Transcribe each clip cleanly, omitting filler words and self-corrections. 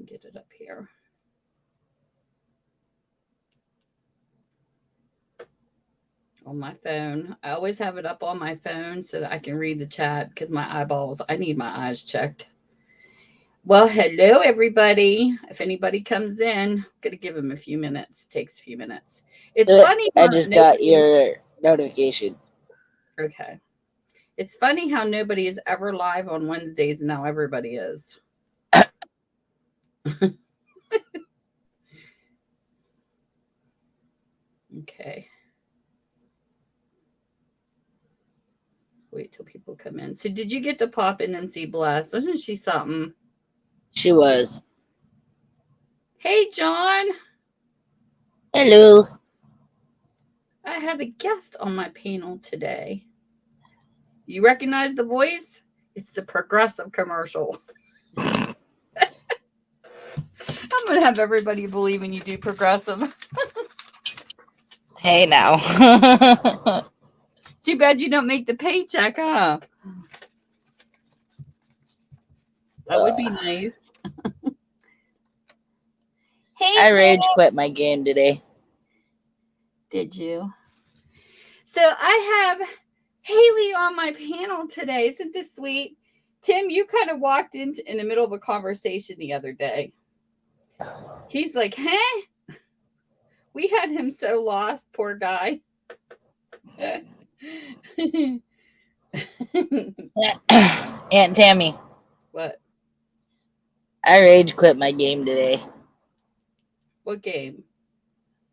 get it up here. On my phone. I always have it up on my phone so that I can read the chat because my eyeballs, I need my eyes checked. Well, hello, everybody. If anybody comes in, going to give them a few minutes. Takes a few minutes. It's funny I how just got nobody. your notification. Okay. It's funny how nobody is ever live on Wednesdays and now everybody is. Okay. Wait till people come in. So, did you get to pop in and see Bless? Wasn't she something? She was. Hey, John. Hello. I have a guest on my panel today. You recognize the voice? It's the Progressive commercial. I'm going to have everybody believing you do Progressive. Hey now. Too bad you don't make the paycheck, huh? That would be nice. Hey, I Tim. rage quit my game today. Did you? So I have Haley on my panel today. Isn't this sweet? Tim, you kind of walked in the middle of a conversation the other day. He's like, huh? We had him so lost, poor guy. Aunt Tammy, What? I rage quit my game today. What game?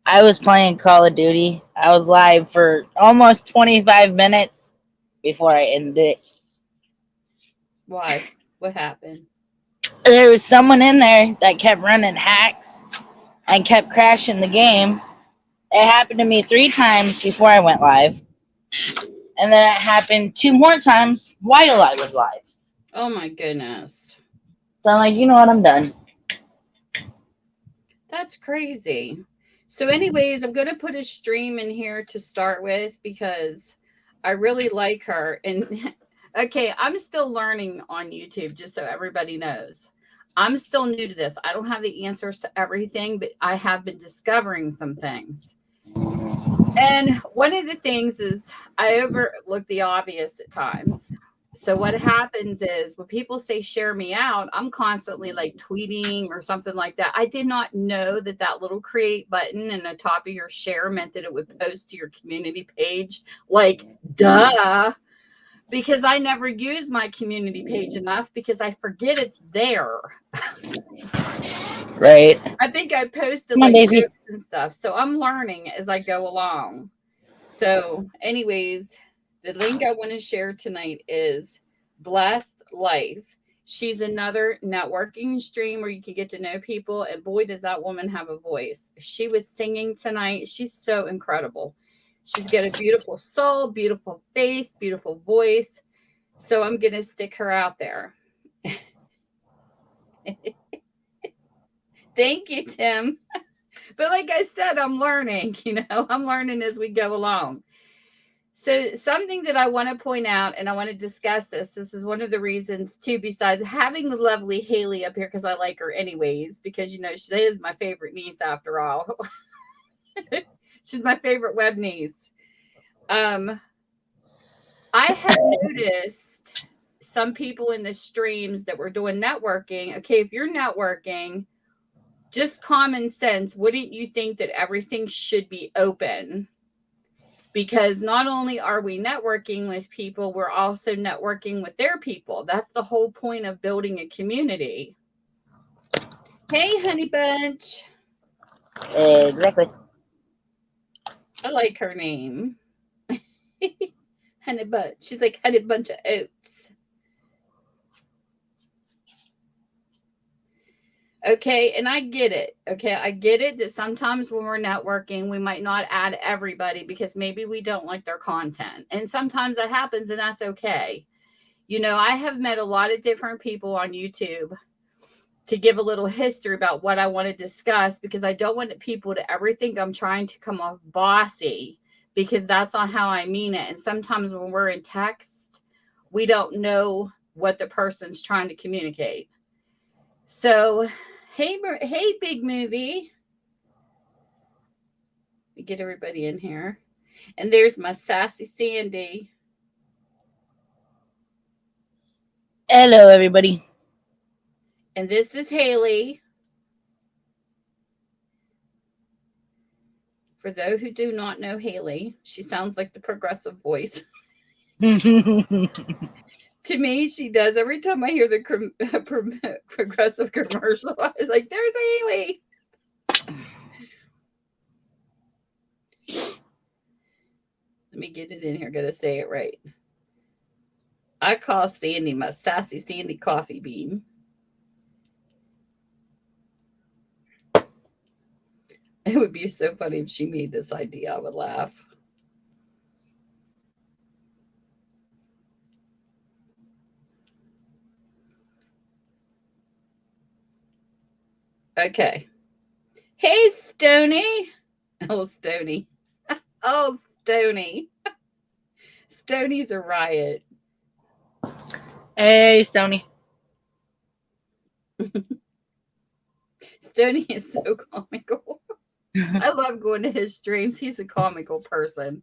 I was playing Call of Duty. I was live for almost 25 minutes before I ended it. Why? What happened? There was someone in there that kept running hacks and kept crashing the game. It happened to me 3 times before I went live. And then it happened 2 more times while I was live. Oh my goodness. So I'm like, you know what? I'm done. That's crazy. So, anyways, I'm going to put a stream in here to start with because I really like her. And okay, I'm still learning on YouTube, just so everybody knows. I'm still new to this. I don't have the answers to everything, but I have been discovering some things. And one of the things is I overlook the obvious at times. So what happens is when people say share me out, I'm constantly like tweeting or something like that. I did not know that that little create button in the top of your share meant that it would post to your community page. Like, duh. Because I never use my community page enough because I forget it's there. Right. I think I posted Come on, like Daisy. jokes and stuff. So I'm learning as I go along. So, anyways, the link I want to share tonight is Blessed Life. She's another networking stream where you can get to know people. And boy, does that woman have a voice. She was singing tonight. She's so incredible. She's got a beautiful soul, beautiful face, beautiful voice. So I'm going to stick her out there. Thank you, Tim. But like I said, I'm learning, I'm learning as we go along. So something that I want to point out, and I want to discuss this is one of the reasons too, besides having the lovely Haley up here, because I like her anyways, because, she is my favorite niece after all. She's my favorite web niece. I have noticed some people in the streams that were doing networking. Okay, if you're networking, just common sense, wouldn't you think that everything should be open? Because not only are we networking with people, we're also networking with their people. That's the whole point of building a community. Hey, Honey Bunch. Exactly. I like her name. Honey Bunch. She's like Honey Bunch of Oats. Okay, and I get it. Okay, I get it that sometimes when we're networking, we might not add everybody because maybe we don't like their content. And sometimes that happens, and that's okay. I have met a lot of different people on YouTube to give a little history about what I want to discuss because I don't want people to ever think I'm trying to come off bossy because that's not how I mean it. And sometimes when we're in text, we don't know what the person's trying to communicate. So, Hey, big movie. We get everybody in here. And there's my sassy Sandy. Hello, everybody. And this is Haley. For those who do not know Haley, she sounds like the Progressive Voice. To me, she does. Every time I hear the Progressive commercial, I was like, there's Haley. Let me get it in here. Gotta say it right. I call Sandy my sassy Sandy coffee bean. It would be so funny if she made this idea. I would laugh. Okay. Hey, Stony. Oh, Stony. Oh, Stony. Stony's a riot. Hey, Stony. Stony is so comical. I love going to his streams. He's a comical person.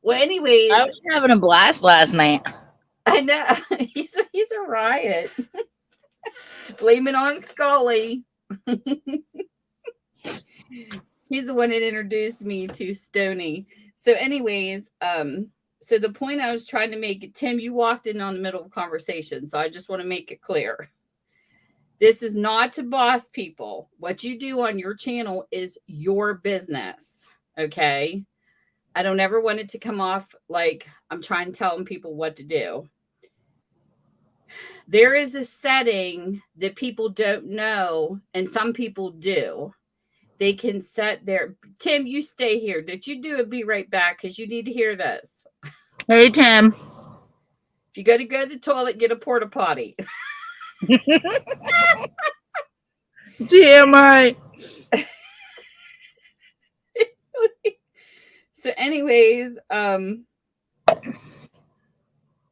Well, anyways, I was having a blast last night. I know he's a riot. Blame it on Scully. He's the one that introduced me to Stony. So, anyways, so the point I was trying to make, Tim, you walked in on the middle of a conversation, so I just want to make it clear. This is not to boss people. What you do on your channel is your business. Okay. I don't ever want it to come off like I'm trying to tell people what to do. There is a setting that people don't know, and some people do. They can set their Tim, you stay here. Did you do it? Be right back because you need to hear this. Hey, Tim. If you got to go to the toilet, get a porta potty. TMI. So, anyways,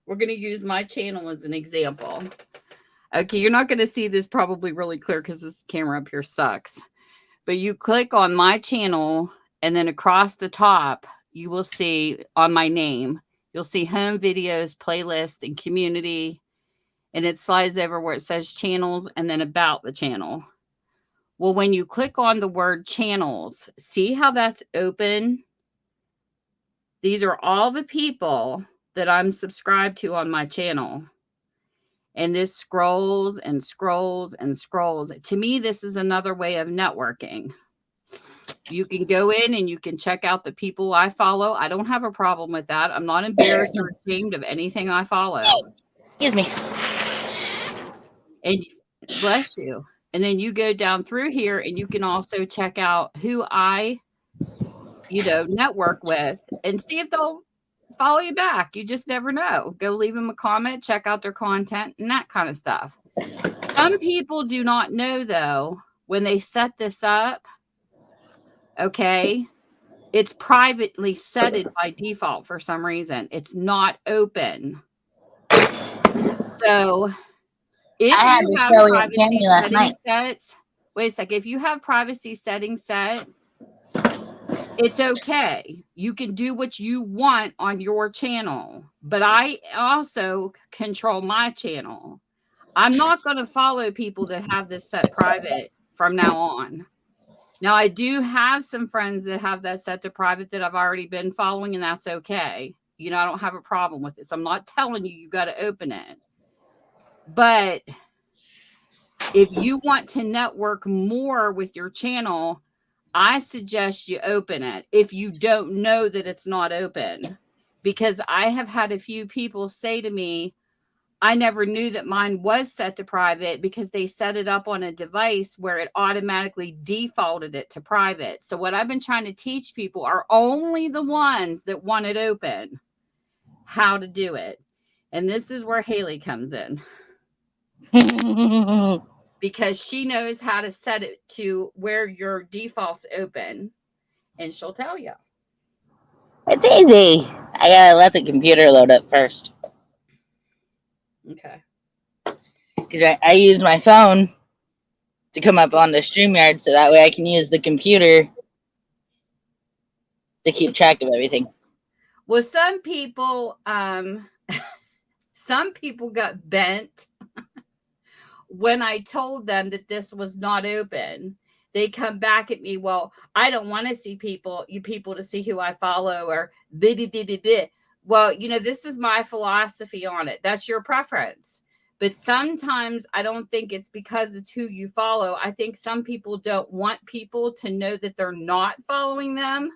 we're going to use my channel as an example. Okay, you're not going to see this probably really clear because this camera up here sucks. But you click on my channel, and then across the top, you will see on my name, you'll see home videos, playlist, and community. And it slides over where it says channels and then about the channel. Well, when you click on the word channels, see how that's open? These are all the people that I'm subscribed to on my channel. And this scrolls and scrolls and scrolls. To me, this is another way of networking. You can go in and you can check out the people I follow. I don't have a problem with that. I'm not embarrassed or ashamed of anything I follow. Excuse me. And bless you. And then you go down through here and you can also check out who I, network with and see if they'll follow you back. You just never know. Go leave them a comment, check out their content and that kind of stuff. Some people do not know, though, when they set this up, okay, it's privately set it by default for some reason. It's not open. So if I had you to have show it privacy to Tammy last settings night. set, wait a sec. If you have privacy settings set, it's okay. You can do what you want on your channel, but I also control my channel. I'm not going to follow people that have this set private from now on. Now, I do have some friends that have that set to private that I've already been following, and that's okay. I don't have a problem with it. So I'm not telling you got to open it. But if you want to network more with your channel, I suggest you open it if you don't know that it's not open. Because I have had a few people say to me, I never knew that mine was set to private because they set it up on a device where it automatically defaulted it to private. So what I've been trying to teach people are only the ones that want it open, how to do it. And this is where Haley comes in. Because she knows how to set it to where your default's open. And she'll tell you. It's easy. I gotta let the computer load up first. Okay. Because I used my phone to come up on the StreamYard so that way I can use the computer to keep track of everything. Well, some people got bent when I told them that this was not open. They come back at me, well, I don't want to see people to see who I follow, or blah, blah, blah, blah, blah. Well, this is my philosophy on it. That's your preference. But sometimes I don't think it's because it's who you follow. I think some people don't want people to know that they're not following them,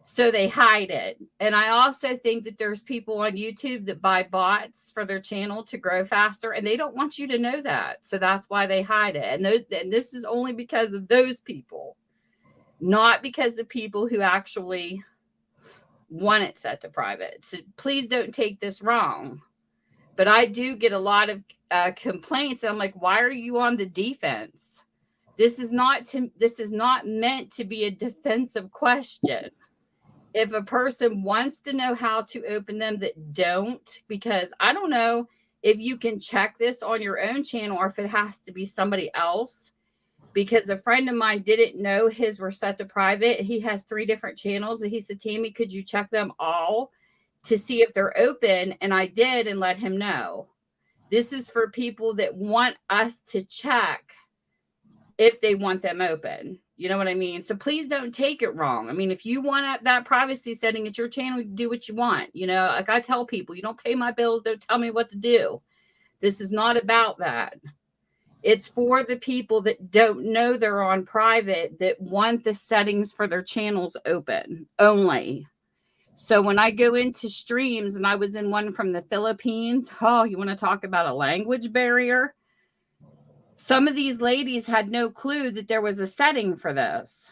so they hide it. And I also think that there's people on YouTube that buy bots for their channel to grow faster, and they don't want you to know that. So that's why they hide it. And this is only because of those people, not because of people who actually want it set to private. So please don't take this wrong. But I do get a lot of complaints. And I'm like, why are you on the defense? This is not meant to be a defensive question. If a person wants to know how to open them that don't, because I don't know if you can check this on your own channel or if it has to be somebody else, because a friend of mine didn't know his were set to private. He has 3 different channels, and he said, Tammy, could you check them all to see if they're open? And I did, and let him know. This is for people that want us to check if they want them open. You know what I mean? So please don't take it wrong. I mean, if you want that privacy setting at your channel, you do what you want. Like I tell people, you don't pay my bills, don't tell me what to do. This is not about that. It's for the people that don't know they're on private, that want the settings for their channels open only. So when I go into streams, and I was in one from the Philippines, you want to talk about a language barrier? Some of these ladies had no clue that there was a setting for this.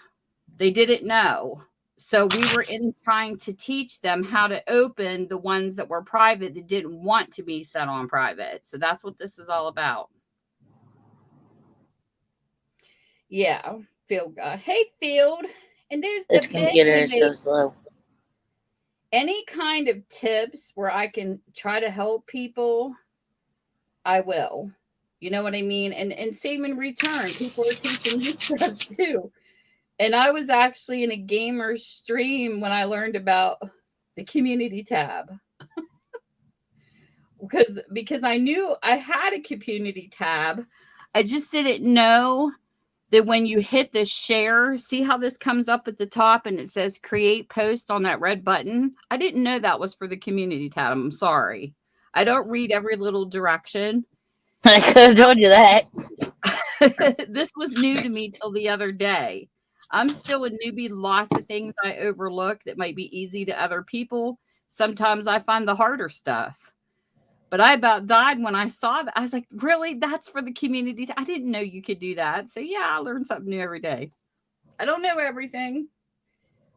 They didn't know. So we were trying to teach them how to open the ones that were private that didn't want to be set on private. So that's what this is all about. Yeah, Field guy. Hey, Field. And there's This computer is so slow. Any kind of tips where I can try to help people, I will. You know what I mean? And same in return. People are teaching me stuff too. And I was actually in a gamer stream when I learned about the community tab. because I knew I had a community tab. I just didn't know that when you hit the share, see how this comes up at the top and it says create post on that red button? I didn't know that was for the community tab. I'm sorry. I don't read every little direction. I could have told you that. This was new to me till the other day. I'm still a newbie. Lots of things I overlook that might be easy to other people. Sometimes I find the harder stuff. But I about died when I saw that. I was like, really? That's for the community? I didn't know you could do that. So yeah, I learn something new every day. I don't know everything,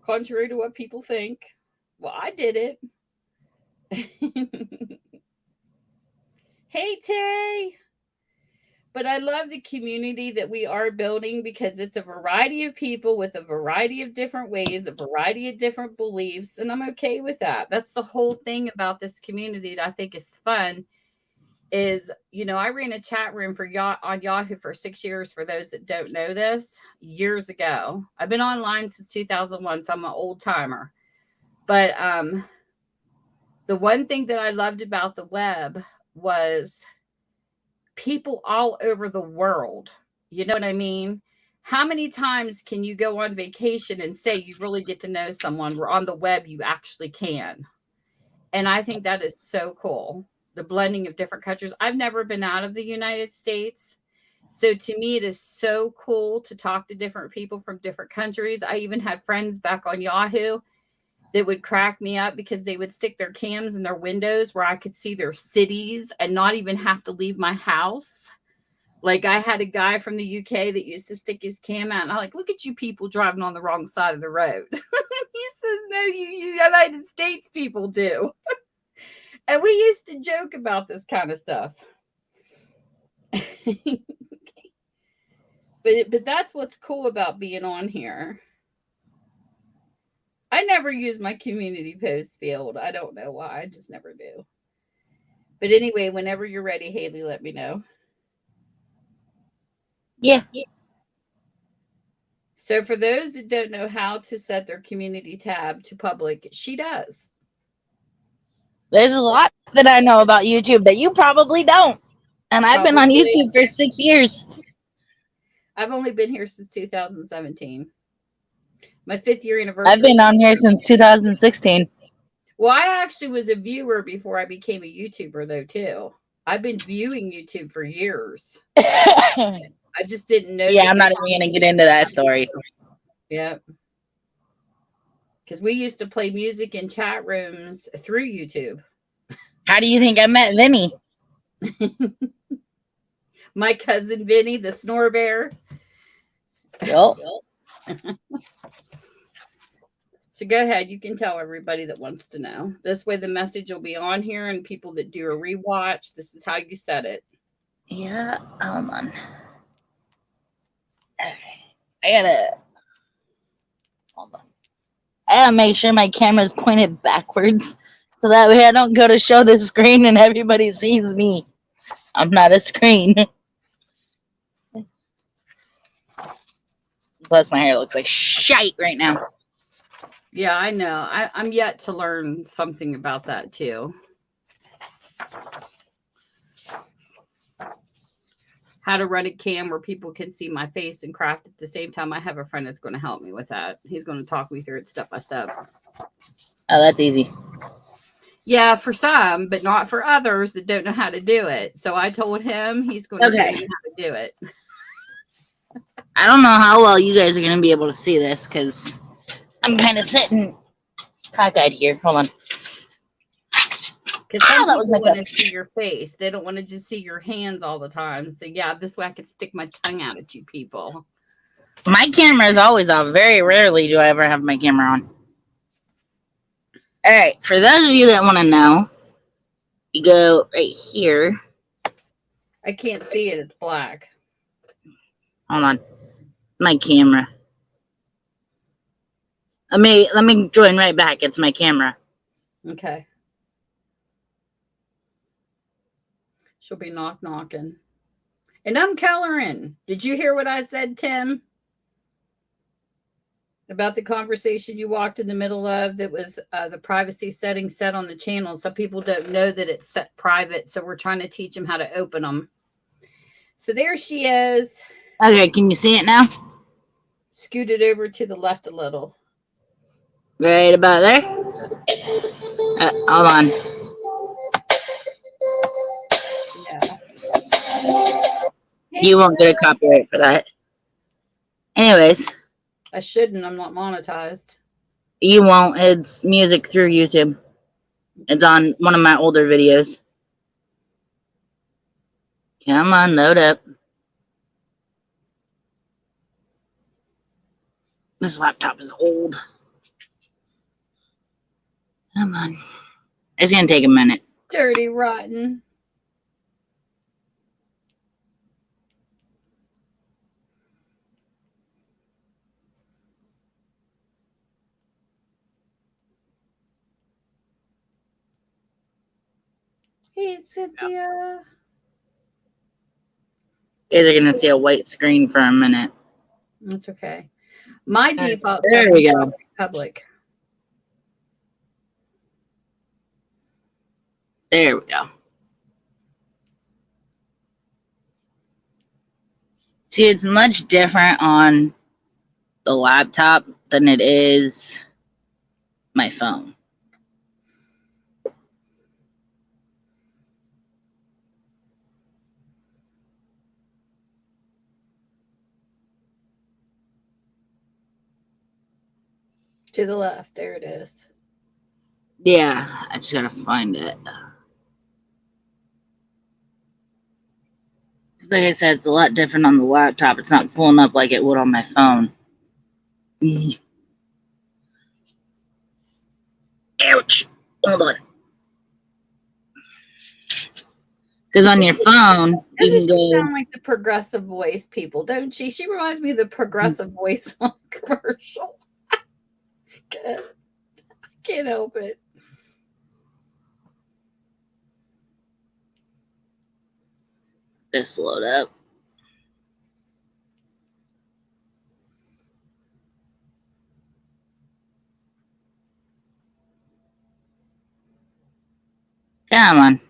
contrary to what people think. Well, I did it. Hey, Tay. But I love the community that we are building because it's a variety of people with a variety of different ways, a variety of different beliefs, and I'm okay with that. That's the whole thing about this community that I think is fun. Is, I ran a chat room on Yahoo for 6 years. For those that don't know this, years ago. I've been online since 2001, so I'm an old timer. But the one thing that I loved about the web was people all over the world. You know what I mean? How many times can you go on vacation and say you really get to know someone, where on the web you actually can? And I think that is so cool. The blending of different countries. I've never been out of the United States. So to me, it is so cool to talk to different people from different countries. I even had friends back on Yahoo that would crack me up because they would stick their cams in their windows where I could see their cities and not even have to leave my house. Like I had a guy from the UK that used to stick his cam out, and I'm like, look at you people driving on the wrong side of the road. He says, no, you United States people do. And we used to joke about this kind of stuff. But that's what's cool about being on here. I never use my community post field. I don't know why. I just never do. But anyway, whenever you're ready, Haley, let me know. Yeah. So for those that don't know how to set their community tab to public, she does. There's a lot that I know about YouTube that you probably don't. And I've been on Probably. YouTube for 6 years. I've only been here since 2017. My 5th year I've anniversary. been on here since 2016. Well, I actually was a viewer before I became a YouTuber, though, too. I've been viewing YouTube for years. Yeah, I just didn't know. I'm not even going to get into that story. Yep. Because we used to play music in chat rooms through YouTube. How do you think I met Vinny? My cousin Vinny, the snore bear. Yup. So go ahead. You can tell everybody that wants to know. This way the message will be on here, and people that do a rewatch, this is how you set it. Yeah, hold on. Okay. Hold on. I gotta make sure my camera's pointed backwards so that way I don't go to show the screen and everybody sees me. I'm not a screen. Plus, my hair looks like shite right now. Yeah, I know. I'm yet to learn something about that too. How to run a cam where people can see my face and craft at the same time. I have a friend that's going to help me with that. He's going to talk me through it step by step. Oh, that's easy. Yeah, for some, but not for others that don't know how to do it. So I told him he's going to show me how to do it. I don't know how well you guys are going to be able to see this because I'm kind of sitting cockeyed here. Hold on. Because some people want to see your face. They don't want to just see your hands all the time. So yeah, this way I can stick my tongue out at you people. My camera is always off. Very rarely do I ever have my camera on. All right, for those of you that want to know, you go right here. I can't see it. It's black. Hold on. My camera. Let me join right back. It's my camera. Okay. She'll be knocking. And I'm coloring. Did you hear what I said, Tim? About the conversation you walked in the middle of that was the privacy settings set on the channel. Some people don't know that it's set private, so we're trying to teach them how to open them. So there she is. Okay, can you see it now? Scooted over to the left a little. Right about there. Hold on. Yeah. You won't get a copyright for that. Anyways. I shouldn't. I'm not monetized. You won't. It's music through YouTube. It's on one of my older videos. Come on, load up. This laptop is old. Come on. It's going to take a minute. Dirty rotten. Hey, Cynthia. You guys are going to see a white screen for a minute. That's okay. My default there we go. Public. There we go. See, it's much different on the laptop than it is my phone. To the left. There it is. Yeah, I just gotta find it. Like I said, it's a lot different on the laptop. It's not pulling up like it would on my phone. Ouch. Hold on. Because on your phone, you can go. Sound like the Progressive Voice people, don't she? She reminds me of the Progressive Voice on commercial. Can't help it. This load up. Come on.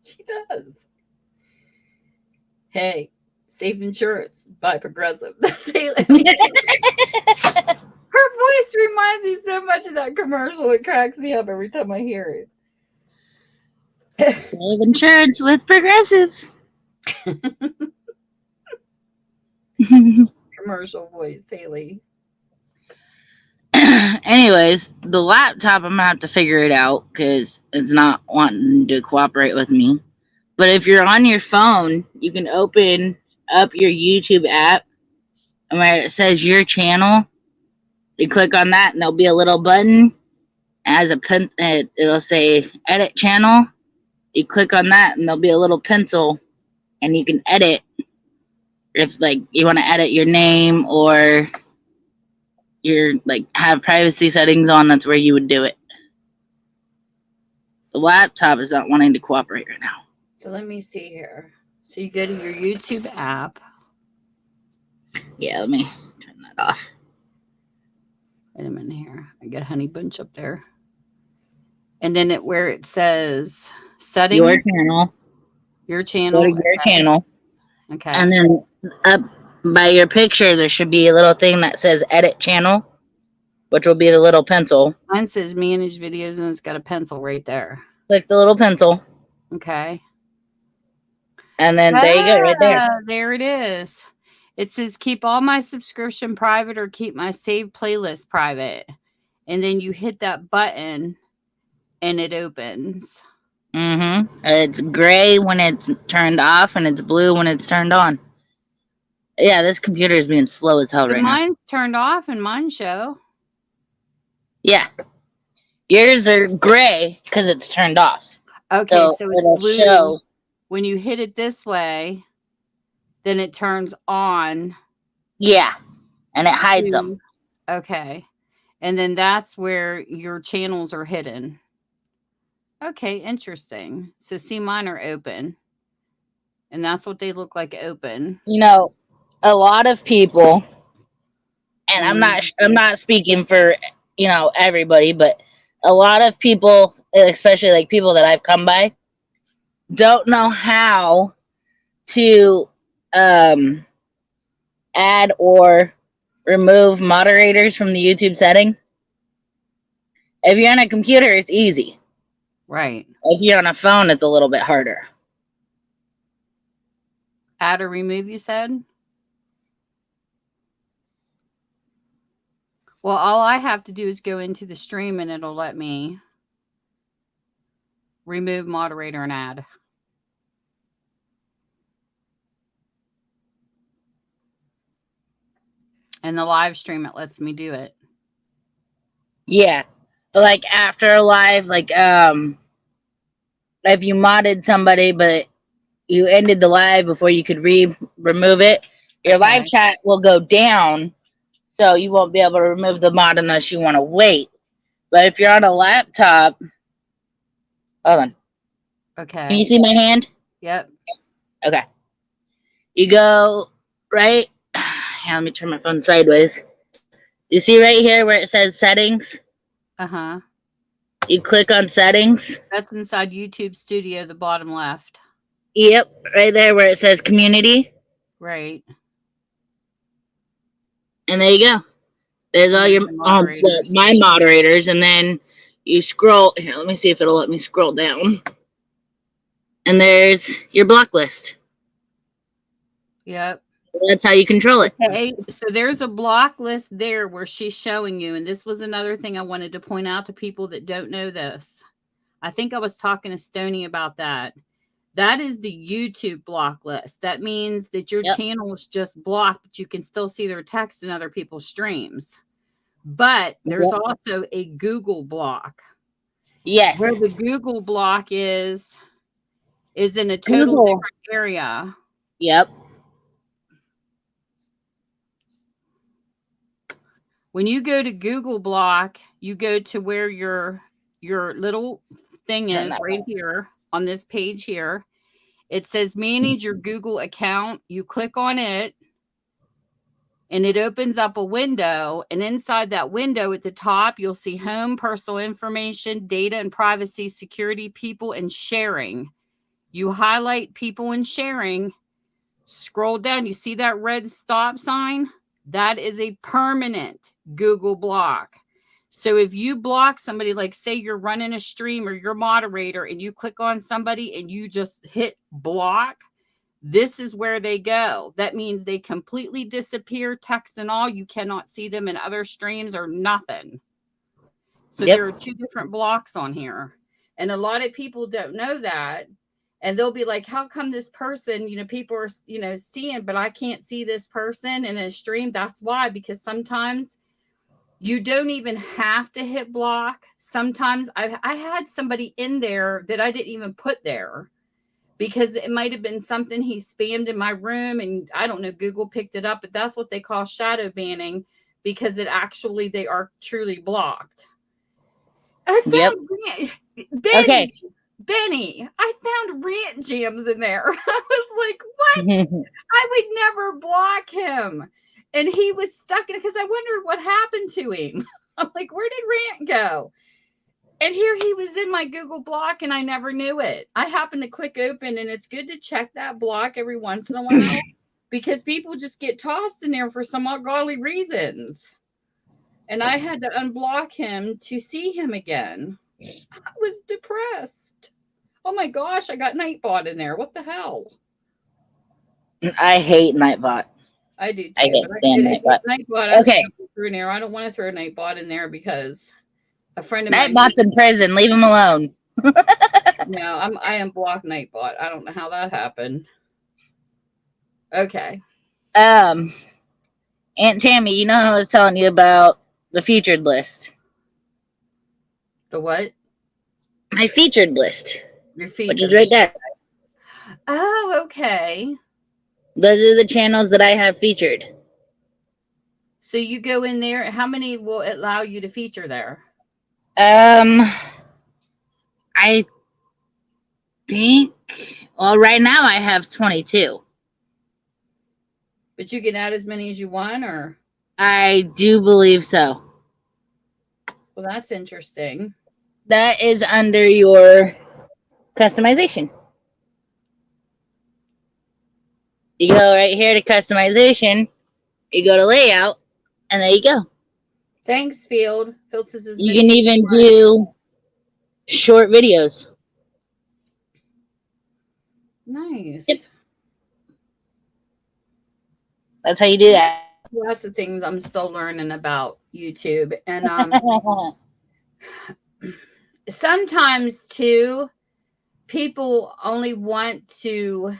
She does. Hey, safe insurance by Progressive. That's Haley. Her voice reminds me so much of that commercial. It cracks me up every time I hear it. Save insurance with Progressive. Commercial voice, Haley. Anyways, the laptop, I'm gonna have to figure it out because it's not wanting to cooperate with me. But if you're on your phone, you can open up your YouTube app, and where it says your channel, you click on that, and there'll be a little button. As a pen, it'll say edit channel. You click on that, and there'll be a little pencil, and you can edit. If like you want to edit your name or your like have privacy settings on, that's where you would do it. The laptop is not wanting to cooperate right now. So let me see here. So you go to your YouTube app. Yeah, let me turn that off. Wait a minute here. I got Honey Bunch up there. And then where it says settings. Your channel. Your channel. Go to your channel. Okay. And then up by your picture, there should be a little thing that says edit channel, which will be the little pencil. Mine says manage videos and it's got a pencil right there. Click the little pencil. Okay. And then there you go, right there. There it is. It says keep all my subscription private or keep my saved playlist private. And then you hit that button and it opens. Mm-hmm. It's gray when it's turned off and it's blue when it's turned on. Yeah, this computer is being slow as hell right now. Mine's turned off and mine show. Yeah. Yours are gray because it's turned off. Okay, so it's it'll blue. show. When you hit it this way, then it turns on. Yeah, and it hides them. Okay, and then that's where your channels are hidden. Okay, interesting. So see, mine are open, and that's what they look like open. You know, a lot of people, and I'm not speaking for everybody, but a lot of people, especially like people that I've come by, don't know how to add or remove moderators from the YouTube setting. If you're on a computer, it's easy. Right. If you're on a phone, it's a little bit harder. Add or remove, you said? Well, all I have to do is go into the stream and it'll let me remove moderator and add. And the live stream, it lets me do it. Yeah. But like after a live, like if you modded somebody but you ended the live before you could remove it, your live chat will go down, so you won't be able to remove the mod unless you want to wait. But if you're on a laptop, hold on. Okay. Can you see my hand? Yep. Okay. You go right. Let me turn my phone sideways. You see right here where it says settings? Uh-huh. You click on settings. That's inside YouTube Studio, the bottom left. Yep, right there where it says community. Right. And there you go. There's all your my moderators, and then you scroll. Here, let me see if it'll let me scroll down. And there's your block list. Yep. That's how you control it. Okay, so there's a block list there where she's showing you, and this was another thing I wanted to point out to people that don't know this. I think I was talking to Stoney about that. That is the YouTube block list. That means that your channel is just blocked, but you can still see their text in other people's streams. But there's also a Google block. Yes. Where the Google block is in a total different area. Yep. When you go to Google block, you go to where your little thing is right here on this page here. It says manage your Google account. You click on it. and it opens up a window, and inside that window at the top, you'll see home, personal information, data and privacy, security, people, and sharing. You highlight people and sharing, scroll down, you see that red stop sign? That is a permanent Google block. So if you block somebody, like say you're running a stream or you're moderator and you click on somebody and you just hit block, this is where they go. That means they completely disappear, text and all. You cannot see them in other streams or nothing. So there are 2 different blocks on here. And a lot of people don't know that. And they'll be like, how come this person, people are, seeing, but I can't see this person in a stream? That's why, because sometimes you don't even have to hit block. Sometimes I had somebody in there that I didn't even put there because it might have been something he spammed in my room, and I don't know, Google picked it up, but that's what they call shadow banning, because they are truly blocked. I found Benny, I found rant jams in there. I was like, what? I would never block him. And he was stuck in it because I wondered what happened to him. I'm like, where did Rant go? And here he was in my Google block and I never knew it. I happened to click open, and it's good to check that block every once in a while because people just get tossed in there for some ungodly reasons. And I had to unblock him to see him again. I was depressed. Oh my gosh, I got Nightbot in there. What the hell? I hate Nightbot. I do too. I can't stand Nightbot. Nightbot, okay. Through there. I don't want to throw Nightbot in there because a friend of mine. Nightbot's in prison. Leave him alone. No, I unblocked Nightbot. I don't know how that happened. Okay. Aunt Tammy, you know how I was telling you about the featured list? The what? My featured list. Your featured, which is right there. Oh, okay. Those are the channels that I have featured. So you go in there. How many will it allow you to feature there? I think, well, right now I have 22. But you can add as many as you want, or? I do believe so. Well, that's interesting. That is under your customization. You go right here to customization, you go to layout, and there you go. Thanks, Field. Field says you can even do short videos. Nice. Yep. That's how you do that. Lots of things I'm still learning about YouTube. And sometimes, too, people only want to,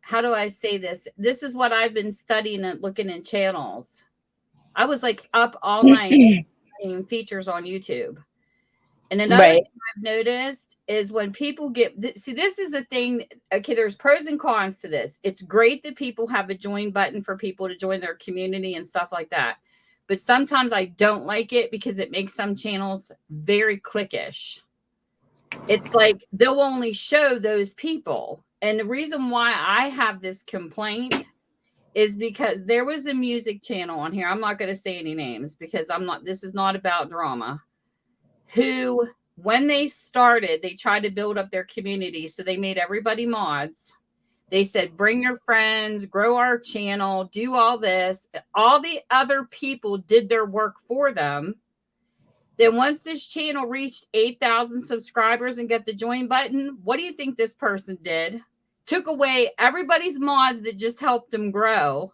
how do I say this? This is what I've been studying and looking in channels. I was like up all night seeing features on YouTube. And another thing I've noticed is when people see, this is the thing. Okay, there's pros and cons to this. It's great that people have a join button for people to join their community and stuff like that. But sometimes I don't like it because it makes some channels very cliquish. It's like they'll only show those people. And the reason why I have this complaint is because there was a music channel on here. I'm not going to say any names because this is not about drama. Who, when they started, they tried to build up their community. So they made everybody mods. They said, bring your friends, grow our channel, do all this. All the other people did their work for them. Then once this channel reached 8,000 subscribers and got the join button, what do you think this person did? Took away everybody's mods that just helped them grow.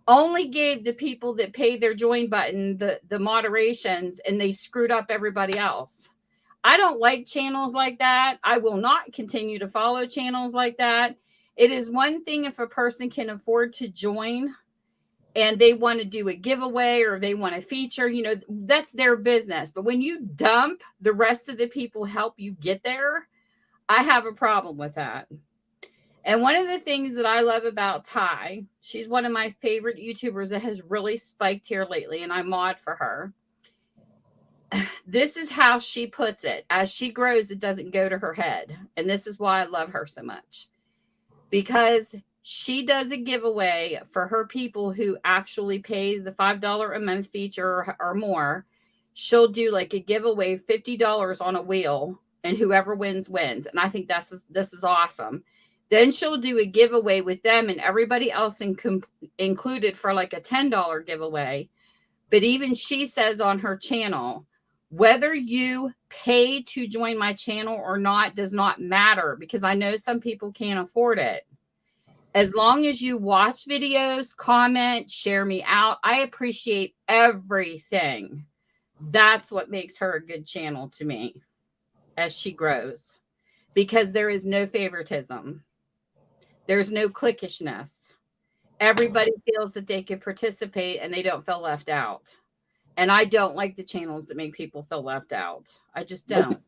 Only gave the people that paid their join button the moderations, and they screwed up everybody else. I don't like channels like that. I will not continue to follow channels like that. It is one thing if a person can afford to join and they want to do a giveaway or they want to feature, that's their business. But when you dump the rest of the people help you get there, I have a problem with that. And one of the things that I love about Ty, she's one of my favorite YouTubers that has really spiked here lately, and I mod for her. This is how she puts it. As she grows, it doesn't go to her head. And this is why I love her so much. Because She does a giveaway for her people who actually pay the $5 a month feature or more. She'll do like a giveaway, $50 on a wheel, and whoever wins wins. And I think this is awesome. Then she'll do a giveaway with them and everybody else included for like a $10 giveaway. But even she says on her channel, whether you pay to join my channel or not does not matter, because I know some people can't afford it. As long as you watch videos, comment, share me out, I appreciate everything. That's what makes her a good channel to me as she grows, because there is no favoritism. There's no cliquishness. Everybody feels that they can participate and they don't feel left out. And I don't like the channels that make people feel left out. I just don't.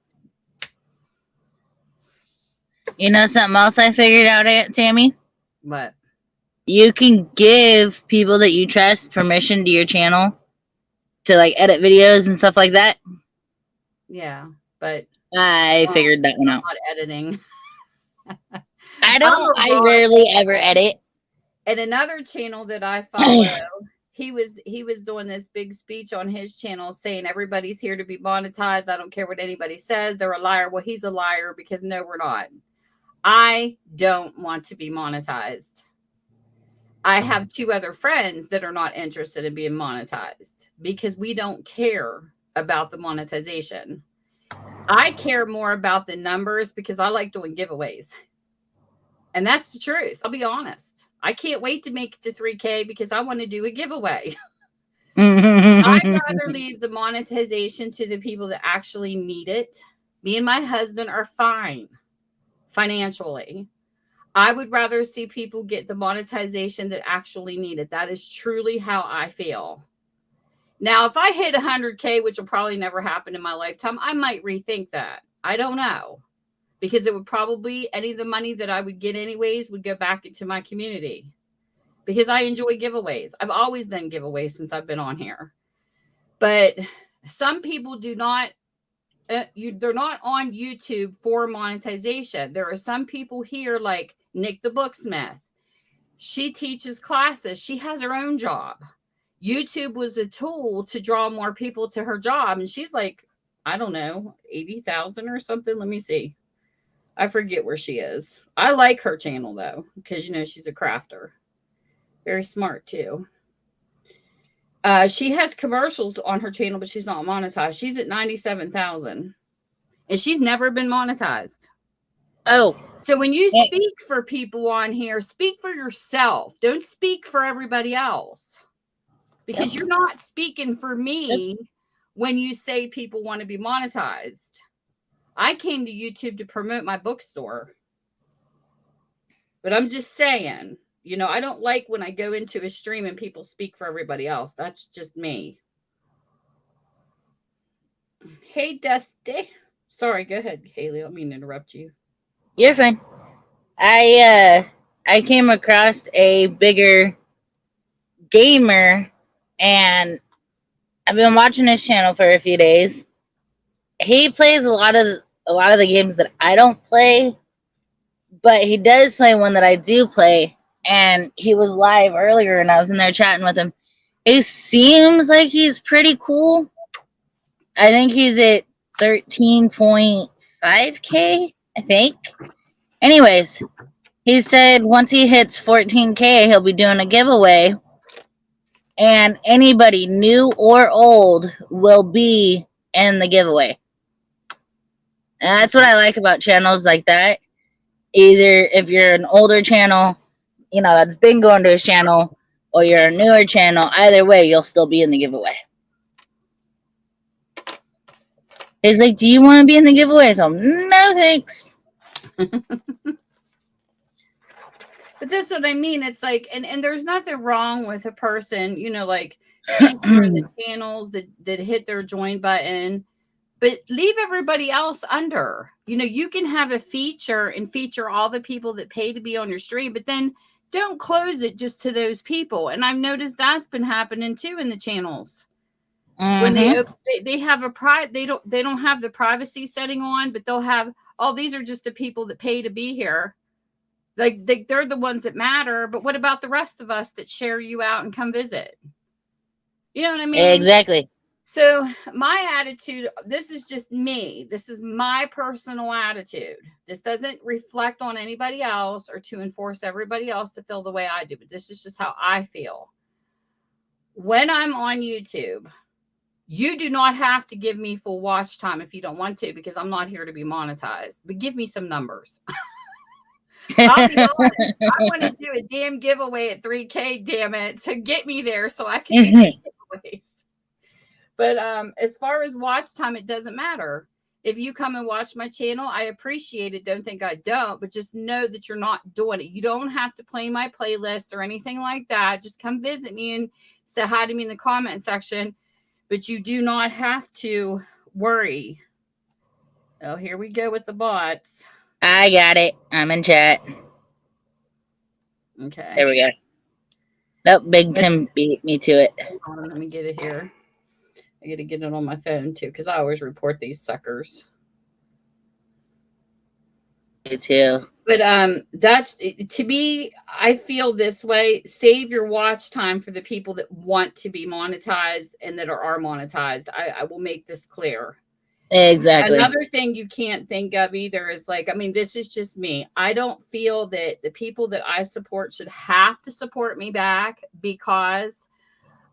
You know something else I figured out, Aunt Tammy? What? You can give people that you trust permission to your channel to like edit videos and stuff like that. Yeah, but I figured that one out. Not editing. I rarely ever edit. And another channel that I follow, he was doing this big speech on his channel saying everybody's here to be monetized. I don't care what anybody says. They're a liar. Well, he's a liar because no, we're not. I don't want to be monetized. I have 2 other friends that are not interested in being monetized because we don't care about the monetization. I care more about the numbers because I like doing giveaways. And that's the truth. I'll be honest. I can't wait to make it to 3K because I want to do a giveaway. I'd rather leave the monetization to the people that actually need it. Me and my husband are fine financially. I would rather see people get the monetization that actually need it. That is truly how I feel. Now, if I hit 100K, which will probably never happen in my lifetime, I might rethink that. I don't know. Because it would probably, any of the money that I would get anyways would go back into my community. Because I enjoy giveaways. I've always done giveaways since I've been on here. But some people do not, they're not on YouTube for monetization. There are some people here like Nick the Booksmith. She teaches classes. She has her own job. YouTube was a tool to draw more people to her job. And she's like, I don't know, 80,000 or something. Let me see. I forget where she is. I like her channel though, because you know she's a crafter. Very smart too. She has commercials on her channel, but she's not monetized. She's at 97,000. And she's never been monetized. Oh. So when you speak for people on here, speak for yourself. Don't speak for everybody else. Because you're not speaking for me when you say people want to be monetized. I came to YouTube to promote my bookstore. But I'm just saying, you know, I don't like when I go into a stream and people speak for everybody else. That's just me. Hey, Dusty. Sorry, go ahead, Haley. I don't mean to interrupt you. You're fine. I came across a bigger gamer, and I've been watching his channel for a few days. He plays a lot of the games that I don't play, but he does play one that I do play. And he was live earlier, and I was in there chatting with him. He seems like he's pretty cool. I think he's at 13.5K, I think. Anyways, he said once he hits 14K, he'll be doing a giveaway. And anybody, new or old, will be in the giveaway. And that's what I like about channels like that. Either if you're an older channel, you know, that's been going to his channel, or you're a newer channel, either way, you'll still be in the giveaway. He's like, do you want to be in the giveaway? So, no, thanks. But that's what I mean. It's like, and there's nothing wrong with a person, you know, like the channels that hit their join button, but leave everybody else under. You know, you can have a feature and feature all the people that pay to be on your stream, but then don't close it just to those people. And I've noticed that's been happening too in the channels. When they have a they don't have the privacy setting on, but they'll have, oh, these are just the people that pay to be here. Like they're the ones that matter. But what about the rest of us that share you out and come visit? You know what I mean? Exactly. So my attitude, this is just me. This is my personal attitude. This doesn't reflect on anybody else or to enforce everybody else to feel the way I do, but this is just how I feel. When I'm on YouTube, you do not have to give me full watch time if you don't want to, because I'm not here to be monetized, but give me some numbers. I'll be honest. I want to do a damn giveaway at 3K, damn it, to get me there so I can do some giveaways. But as far as watch time, it doesn't matter. If you come and watch my channel, I appreciate it. Don't think I don't, but just know that you're not doing it. You don't have to play my playlist or anything like that. Just come visit me and say hi to me in the comment section, but you do not have to worry. Oh, here we go with the bots. I got it. I'm in chat. Okay. There we go. Nope, Big Tim beat me to it. Hold on, let me get it here. I got to get it on my phone too, because I always report these suckers. Me too. But that's, to me, I feel this way. Save your watch time for the people that want to be monetized and that are monetized. I will make this clear. Exactly. Another thing you can't think of either is like, I mean, this is just me. I don't feel that the people that I support should have to support me back, because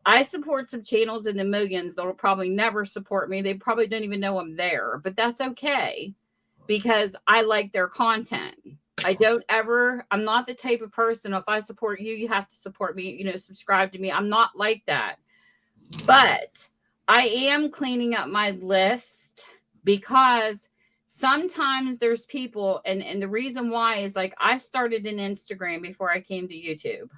I support some channels in the millions that will probably never support me. They probably don't even know I'm there, but that's okay, because I like their content. I'm not the type of person, if I support you, you have to support me, you know, subscribe to me. I'm not like that. But I am cleaning up my list, because sometimes there's people, and the reason why is, like, I started an Instagram before I came to YouTube.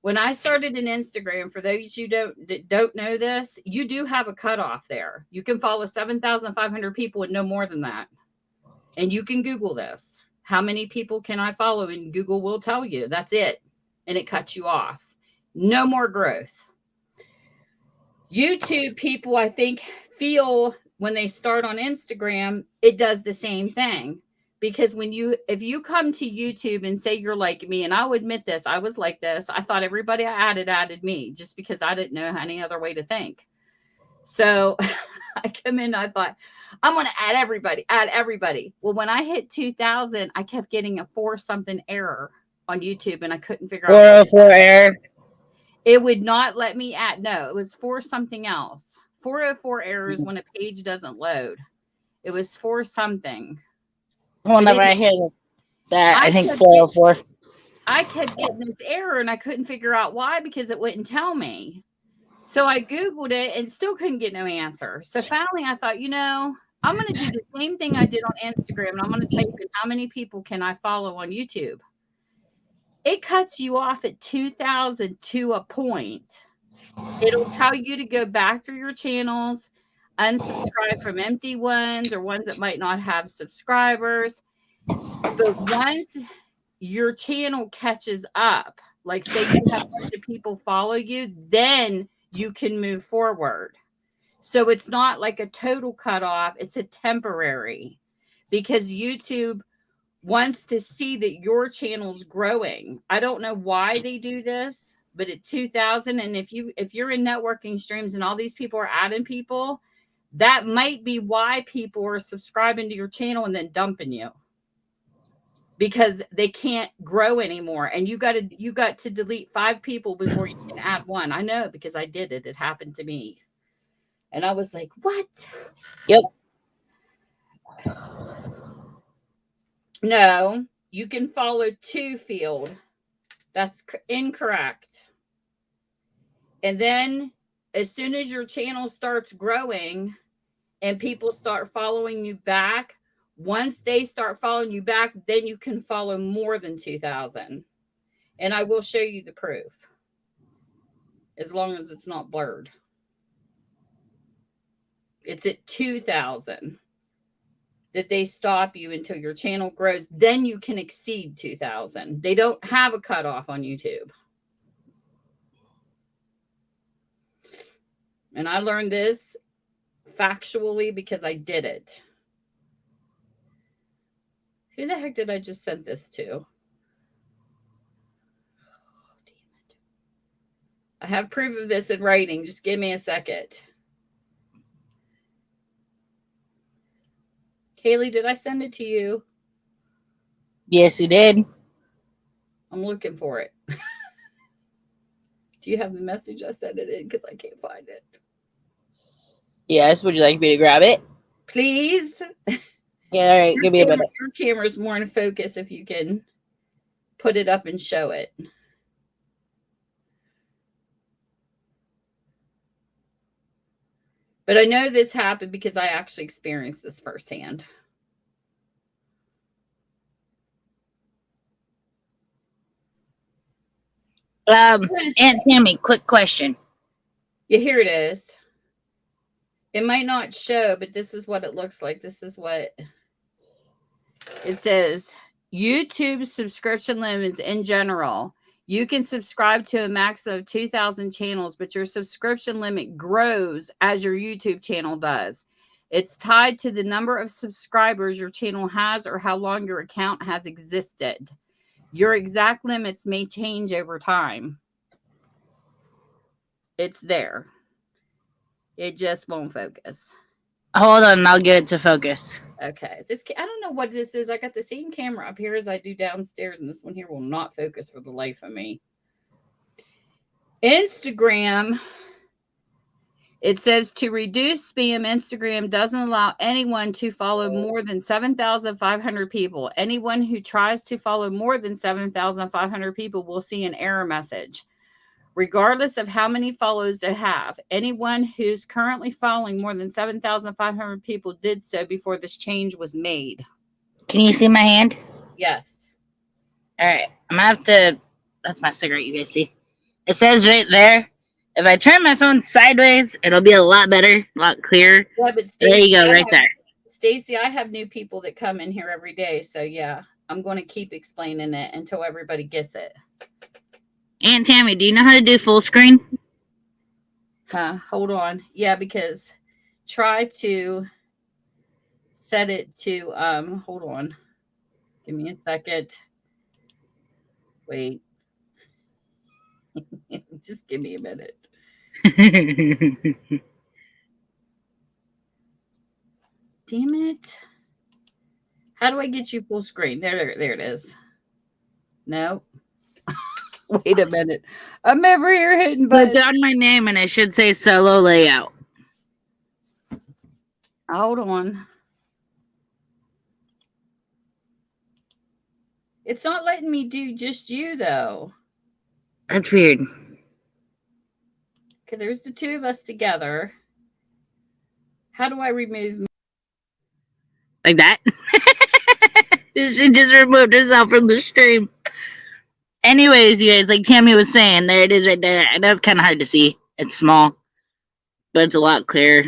When I started an Instagram, for those that don't know this, you do have a cutoff there. You can follow 7,500 people and no more than that. And you can Google this. How many people can I follow? And Google will tell you. That's it. And it cuts you off. No more growth. YouTube people, I think, feel when they start on Instagram, it does the same thing. Because if you come to YouTube and say you're like me, and I'll admit this, I was like this. I thought everybody I added me, just because I didn't know any other way to think. So I come in, I thought, I'm going to add everybody. Well, when I hit 2,000, I kept getting a 4-something error on YouTube, and I couldn't figure out. 404 error. It would not let me add. No, it was for something else. 404 errors when a page doesn't load. It was for something. Whenever I hear that, I think 404. I kept getting this error, and I couldn't figure out why, because it wouldn't tell me. So I Googled it and still couldn't get no answer. So finally I thought, you know, I'm going to do the same thing I did on Instagram, and I'm going to type in how many people can I follow on YouTube. It cuts you off at 2,000 to a point. It'll tell you to go back through your channels, unsubscribe from empty ones or ones that might not have subscribers. But once your channel catches up, like say you have a bunch of people follow you, then you can move forward. So it's not like a total cutoff. It's a temporary, because YouTube wants to see that your channel's growing. I don't know why they do this, but at 2,000, and if you're in networking streams and all these people are adding people, that might be why people are subscribing to your channel and then dumping you, because they can't grow anymore. And you got to delete 5 people before you can add one. I know, because I did it. It happened to me. And I was like, what? Yep. No, you can follow 2 field. That's incorrect. And then as soon as your channel starts growing and people start following you back, once they start following you back, then you can follow more than 2,000. And I will show you the proof, as long as it's not blurred. It's at 2,000 that they stop you until your channel grows. Then you can exceed 2,000. They don't have a cutoff on YouTube. And I learned this factually because I did it. Who the heck did I just send this to? I have proof of this in writing. Just give me a second. Kaylee, did I send it to you? Yes, you did. I'm looking for it. Do you have the message I sent it in? Because I can't find it. Yes, would you like me to grab it? Please. Yeah, all right, give me a minute. Your camera's more in focus if you can put it up and show it. But I know this happened because I actually experienced this firsthand. Aunt Tammy, quick question. Yeah, here it is. It might not show, but this is what it looks like. This is what it says. YouTube subscription limits in general. You can subscribe to a maximum of 2,000 channels, but your subscription limit grows as your YouTube channel does. It's tied to the number of subscribers your channel has or how long your account has existed. Your exact limits may change over time. It's there. It just won't focus. Hold on, I'll get it to focus. Okay. I don't know what this is. I got the same camera up here as I do downstairs, and this one here will not focus for the life of me. Instagram. It says to reduce spam, Instagram doesn't allow anyone to follow more than 7,500 people. Anyone who tries to follow more than 7,500 people will see an error message, regardless of how many follows they have. Anyone who's currently following more than 7,500 people did so before this change was made. Can you see my hand? Yes. All right, I'm gonna have to. That's my cigarette. You guys see? It says right there. If I turn my phone sideways, it'll be a lot better, a lot clearer. Yeah, but Stacey, there you go, right there. Stacy, I have new people that come in here every day, so yeah, I'm going to keep explaining it until everybody gets it. Aunt Tammy, do you know how to do full screen? Hold on. Yeah, because try to set it to, hold on. Give me a second. Wait. Just give me a minute. Damn it. How do I get you full screen? There it is. No. Wait a minute. I'm over here hitting buttons. Click on my name and I should say solo layout. Hold on. It's not letting me do just you, though. That's weird. Okay, there's the two of us together. How do I remove me? Like that? She just removed herself from the stream. Anyways, you guys, like Tammy was saying, there it is right there. I know it's kind of hard to see. It's small, but it's a lot clearer.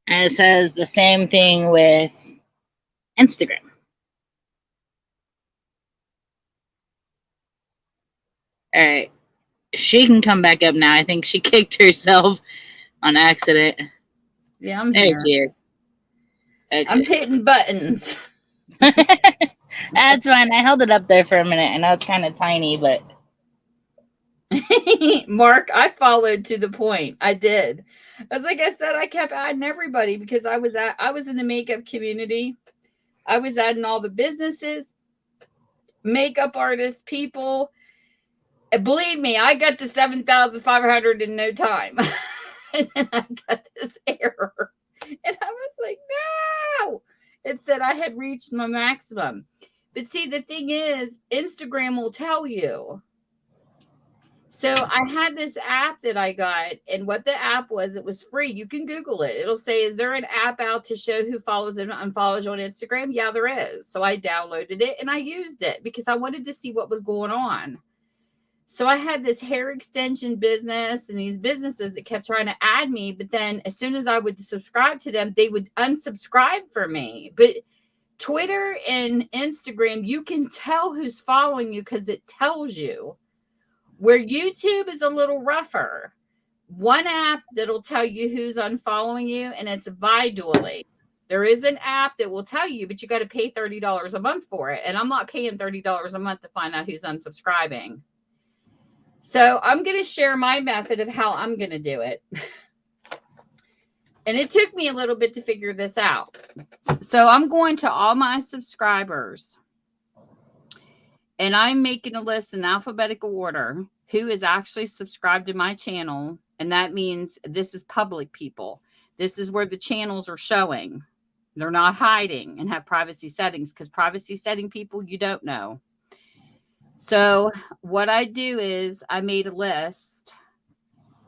And it says the same thing with Instagram. All right. She can come back up now. I think she kicked herself on accident. Yeah, I'm here. There she is. Okay. I'm hitting buttons. That's fine. I held it up there for a minute. I know it's kind of tiny, but. Mark, I followed to the point. I did. As like I said, I kept adding everybody because I was in the makeup community. I was adding all the businesses, makeup artists, people. And believe me, I got to 7,500 in no time. And then I got this error. And I was like, no. It said I had reached my maximum. But see, the thing is, Instagram will tell you. So I had this app that I got, and what the app was, it was free. You can Google it. It'll say, is there an app out to show who follows and unfollows on Instagram? Yeah, there is. So I downloaded it and I used it because I wanted to see what was going on. So I had this hair extension business and these businesses that kept trying to add me. But then as soon as I would subscribe to them, they would unsubscribe for me. But Twitter and Instagram, you can tell who's following you because it tells you. Where YouTube is a little rougher. One app that'll tell you who's unfollowing you, and it's Vidually. There is an app that will tell you, but you got to pay $30 a month for it. And I'm not paying $30 a month to find out who's unsubscribing. So I'm going to share my method of how I'm going to do it. And it took me a little bit to figure this out. So I'm going to all my subscribers. And I'm making a list in alphabetical order who is actually subscribed to my channel. And that means this is public people. This is where the channels are showing. They're not hiding and have privacy settings, because privacy setting people you don't know. So what I do is I made a list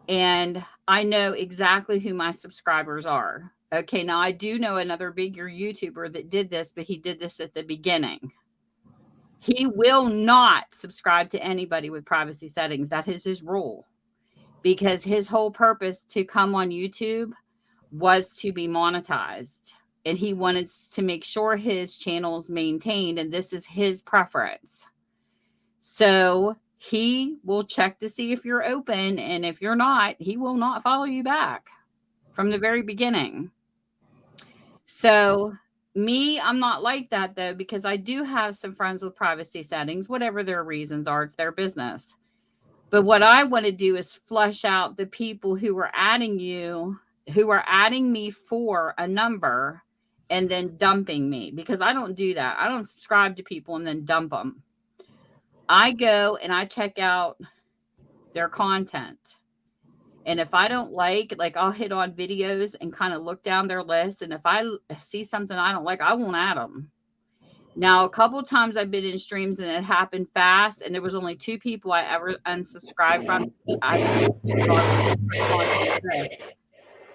and I know exactly who my subscribers are. Okay, now I do know another bigger YouTuber that did this, but he did this at the beginning. He will not subscribe to anybody with privacy settings. That is his rule, because his whole purpose to come on YouTube was to be monetized. And he wanted to make sure his channel's maintained, and this is his preference. So he will check to see if you're open, and if you're not, he will not follow you back from the very beginning. So me, I'm not like that though, because I do have some friends with privacy settings. Whatever their reasons are, it's their business. But what I want to do is flush out the people who are adding you, who are adding me for a number and then dumping me, because I don't do that. I don't subscribe to people and then dump them. I go and I check out their content. And if I don't like I'll hit on videos and kind of look down their list. And if I see something I don't like, I won't add them. Now, a couple of times I've been in streams and it happened fast, and there was only 2 people I ever unsubscribed from.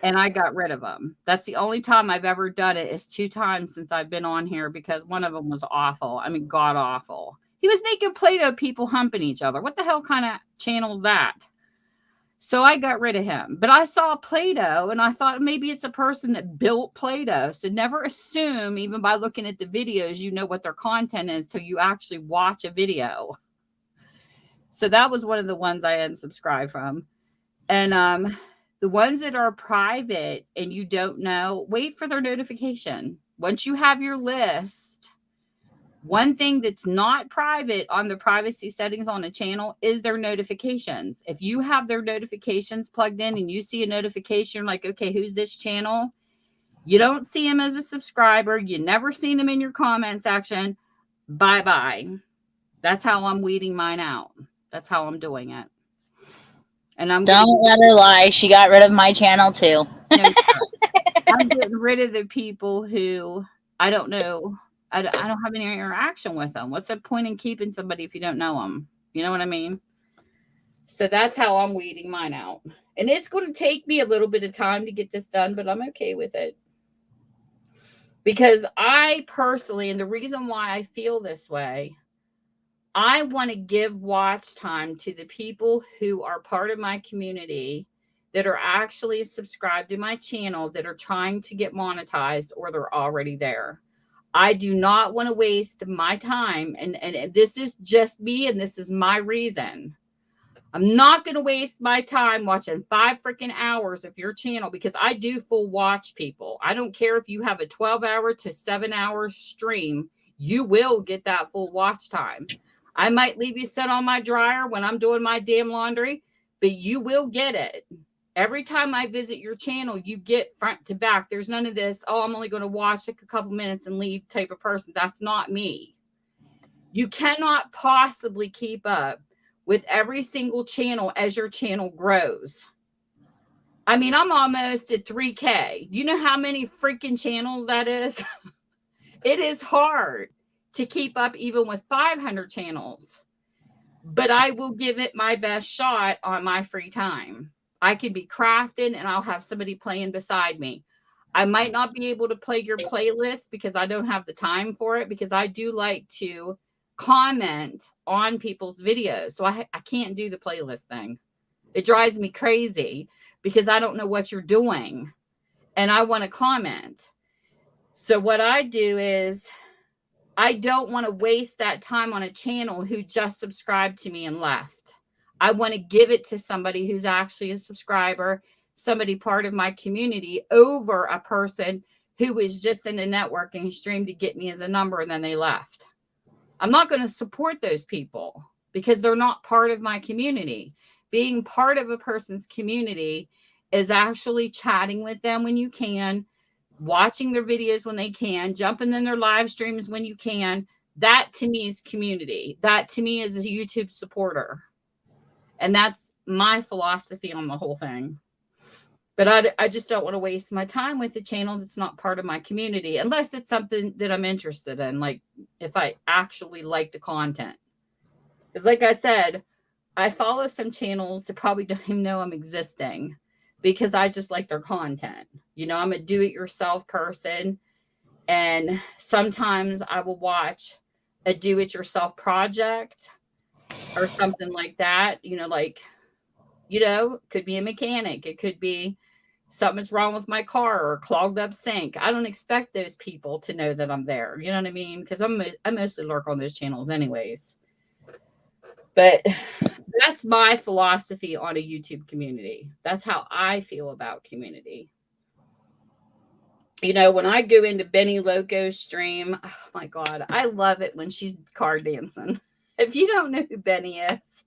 And I got rid of them. That's the only time I've ever done it, is 2 times since I've been on here, because one of them was awful. I mean, god awful. He was making Play-Doh people humping each other. What the hell kind of channel is that? So I got rid of him. But I saw Play-Doh and I thought maybe it's a person that built Play-Doh. So never assume, even by looking at the videos, you know what their content is till you actually watch a video. So that was one of the ones I unsubscribed from. And the ones that are private and you don't know, wait for their notification. Once you have your list, one thing that's not private on the privacy settings on a channel is their notifications. If you have their notifications plugged in and you see a notification, you're like, okay, who's this channel? You don't see him as a subscriber. You never seen him in your comment section. Bye-bye. That's how I'm weeding mine out. That's how I'm doing it. And don't let her lie. She got rid of my channel too. I'm getting rid of the people who I don't know. I don't have any interaction with them. What's the point in keeping somebody if you don't know them? You know what I mean? So that's how I'm weeding mine out. And it's going to take me a little bit of time to get this done, but I'm okay with it. Because I personally, and the reason why I feel this way, I want to give watch time to the people who are part of my community that are actually subscribed to my channel, that are trying to get monetized, or they're already there. I do not want to waste my time. And this is just me, and this is my reason. I'm not going to waste my time watching 5 freaking hours of your channel, because I do full watch people. I don't care if you have a 12-hour to 7-hour stream, you will get that full watch time. I might leave you set on my dryer when I'm doing my damn laundry, but you will get it. Every time I visit your channel, you get front to back. There's none of this, oh, I'm only going to watch like a couple minutes and leave type of person. That's not me. You cannot possibly keep up with every single channel as your channel grows. I mean, I'm almost at 3K. You know how many freaking channels that is? It is hard to keep up even with 500 channels. But I will give it my best shot on my free time. I can be crafting and I'll have somebody playing beside me. I might not be able to play your playlist because I don't have the time for it, because I do like to comment on people's videos. So I can't do the playlist thing. It drives me crazy because I don't know what you're doing and I want to comment. So what I do is I don't want to waste that time on a channel who just subscribed to me and left. I want to give it to somebody who's actually a subscriber, somebody part of my community, over a person who was just in a networking stream to get me as a number and then they left. I'm not going to support those people because they're not part of my community. Being part of a person's community is actually chatting with them when you can, watching their videos when they can, jumping in their live streams when you can. That to me is community. That to me is a YouTube supporter. And that's my philosophy on the whole thing. But I just don't want to waste my time with a channel that's not part of my community, unless it's something that I'm interested in, like if I actually like the content. Because like I said, I follow some channels that probably don't even know I'm existing because I just like their content. You know, I'm a do-it-yourself person. And sometimes I will watch a do-it-yourself project or something like that. You know, like, you know, it could be a mechanic. It could be something's wrong with my car or clogged up sink. I don't expect those people to know that I'm there. You know what I mean? Because I mostly lurk on those channels anyways. But that's my philosophy on a YouTube community. That's how I feel about community. You know, when I go into Benny Loco's stream, oh my God, I love it when she's car dancing. If you don't know who Benny is,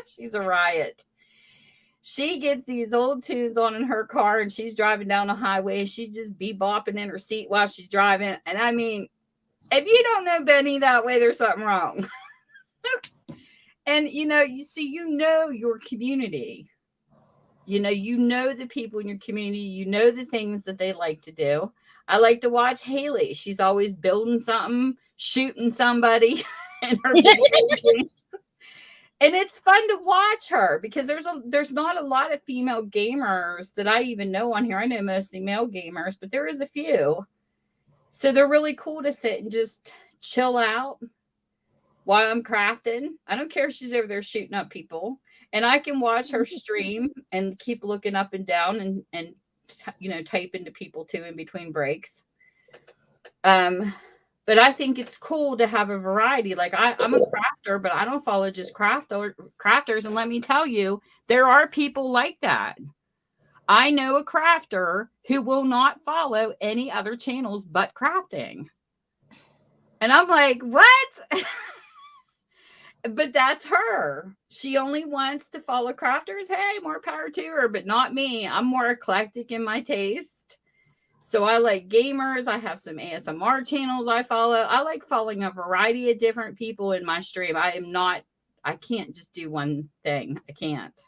she's a riot. She gets these old tunes on in her car and she's driving down the highway. She's just bebopping in her seat while she's driving. And I mean, if you don't know Benny that way, there's something wrong. And, you know, you know your community. You know the people in your community. You know the things that they like to do. I like to watch Haley. She's always building something, shooting somebody in her video. And it's fun to watch her because there's not a lot of female gamers that I even know on here. I know mostly male gamers, but there is a few. So they're really cool to sit and just chill out while I'm crafting. I don't care if she's over there shooting up people. And I can watch her stream and keep looking up and down and you know, type into people too in between breaks. But I think it's cool to have a variety. Like I'm a crafter, but I don't follow just crafters. And let me tell you, there are people like that. I know a crafter who will not follow any other channels but crafting. And I'm like, what? But that's her. She only wants to follow crafters. Hey, more power to her, but not me. I'm more eclectic in my taste. So I like gamers. I have some ASMR channels I follow. I like following a variety of different people in my stream. I can't just do one thing. I can't.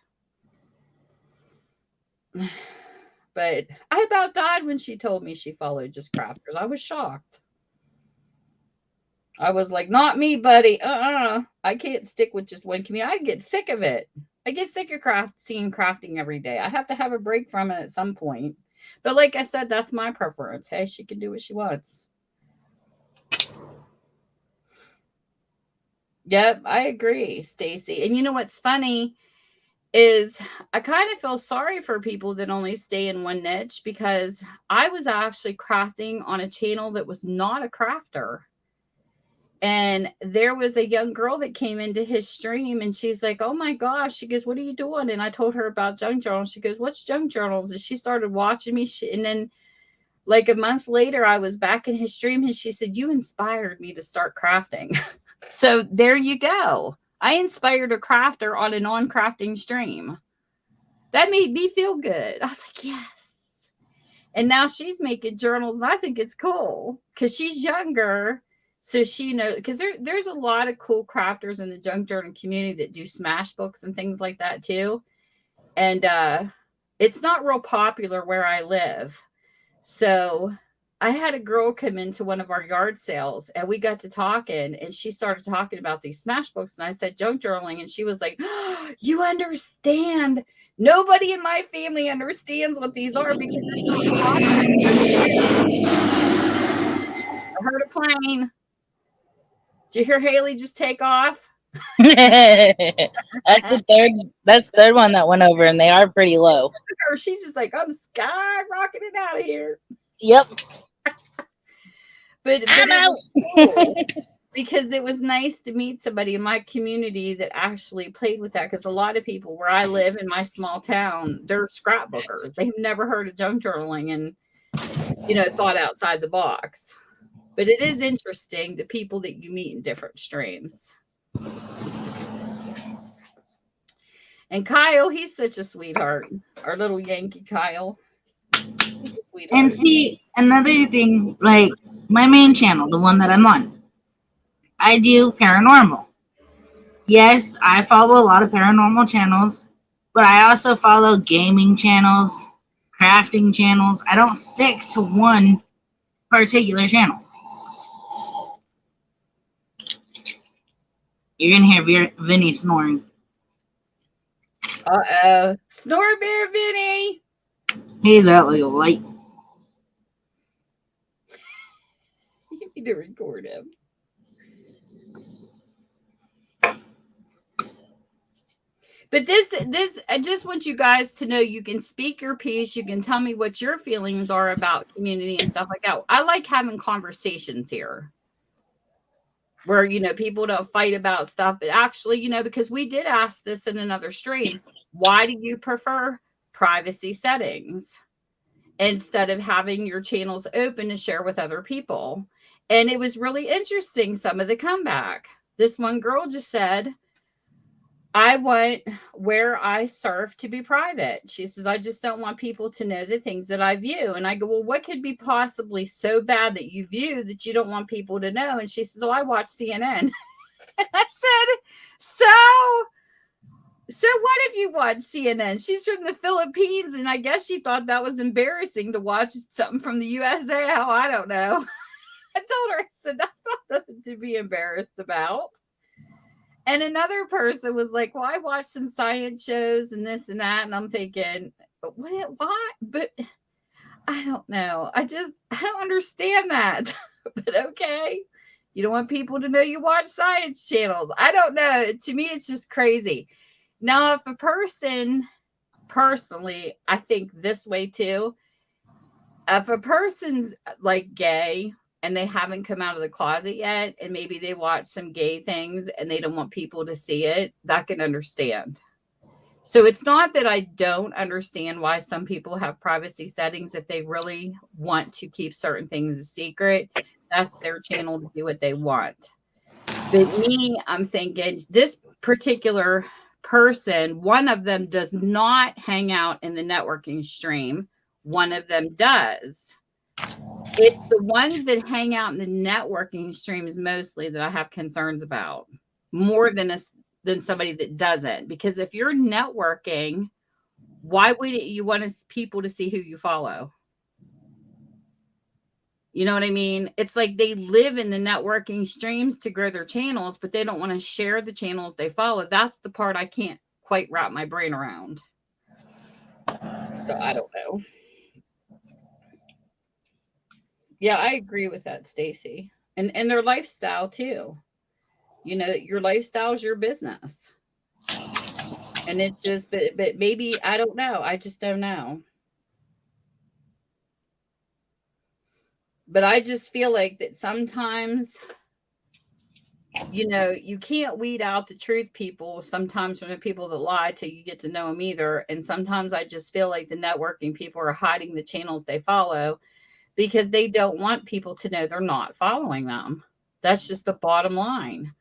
But I about died when she told me she followed just crafters. I was shocked. I was like, not me, buddy. I can't stick with just one community. I get sick of it. I get sick of seeing crafting every day. I have to have a break from it at some point. But like I said, that's my preference. Hey, she can do what she wants. Yep, I agree, Stacy. And you know what's funny is I kind of feel sorry for people that only stay in one niche, because I was actually crafting on a channel that was not a crafter. And there was a young girl that came into his stream and she's like, oh my gosh. She goes, what are you doing? And I told her about junk journals. She goes, what's junk journals? And she started watching me. And then like a month later, I was back in his stream and she said, you inspired me to start crafting. So there you go. I inspired a crafter on a non-crafting stream. That made me feel good. I was like, yes. And now she's making journals and I think it's cool because she's younger. So she knows, because there's a lot of cool crafters in the junk journal community that do smash books and things like that too. And it's not real popular where I live. So I had a girl come into one of our yard sales and we got to talking and she started talking about these smash books. And I said junk journaling. And she was like, oh, you understand. Nobody in my family understands what these are because it's not popular. I heard a plane. Did you hear Haley just take off? That's the third one that went over, and they are pretty low. She's just like, I'm skyrocketing out of here. Yep. but I'm it out. was cool because it was nice to meet somebody in my community that actually played with that. Because a lot of people where I live in my small town, they're scrapbookers. They've never heard of junk journaling and thought outside the box. But it is interesting the people that you meet in different streams. And Kyle, he's such a sweetheart. Our little Yankee Kyle. He's a sweetheart. And see, another thing, like my main channel, the one that I'm on, I do paranormal. Yes, I follow a lot of paranormal channels, but I also follow gaming channels, crafting channels. I don't stick to one particular channel. You're going to hear Vinny snoring. Uh-oh. Snore Bear Vinny. He's out like a light. You need to record him. But this, I just want you guys to know you can speak your piece. You can tell me what your feelings are about community and stuff like that. I like having conversations here where, people don't fight about stuff, but actually, because we did ask this in another stream, why do you prefer privacy settings instead of having your channels open to share with other people? And it was really interesting, some of the comeback. This one girl just said, I want where I surf to be private. She says, I just don't want people to know the things that I view. And I go, well, what could be possibly so bad that you view that you don't want people to know? And she says, oh, I watch CNN. And I said, so what if you watch CNN? She's from the Philippines. And I guess she thought that was embarrassing to watch something from the USA. Oh, I don't know. I told her, I said, that's not nothing to be embarrassed about. And another person was like, well, I watched some science shows and this and that. And I'm thinking, why? But I don't know. I don't understand that. But okay. You don't want people to know you watch science channels. I don't know. To me, it's just crazy. Now, if a person, personally, I think this way too. If a person's like gay, and they haven't come out of the closet yet, and maybe they watch some gay things and they don't want people to see it, that can understand. So it's not that I don't understand why some people have privacy settings. If they really want to keep certain things a secret, that's their channel to do what they want. But me, I'm thinking this particular person, one of them does not hang out in the networking stream. One of them does. It's the ones that hang out in the networking streams mostly that I have concerns about more than somebody that doesn't. Because if you're networking, why would you want people to see who you follow? You know what I mean? It's like they live in the networking streams to grow their channels, but they don't want to share the channels they follow. That's the part I can't quite wrap my brain around. So I don't know. Yeah, I agree with that, Stacy. And their lifestyle too. Your lifestyle is your business. And it's just that, but maybe, I don't know. I just don't know. But I just feel like that sometimes, you can't weed out the truth people sometimes from the people that lie till you get to know them either. And sometimes I just feel like the networking people are hiding the channels they follow because they don't want people to know they're not following them. That's just the bottom line.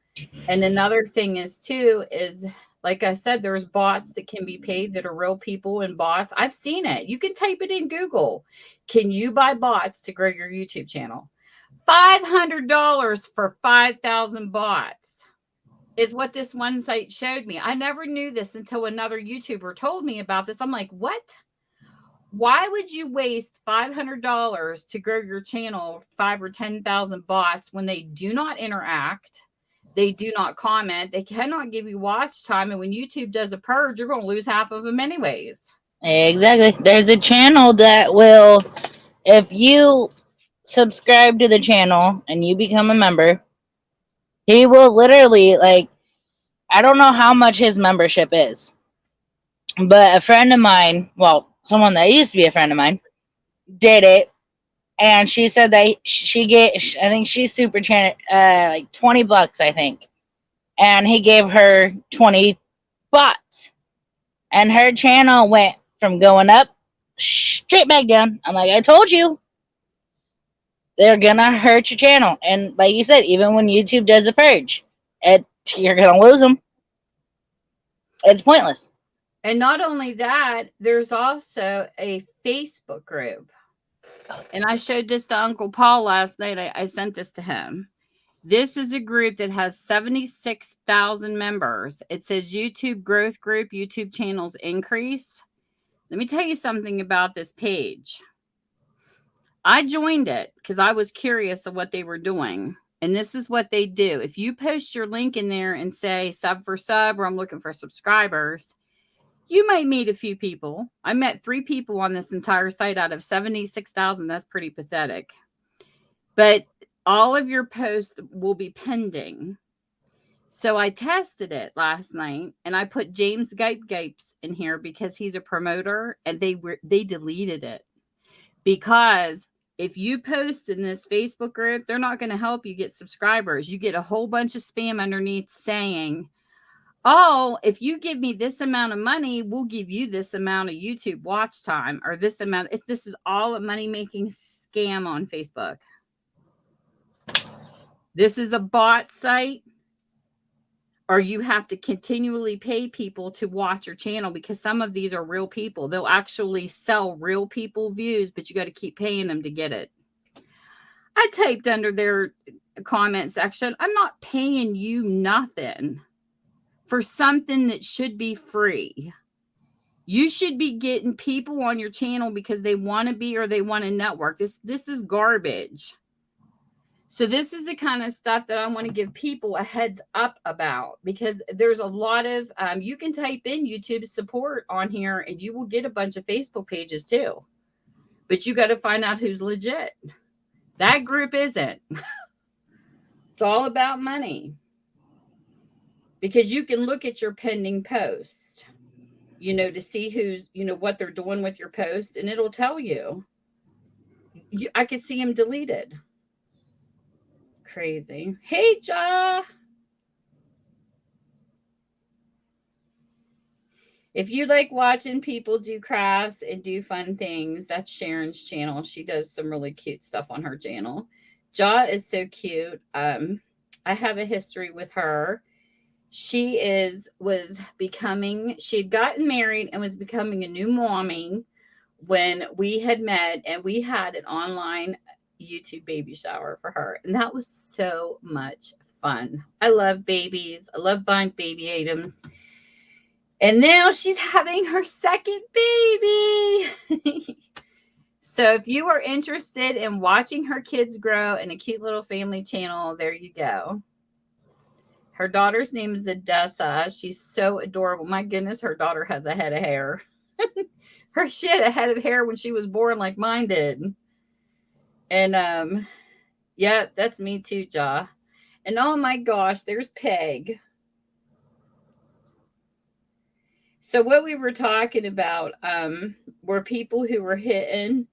And another thing is too, is like I said, there's bots that can be paid that are real people and bots. I've seen it. You can type it in Google. Can you buy bots to grow your YouTube channel? $500 for 5,000 bots is what this one site showed me. I never knew this until another YouTuber told me about this. I'm like, what? Why would you waste $500 to grow your channel, 5,000 or 10,000 bots when they do not interact? They do not comment. They cannot give you watch time. And when YouTube does a purge, you're going to lose half of them anyways. Exactly. There's a channel that will, if you subscribe to the channel and you become a member, he will literally, I don't know how much his membership is, but a friend of mine, well, someone that used to be a friend of mine, did it, and she said that she gave, I think she's super chan like $20, I think, and he gave her 20 bots, and her channel went from going up straight back down. I'm like, I told you, they're gonna hurt your channel, and like you said, even when YouTube does a purge, you're gonna lose them. It's pointless. And not only that, there's also a Facebook group. And I showed this to Uncle Paul last night. I sent this to him. This is a group that has 76,000 members. It says YouTube Growth Group, YouTube channels increase. Let me tell you something about this page. I joined it because I was curious of what they were doing. And this is what they do. If you post your link in there and say sub for sub, or I'm looking for subscribers, you might meet a few people. I met 3 people on this entire site out of 76,000. That's pretty pathetic. But all of your posts will be pending. So I tested it last night, and I put James Gapes in here because he's a promoter, and they deleted it. Because if you post in this Facebook group, they're not going to help you get subscribers. You get a whole bunch of spam underneath saying, oh, if you give me this amount of money, we'll give you this amount of YouTube watch time, or this amount. This is all a money-making scam on Facebook. This is a bot site, or you have to continually pay people to watch your channel, because some of these are real people. They'll actually sell real people views, but you got to keep paying them to get it. I typed under their comment section, I'm not paying you nothing for something that should be free. You should be getting people on your channel because they want to be, or they want to network. This is garbage. So this is the kind of stuff that I want to give people a heads up about, because there's a lot of, you can type in YouTube support on here and you will get a bunch of Facebook pages too. But you got to find out who's legit. That group isn't. It's all about money. Because you can look at your pending post, to see who's, what they're doing with your post, and it'll tell you. I could see them deleted. Crazy. Hey, Ja. If you like watching people do crafts and do fun things, that's Sharon's channel. She does some really cute stuff on her channel. Ja is so cute. I have a history with her. She had gotten married and was becoming a new mommy when we had met, and we had an online YouTube baby shower for her. And that was so much fun. I love babies. I love buying baby items. And now she's having her second baby. So if you are interested in watching her kids grow in a cute little family channel, there you go. Her daughter's name is Odessa. She's so adorable. My goodness, her daughter has a head of hair. She had a head of hair when she was born, like mine did. And yep, that's me too, Ja. And oh my gosh, there's Peg. So what we were talking about were people who were hitting.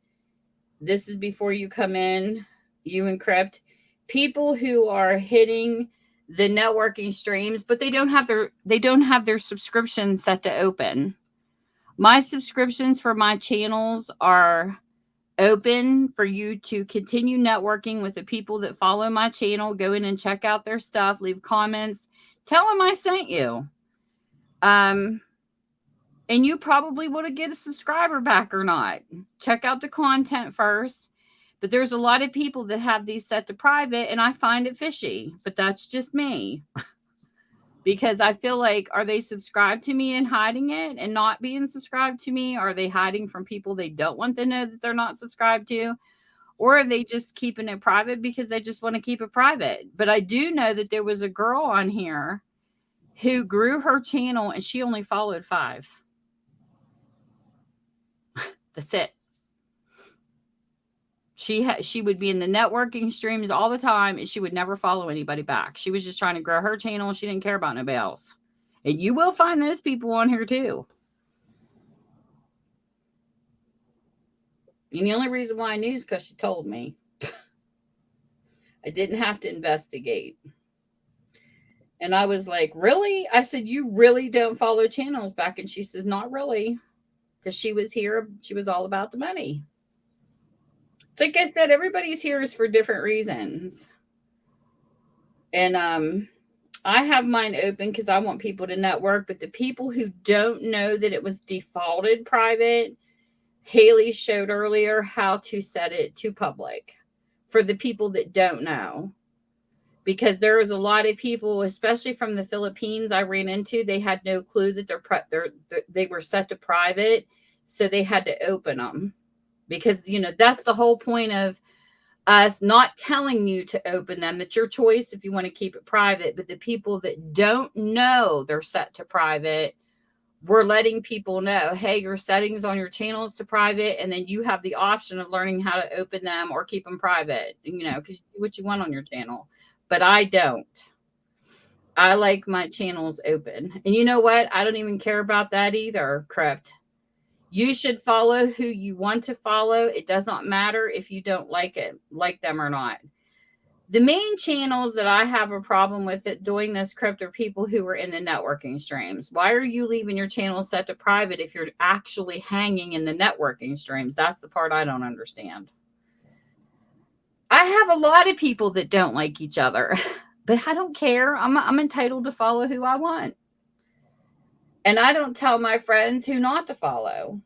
This is before you come in, you and Crypt. People who are hitting the networking streams, but they don't have their subscriptions set to open. My subscriptions for my channels are open for you to continue networking with the people that follow my channel. Go in and check out their stuff, leave comments, tell them I sent you. And you probably would get a subscriber back or not. Check out the content first. But there's a lot of people that have these set to private, and I find it fishy. But that's just me. Because I feel like, are they subscribed to me and hiding it and not being subscribed to me? Are they hiding from people they don't want to know that they're not subscribed to? Or are they just keeping it private because they just want to keep it private? But I do know that there was a girl on here who grew her channel and she only followed 5. That's it. She would be in the networking streams all the time, and she would never follow anybody back. She was just trying to grow her channel, and she didn't care about nobody else. And you will find those people on here too. And the only reason why I knew is because she told me. I didn't have to investigate. And I was like, really? I said, you really don't follow channels back? And she says, not really. Because she was here, she was all about the money. It's like I said, everybody's here is for different reasons. And I have mine open because I want people to network. But the people who don't know that it was defaulted private, Haley showed earlier how to set it to public for the people that don't know. Because there was a lot of people, especially from the Philippines, I ran into. They had no clue that they were set to private, so they had to open them. Because that's the whole point of us not telling you to open them. It's your choice if you want to keep it private. But the people that don't know they're set to private, we're letting people know, hey, your settings on your channel is to private, and then you have the option of learning how to open them or keep them private. Because you do what you want on your channel. But I don't. I like my channels open. And you know what? I don't even care about that either, Crypt. You should follow who you want to follow. It does not matter if you don't like them or not. The main channels that I have a problem with it doing this, Crypt, are people who are in the networking streams. Why are you leaving your channel set to private if you're actually hanging in the networking streams? That's the part I don't understand. I have a lot of people that don't like each other, but I don't care. I'm entitled to follow who I want. And I don't tell my friends who not to follow.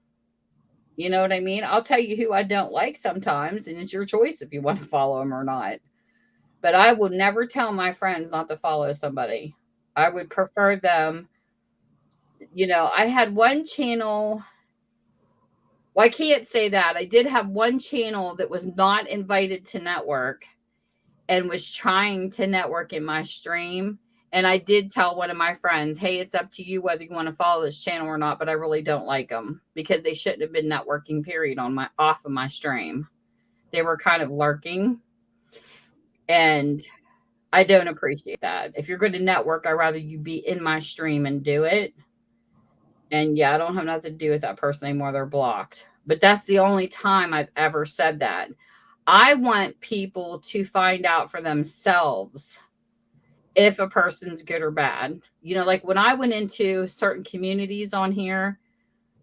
You know what I mean? I'll tell you who I don't like sometimes, and it's your choice if you want to follow them or not. But I will never tell my friends not to follow somebody. I would prefer them. I had one channel. Well, I can't say that. I did have one channel that was not invited to network and was trying to network in my stream. And I did tell one of my friends, hey, it's up to you whether you want to follow this channel or not, but I really don't like them because they shouldn't have been networking, period, off of my stream. They were kind of lurking. And I don't appreciate that. If you're going to network, I'd rather you be in my stream and do it. And yeah, I don't have nothing to do with that person anymore. They're blocked. But that's the only time I've ever said that. I want people to find out for themselves if a person's good or bad. Like when I went into certain communities on here,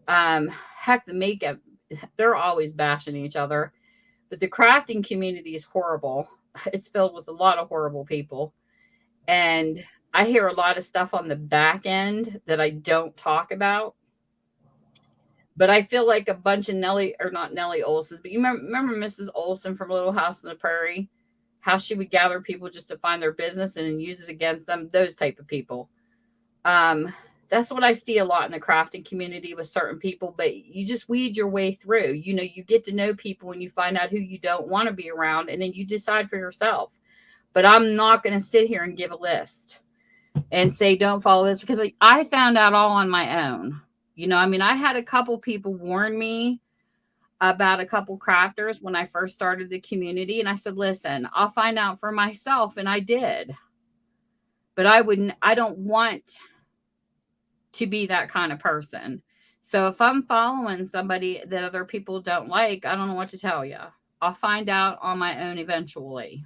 heck, the makeup, they're always bashing each other. But the crafting community is horrible. It's filled with a lot of horrible people. And I hear a lot of stuff on the back end that I don't talk about. But I feel like a bunch of not Nellie Olsons, but you remember Mrs. Olson from Little House on the Prairie? How she would gather people just to find their business and then use it against them, those type of people. That's what I see a lot in the crafting community with certain people, but you just weed your way through. You get to know people and you find out who you don't want to be around, and then you decide for yourself. But I'm not going to sit here and give a list and say, don't follow this, because I found out all on my own. I had a couple people warn me about a couple crafters when I first started the community. And I said, listen, I'll find out for myself. And I did. But I don't want to be that kind of person. So if I'm following somebody that other people don't like, I don't know what to tell you. I'll find out on my own eventually.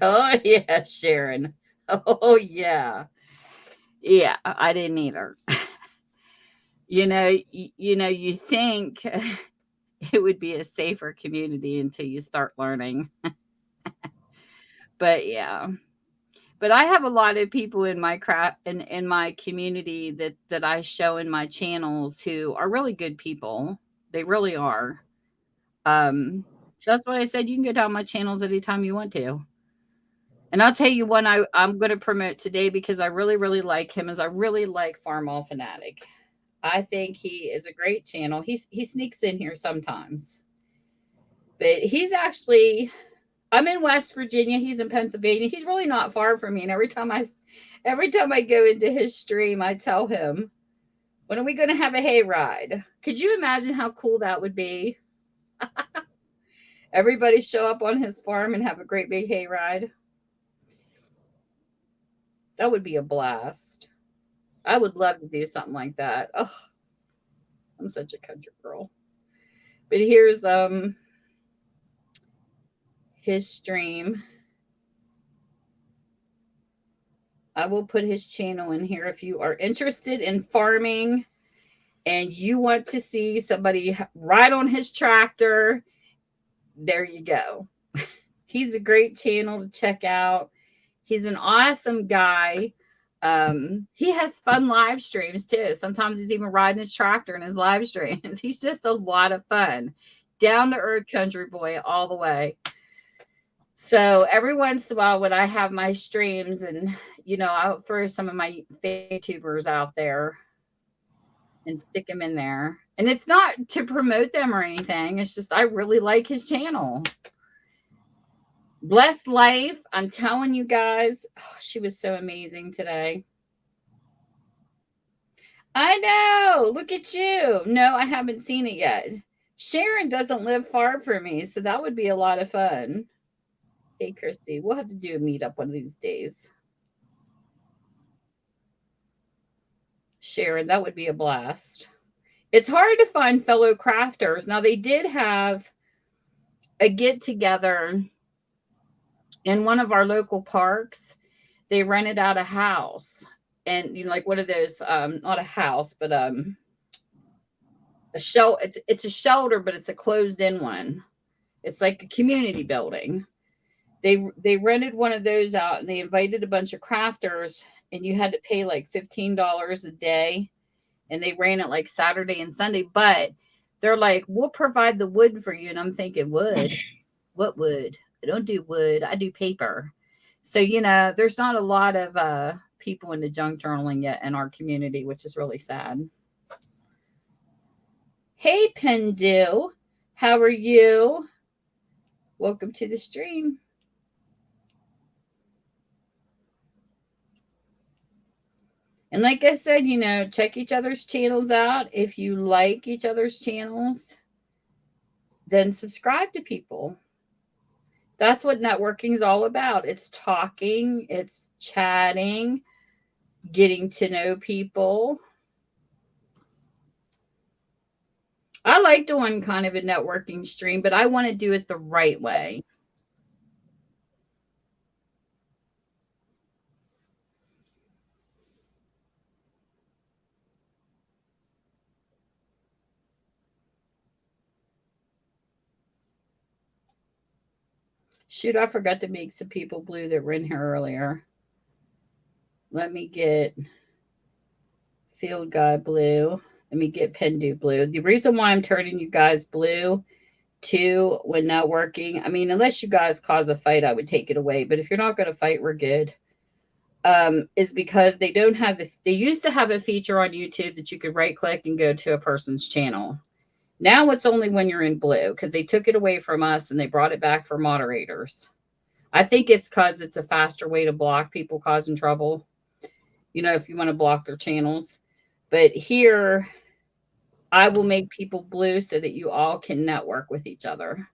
Oh, yeah, Sharon. Oh, yeah. Yeah, I didn't either. You think it would be a safer community until you start learning. But yeah. But I have a lot of people in my in my community that I show in my channels who are really good people. They really are. So that's what I said. You can go down my channels anytime you want to. And I'll tell you one I'm going to promote today because I really, really like him, is I really like Farmall Fanatic. I think he is a great channel. He sneaks in here sometimes. But he's actually, I'm in West Virginia. He's in Pennsylvania. He's really not far from me. And every time I go into his stream, I tell him, when are we going to have a hay ride? Could you imagine how cool that would be? Everybody show up on his farm and have a great big hay ride. That would be a blast. I would love to do something like that. Oh, I'm such a country girl. But here's his stream. I will put his channel in here if you are interested in farming and you want to see somebody ride on his tractor. There you go. He's a great channel to check out. He's an awesome guy. He has fun live streams too. Sometimes he's even riding his tractor in his live streams. He's just a lot of fun. Down to earth country boy all the way. So every once in a while when I have my streams and I'll throw some of my YouTubers out there and stick them in there. And it's not to promote them or anything. It's just I really like his channel. Blessed Life. I'm telling you guys, she was so amazing today. I know. Look at you. No, I haven't seen it yet. Sharon doesn't live far from me, so that would be a lot of fun. Hey, Christy, we'll have to do a meetup one of these days. Sharon, that would be a blast. It's hard to find fellow crafters. Now, they did have a get together in one of our local parks. They rented out a house, and like one of those, not a house, but a shelter. It's a shelter, but it's a closed-in one. It's like a community building. They rented one of those out, and they invited a bunch of crafters, and you had to pay like $15 a day, and they ran it like Saturday and Sunday. But they're like, we'll provide the wood for you, and I'm thinking, wood? What wood? I don't do wood. I do paper. So there's not a lot of people into junk journaling yet in our community, which is really sad. Hey, Pendu, how are you? Welcome to the stream. And like I said, check each other's channels out. If you like each other's channels, then subscribe to people. That's what networking is all about. It's talking, it's chatting, getting to know people. I like doing kind of a networking stream, but I want to do it the right way. Shoot, I forgot to make some people blue that were in here earlier. Let me get Field Guy blue. Let me get Pendu blue. The reason why I'm turning you guys blue too when not working, I mean, unless you guys cause a fight, I would take it away. But if you're not going to fight, we're good. Is because they don't have they used to have a feature on YouTube that you could right click and go to a person's channel. Now it's only when you're in blue because they took it away from us and they brought it back for moderators. I think it's because it's a faster way to block people causing trouble, if you want to block their channels. But here, I will make people blue so that you all can network with each other.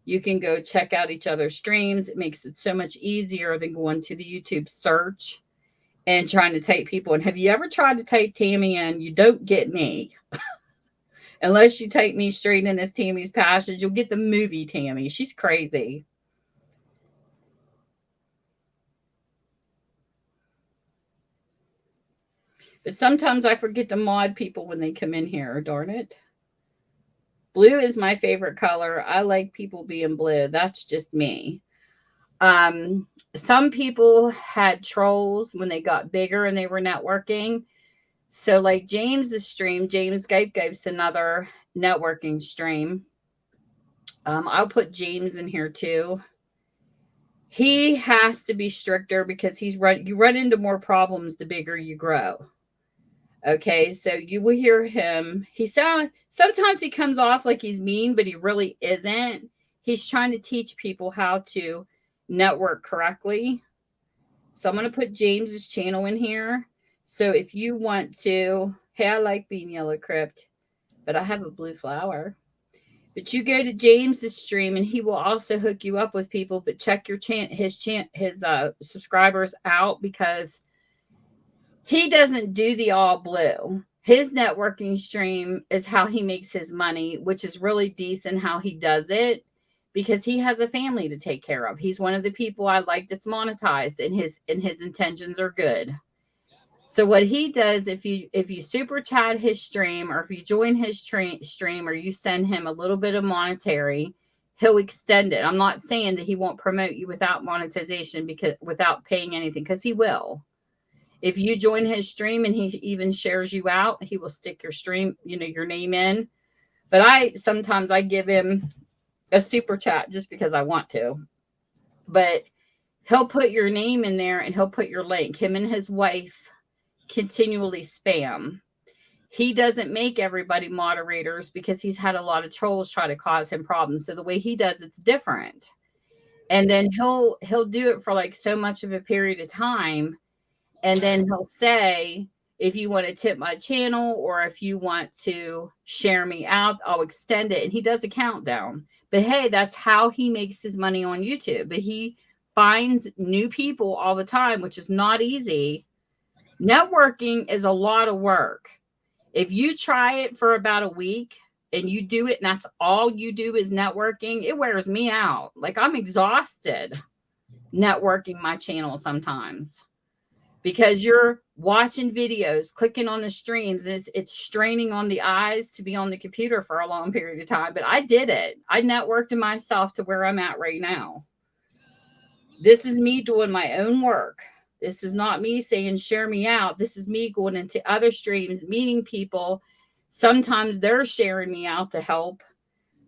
You can go check out each other's streams. It makes it so much easier than going to the YouTube search and trying to type people. And have you ever tried to type Tammy in? You don't get me. Unless you take me straight in as Tammy's Passions, you'll get the movie Tammy. She's crazy. But sometimes I forget to mod people when they come in here, darn it. Blue is my favorite color. I like people being blue. That's just me. Some people had trolls when they got bigger and they were networking. So like James's stream, James Gape's another networking stream. I'll put James in here too. He has to be stricter because you run into more problems the bigger you grow. Okay, so you will hear him. Sometimes he comes off like he's mean, but he really isn't. He's trying to teach people how to network correctly. So I'm going to put James's channel in here. So if you want to, hey, I like being Yellow Crypt, but I have a blue flower. But you go to James's stream and he will also hook you up with people, but check his subscribers out because He doesn't do the all blue. His networking stream is how he makes his money, which is really decent how he does it because he has a family to take care of. He's one of the people I like that's monetized and his intentions are good. So what he does, if you super chat his stream or if you join his stream or you send him a little bit of monetary, he'll extend it. I'm not saying that he won't promote you without monetization because without paying anything, because he will. If you join his stream and he even shares you out, he will stick your stream, your name in. But sometimes I give him a super chat just because I want to. But he'll put your name in there and he'll put your link. Him and his wife continually spam. He doesn't make everybody moderators because he's had a lot of trolls try to cause him problems. So the way he does it's different. And then he'll do it for like so much of a period of time. And then he'll say, if you want to tip my channel or if you want to share me out, I'll extend it. And he does a countdown. But hey, that's how he makes his money on YouTube. But he finds new people all the time, which is not easy. Networking is a lot of work. If you try it for about a week and you do it and that's all you do is networking, it wears me out. Like I'm exhausted networking my channel sometimes because you're watching videos, clicking on the streams, and it's straining on the eyes to be on the computer for a long period of time. But I did it. I networked myself to where I'm at right now. This is me doing my own work. This is not me saying, share me out. This is me going into other streams, meeting people. Sometimes they're sharing me out to help.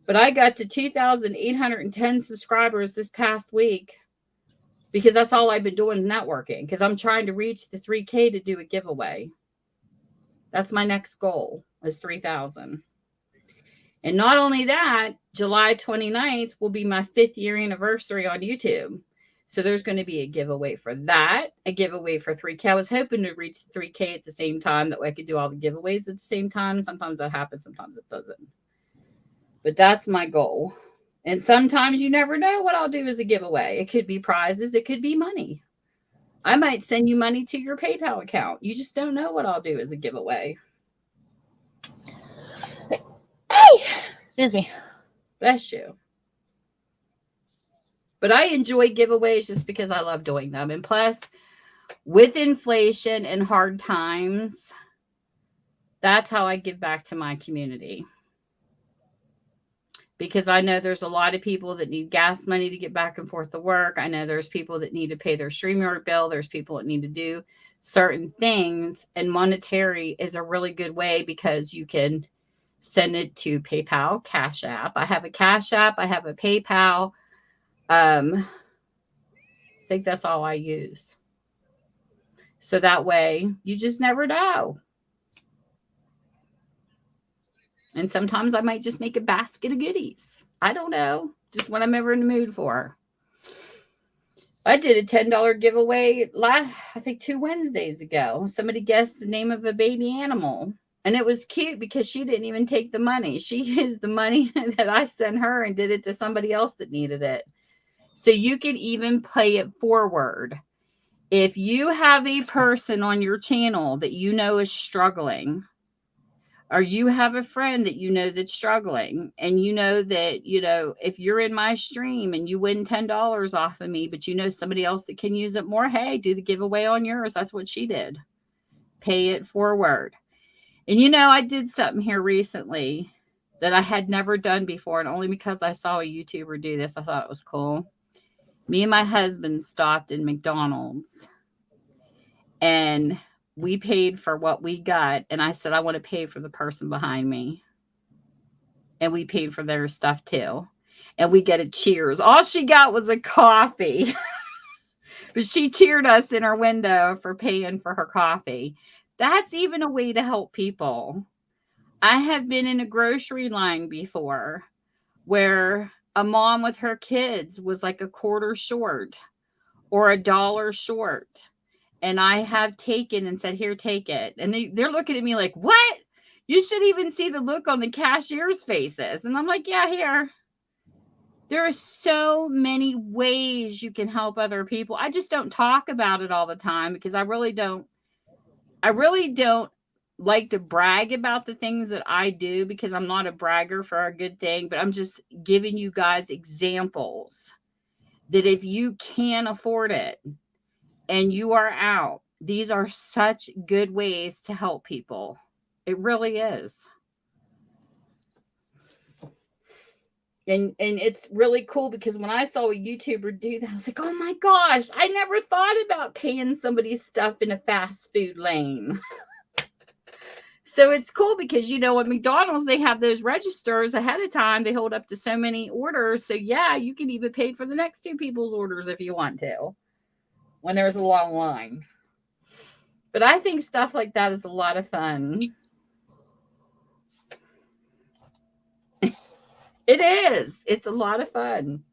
But I got to 2,810 subscribers this past week because that's all I've been doing is networking because I'm trying to reach the 3K to do a giveaway. That's my next goal is 3,000. And not only that, July 29th will be my 5th year anniversary on YouTube. So there's going to be a giveaway for that, a giveaway for 3K. I was hoping to reach 3K at the same time. That way I could do all the giveaways at the same time. Sometimes that happens, sometimes it doesn't. But that's my goal. And sometimes you never know what I'll do as a giveaway. It could be prizes. It could be money. I might send you money to your PayPal account. You just don't know what I'll do as a giveaway. Excuse me. Bless you. But I enjoy giveaways just because I love doing them. And plus, with inflation and hard times, that's how I give back to my community. Because I know there's a lot of people that need gas money to get back and forth to work. I know there's people that need to pay their StreamYard bill. There's people that need to do certain things. And monetary is a really good way because you can send it to PayPal, Cash App. I have a Cash App. I have a PayPal. I think that's all I use. So that way you just never know. And sometimes I might just make a basket of goodies. I don't know. Just what I'm ever in the mood for. I did a $10 giveaway I think 2 Wednesdays ago. Somebody guessed the name of a baby animal. And it was cute because she didn't even take the money. She used the money that I sent her and did it to somebody else that needed it. So you can even play it forward. If you have a person on your channel that you know is struggling, or you have a friend that you know that's struggling, and you know that, if you're in my stream and you win $10 off of me, but you know somebody else that can use it more, hey, do the giveaway on yours. That's what she did. Pay it forward. And I did something here recently that I had never done before, and only because I saw a YouTuber do this, I thought it was cool. Me and my husband stopped in McDonald's and we paid for what we got. And I said, I want to pay for the person behind me. And we paid for their stuff too. And we get a cheers. All she got was a coffee. But she cheered us in her window for paying for her coffee. That's even a way to help people. I have been in a grocery line before where a mom with her kids was like a quarter short or $1 short. And I have taken and said, here, take it. And they're looking at me like, what? You should even see the look on the cashier's faces. And I'm like, yeah, here. There are so many ways you can help other people. I just don't talk about it all the time because I really don't I really don't like to brag about the things that I do because I'm not a bragger for a good thing, but I'm just giving you guys examples that if you can afford it and you are out, these are such good ways to help people. It really is. And it's really cool because when I saw a YouTuber do that, I was like, oh my gosh, I never thought about paying somebody's stuff in a fast food lane. So it's cool because, you know, at McDonald's, they have those registers ahead of time. They hold up to so many orders. So, yeah, you can even pay for the next two people's orders if you want to when there's a long line. But I think stuff like that is a lot of fun. It is. It's a lot of fun.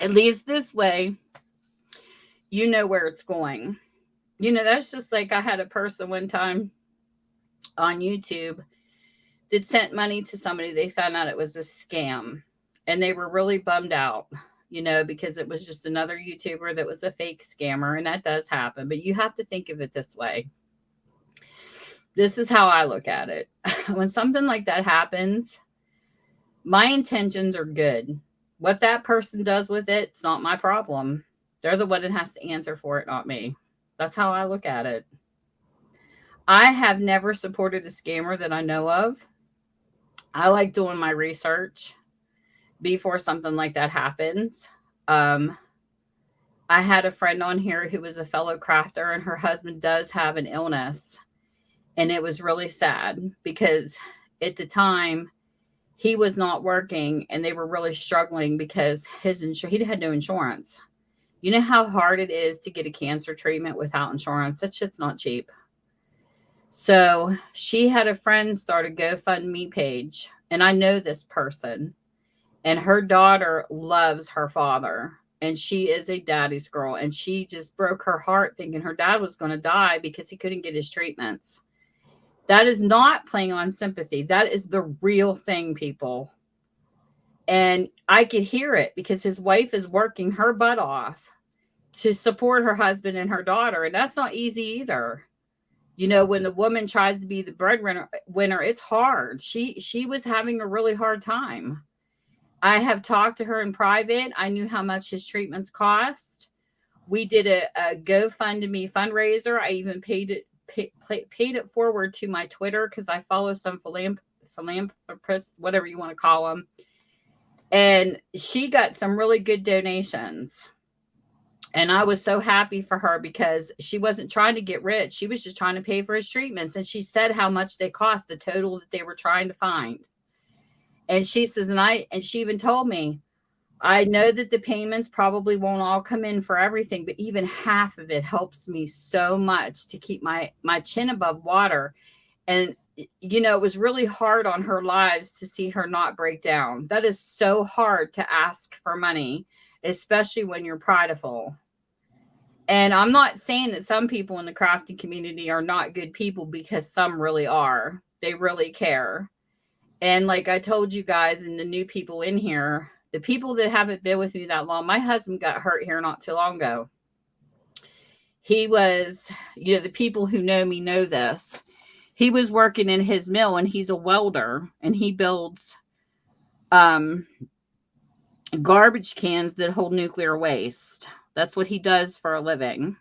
At least this way, you know where it's going. You know, that's just like I had a person one time on YouTube that sent money to somebody. They found out it was a scam and they were really bummed out, you know, because it was just another YouTuber that was a fake scammer. And that does happen. But you have to think of it this way. This is how I look at it. When something like that happens, my intentions are good. What that person does with it, it's not my problem. They're the one that has to answer for it, not me. That's how I look at it. I have never supported a scammer that I know of. I like doing my research before something like that happens. I had a friend on here who was a fellow crafter, and her husband does have an illness. And it was really sad because at the time he was not working and they were really struggling because he had no insurance. You know how hard it is to get a cancer treatment without insurance? That shit's not cheap. So she had a friend start a GoFundMe page, and I know this person, and her daughter loves her father, and she is a daddy's girl, and she just broke her heart thinking her dad was going to die because he couldn't get his treatments. That is not playing on sympathy. That is the real thing, people. And I could hear it because his wife is working her butt off to support her husband and her daughter. And that's not easy either. You know, when the woman tries to be the breadwinner, it's hard. She was having a really hard time. I have talked to her in private. I knew how much his treatments cost. We did a GoFundMe fundraiser. I even paid it forward to my Twitter because I follow some philanthropists, whatever you want to call them. And she got some really good donations. And I was so happy for her because she wasn't trying to get rich. She was just trying to pay for his treatments. And she said how much they cost, the total that they were trying to find. And she says, and she even told me, I know that the payments probably won't all come in for everything, but even half of it helps me so much to keep my chin above water. And, you know, it was really hard on her lives to see her not break down. That is so hard to ask for money, especially when you're prideful. And I'm not saying that some people in the crafting community are not good people, because some really are. They really care. And like I told you guys, and the new people in here, the people that haven't been with me that long, my husband got hurt here not too long ago. He was, you know, the people who know me know this. He was working in his mill, and he's a welder, and he builds garbage cans that hold nuclear waste. That's what he does for a living.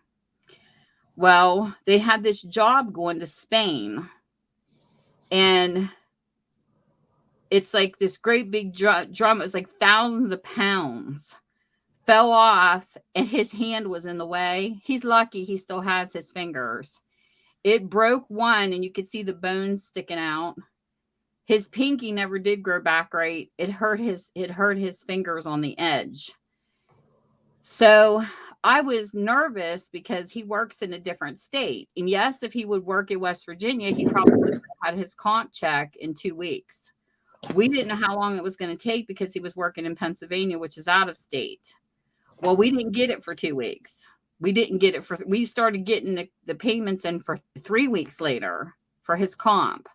Well, they had this job going to Spain, and it's like this great big drum. It was like thousands of pounds. Fell off, and his hand was in the way. He's lucky he still has his fingers. It broke one, and you could see the bones sticking out. His pinky never did grow back right. It hurt his fingers on the edge. So I was nervous because he works in a different state. And yes, if he would work in West Virginia, he probably would have had his comp check in 2 weeks. We didn't know how long it was going to take because he was working in Pennsylvania, which is out of state. Well, we didn't get it for 2 weeks. We started getting the payments in for 3 weeks later for his comp.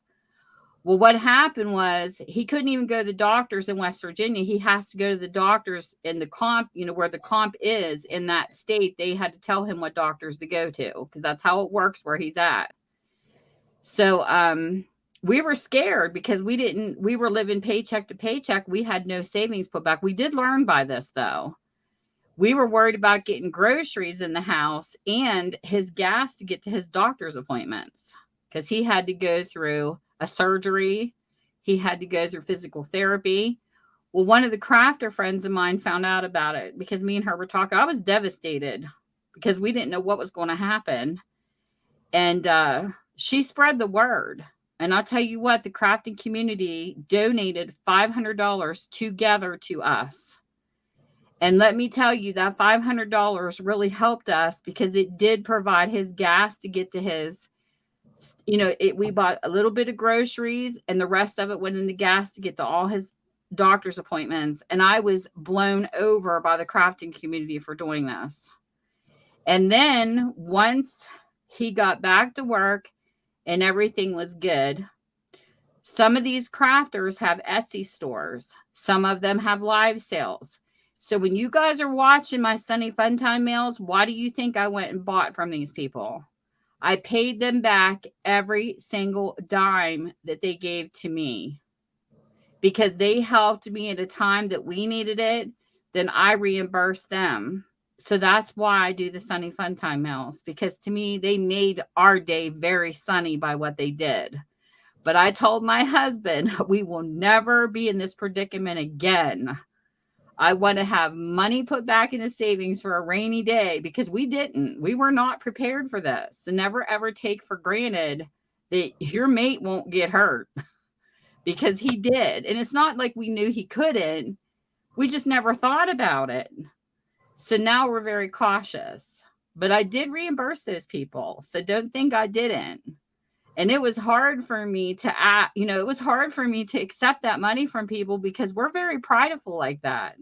Well, what happened was he couldn't even go to the doctors in West Virginia. He has to go to the doctors in the comp, where the comp is in that state. They had to tell him what doctors to go to because that's how it works where he's at. So we were scared because we were living paycheck to paycheck. We had no savings put back. We did learn by this though. We were worried about getting groceries in the house and his gas to get to his doctor's appointments because he had to go through a surgery. He had to go through physical therapy. Well, one of the crafter friends of mine found out about it because me and her were talking. I was devastated because we didn't know what was going to happen. And she spread the word. And I'll tell you what, the crafting community donated $500 together to us. And let me tell you, that $500 really helped us because it did provide his gas to get to his, we bought a little bit of groceries and the rest of it went into gas to get to all his doctor's appointments. And I was blown over by the crafting community for doing this. And then once he got back to work and everything was good, some of these crafters have Etsy stores. Some of them have live sales. So when you guys are watching my Sunny Fun Time mails, why do you think I went and bought from these people? I paid them back every single dime that they gave to me because they helped me at a time that we needed it. Then I reimbursed them. So that's why I do the Sunny Fun Time mails, because to me, they made our day very sunny by what they did. But I told my husband, we will never be in this predicament again. I want to have money put back into savings for a rainy day because we were not prepared for this. So never ever take for granted that your mate won't get hurt because he did. And it's not like we knew he couldn't. We just never thought about it. So now we're very cautious. But I did reimburse those people. So don't think I didn't. And it was hard for me to it was hard for me to accept that money from people because we're very prideful like that.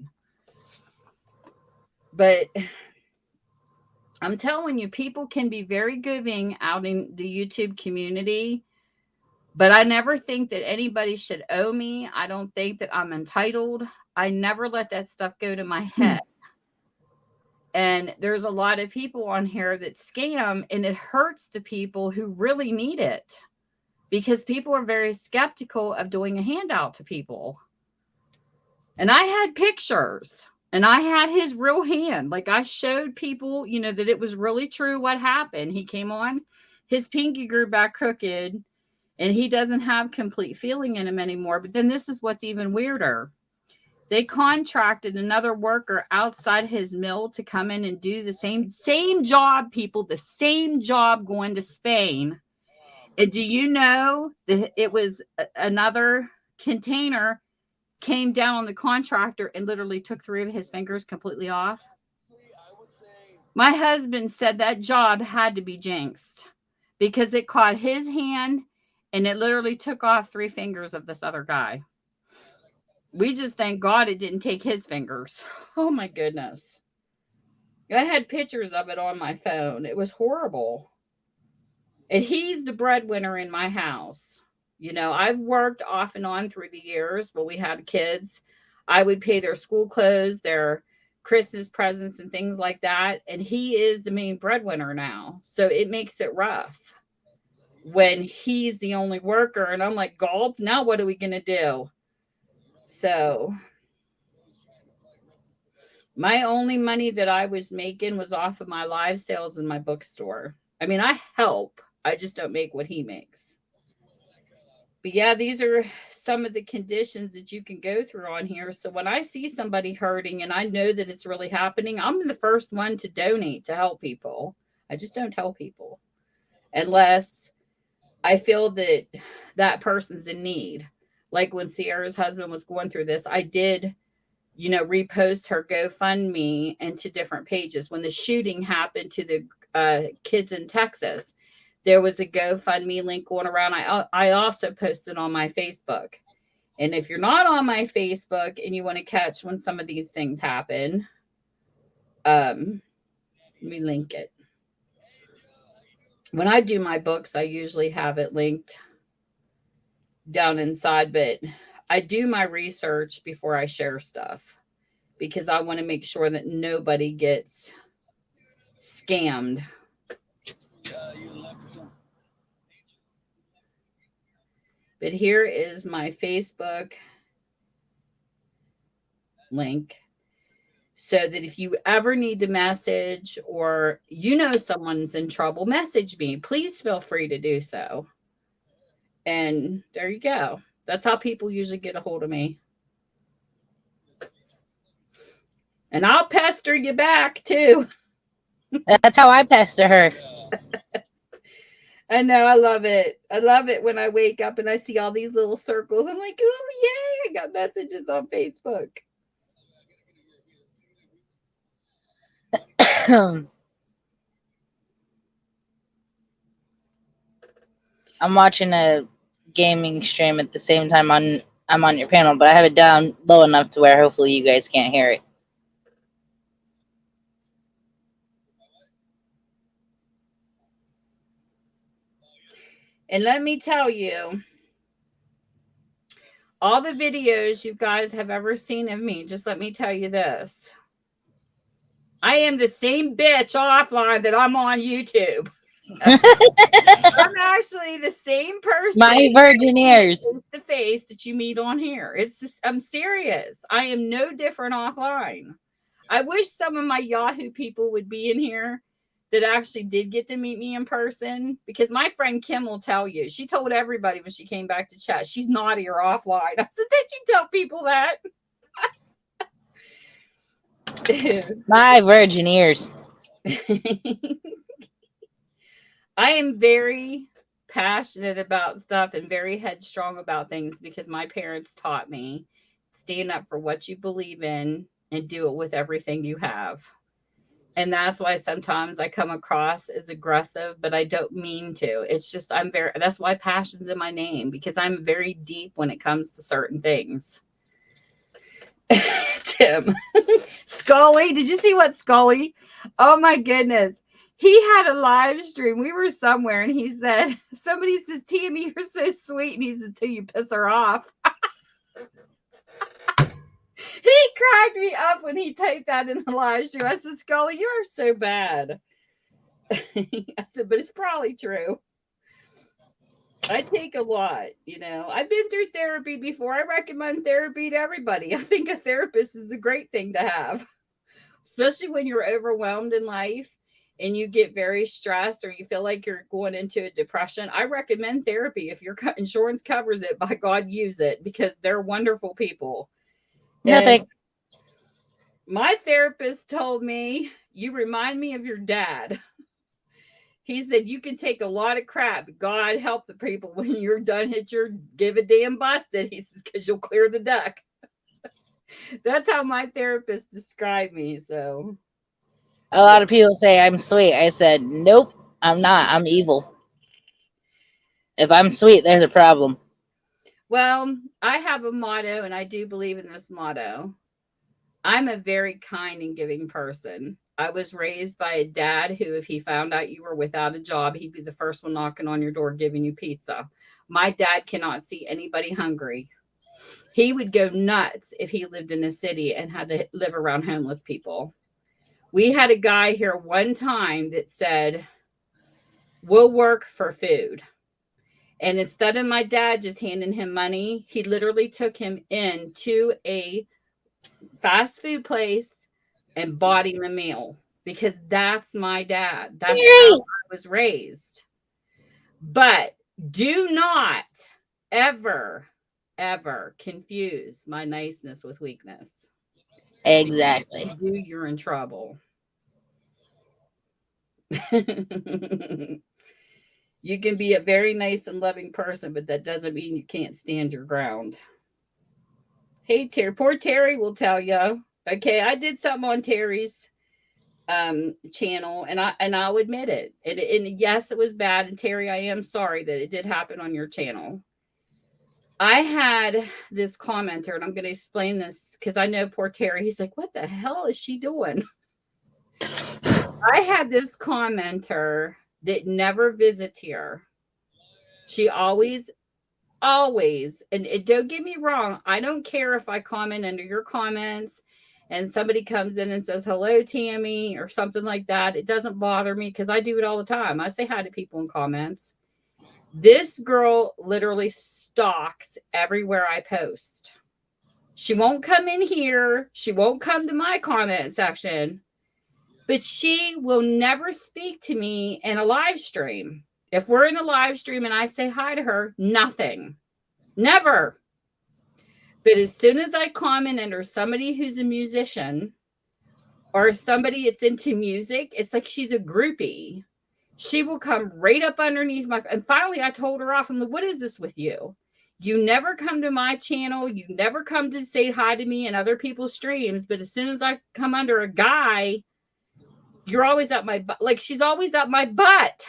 But I'm telling you, people can be very giving out in the YouTube community. But I never think that anybody should owe me. I don't think that I'm entitled. I never let that stuff go to my head. And there's a lot of people on here that scam, and it hurts the people who really need it because people are very skeptical of doing a handout to people. And I had pictures and I had his real hand. Like I showed people, that it was really true what happened. He came on, his pinky grew back crooked and he doesn't have complete feeling in him anymore. But then this is what's even weirder. They contracted another worker outside his mill to come in and do the same job, people, the same job going to Spain. And do you know that it was another container came down on the contractor and literally took 3 of his fingers completely off? My husband said that job had to be jinxed because it caught his hand and it literally took off 3 fingers of this other guy. We just thank God it didn't take his fingers. Oh my goodness. I had pictures of it on my phone. It was horrible. And he's the breadwinner in my house. I've worked off and on through the years when we had kids. I would pay their school clothes, their Christmas presents and things like that. And he is the main breadwinner now. So it makes it rough when he's the only worker. And I'm like, gulp, now what are we going to do? So my only money that I was making was off of my live sales in my bookstore. I mean, I help. I just don't make what he makes. But yeah, these are some of the conditions that you can go through on here. So when I see somebody hurting and I know that it's really happening, I'm the first one to donate to help people. I just don't tell people unless I feel that that person's in need. Like when Sierra's husband was going through this, I did, repost her GoFundMe into different pages. When the shooting happened to the kids in Texas, there was a GoFundMe link going around. I also posted on my Facebook. And if you're not on my Facebook and you want to catch when some of these things happen, let me link it. When I do my books, I usually have it linked down inside, but I do my research before I share stuff because I want to make sure that nobody gets scammed. But here is my Facebook link so that if you ever need to message or you know someone's in trouble, message me. Please feel free to do so. And there you go. That's how people usually get a hold of me. And I'll pester you back too. That's how I pester her. I know. I love it. I love it when I wake up and I see all these little circles. I'm like, oh, yay. I got messages on Facebook. I'm watching a gaming stream at the same time I'm on your panel, but I have it down low enough to where hopefully you guys can't hear it. And let me tell you, all the videos you guys have ever seen of me, just let me tell you this. I am the same bitch offline that I'm on YouTube. I'm actually the same person. My virgin ears. Face to face that you meet on here. It's just, I'm serious. I am no different offline. I wish some of my Yahoo people would be in here that actually did get to meet me in person, because my friend Kim will tell you. She told everybody when she came back to chat, she's naughty or offline. I said, did you tell people that? My virgin ears. I am very passionate about stuff and very headstrong about things because my parents taught me stand up for what you believe in and do it with everything you have. And that's why sometimes I come across as aggressive, but I don't mean to. It's just that's why passion's in my name, because I'm very deep when it comes to certain things. Tim. Scully, did you see what Scully? Oh my goodness. He had a live stream. We were somewhere and he said, somebody says, Tammy, you're so sweet. And he said, till you piss her off. He cracked me up when he typed that in the live stream. I said, Scully, you are so bad. I said, but it's probably true. I take a lot, you know. I've been through therapy before. I recommend therapy to everybody. I think a therapist is a great thing to have, especially when you're overwhelmed in life and you get very stressed or you feel like you're going into a depression. I recommend therapy. If your insurance covers it, by God, use it, because they're wonderful people. No thanks. My therapist told me, you remind me of your dad. He said, you can take a lot of crap. God help the people when you're done, hit your give a damn busted. He says, because you'll clear the deck. That's how my therapist described me. So a lot of people say I'm sweet. I said, nope, I'm not. I'm evil. If I'm sweet, there's a problem. Well, I have a motto, and I do believe in this motto. I'm a very kind and giving person. I was raised by a dad who, if he found out you were without a job, he'd be the first one knocking on your door, giving you pizza. My dad cannot see anybody hungry. He would go nuts if he lived in a city and had to live around homeless people. We had a guy here one time that said, we'll work for food. And instead of my dad just handing him money, he literally took him into a fast food place and bought him a meal, because that's my dad. That's how I was raised. But do not ever, ever confuse my niceness with weakness. Exactly. If you do, you're in trouble. You can be a very nice and loving person, but that doesn't mean you can't stand your ground. Hey, Terry. Poor Terry will tell you. Okay, I did something on Terry's channel, and I'll admit it. And yes, it was bad. And Terry, I am sorry that it did happen on your channel. I had this commenter, and I'm going to explain this because I know poor Terry. He's like, what the hell is she doing? I had this commenter that never visits here. She always always. And don't get me wrong, I don't care if I comment under your comments and somebody comes in and says, hello, Tammy, or something like that. It doesn't bother me because I do it all the time. I say hi to people in comments. This girl literally stalks everywhere I post. She won't come in here. She won't come to my comment section, but she will never speak to me in a live stream. If we're in a live stream and I say hi to her, nothing. Never. But as soon as I comment under somebody who's a musician or somebody that's into music, it's like she's a groupie. She will come right up underneath my. And finally, I told her off. I'm like, what is this with you? You never come to my channel. You never come to say hi to me in other people's streams. But as soon as I come under a guy, you're always up my butt. Like she's always up my butt.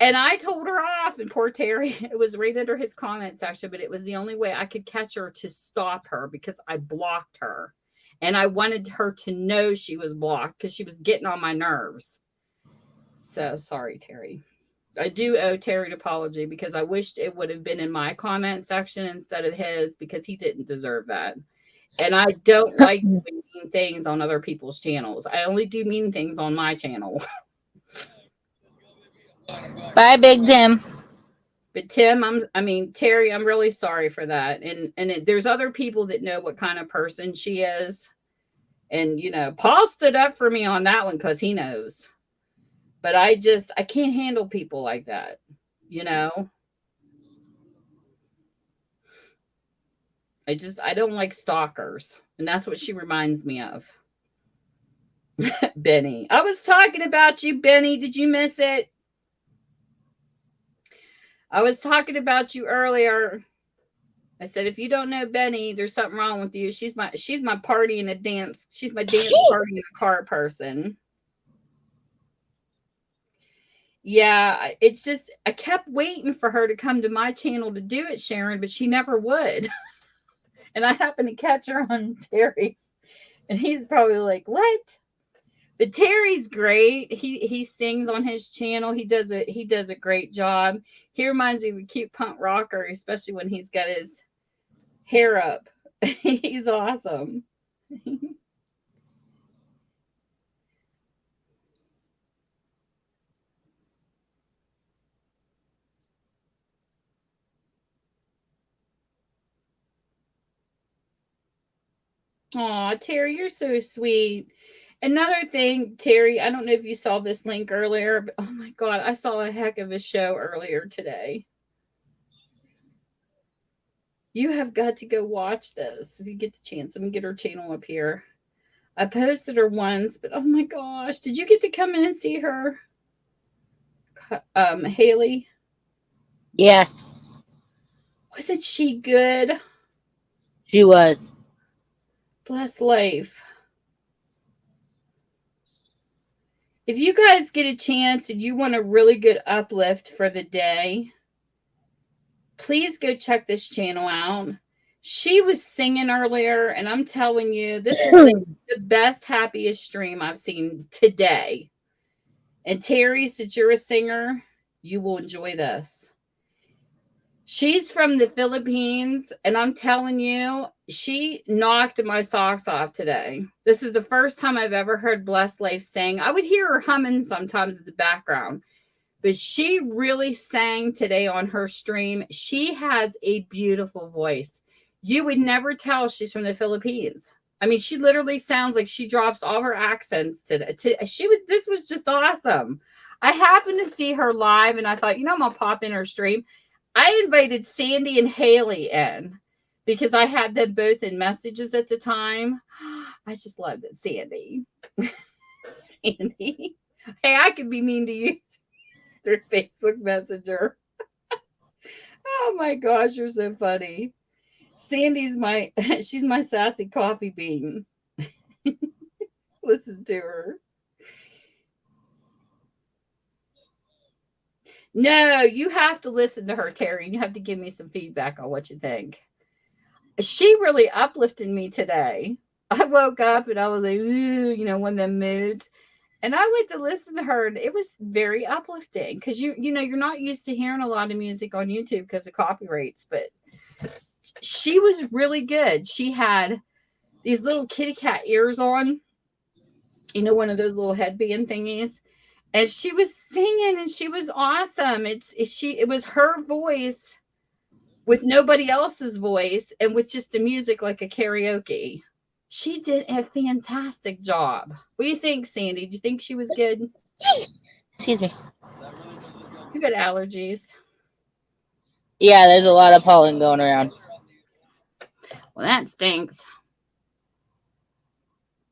And I told her off, and poor Terry, it was right under his comment section, but it was the only way I could catch her to stop her because I blocked her. And I wanted her to know she was blocked because she was getting on my nerves. So sorry, Terry. I do owe Terry an apology because I wished it would have been in my comment section instead of his because he didn't deserve that. And I don't like doing mean things on other people's channels. I only do mean things on my channel. Bye, Big Tim. But Terry, I'm really sorry for that. And there's other people that know what kind of person she is. And, Paul stood up for me on that one because he knows. But I can't handle people like that, I don't like stalkers. And that's what she reminds me of. Benny. I was talking about you, Benny. Did you miss it? I was talking about you earlier. I said, if you don't know Benny, there's something wrong with you. She's my party and a dance. She's my dance party in a car person. Yeah, it's just, I kept waiting for her to come to my channel to do it, Sharon, but she never would. And I happened to catch her on Terry's. And he's probably like, what? But Terry's great. He sings on his channel. He does a great job. He reminds me of a cute punk rocker, especially when he's got his hair up. He's awesome. Aw, Terry, you're so sweet. Another thing, Terry, I don't know if you saw this link earlier, but oh my God, I saw a heck of a show earlier today. You have got to go watch this if you get the chance. Let me get her channel up here. I posted her once, but oh my gosh, did you get to come in and see her? Haley? Yeah. Wasn't she good? She was. Bless life. If you guys get a chance and you want a really good uplift for the day, please go check this channel out. She was singing earlier, and I'm telling you, this was like the best, happiest stream I've seen today. And Terry, since you're a singer, you will enjoy this. She's from the Philippines, and I'm telling you, she knocked my socks off today. This is the first time I've ever heard Blessed Life sing. I would hear her humming sometimes in the background, but she really sang today on her stream. She has a beautiful voice. You would never tell she's from the Philippines. I mean, she literally sounds like she drops all her accents today. This was just awesome. I happened to see her live, and I thought, I'm gonna pop in her stream. I invited Sandy and Haley in because I had them both in messages at the time. I just loved it, Sandy. Sandy. Hey, I could be mean to you through Facebook Messenger. Oh my gosh, you're so funny. Sandy's she's my sassy coffee bean. Listen to her. No, you have to listen to her, Terry. You have to give me some feedback on what you think. She really uplifted me today. I woke up and I was like, one of them moods. And I went to listen to her, and it was very uplifting because you know you're not used to hearing a lot of music on YouTube because of copyrights, but she was really good. She had these little kitty cat ears on, you know, one of those little headband thingies, and she was singing, and she was awesome. It was her voice with nobody else's voice and with just the music like a karaoke. She did a fantastic job. What do you think, Sandy? Do you think she was good? Excuse me. You got allergies. Yeah, there's a lot of pollen going around. Well, that stinks.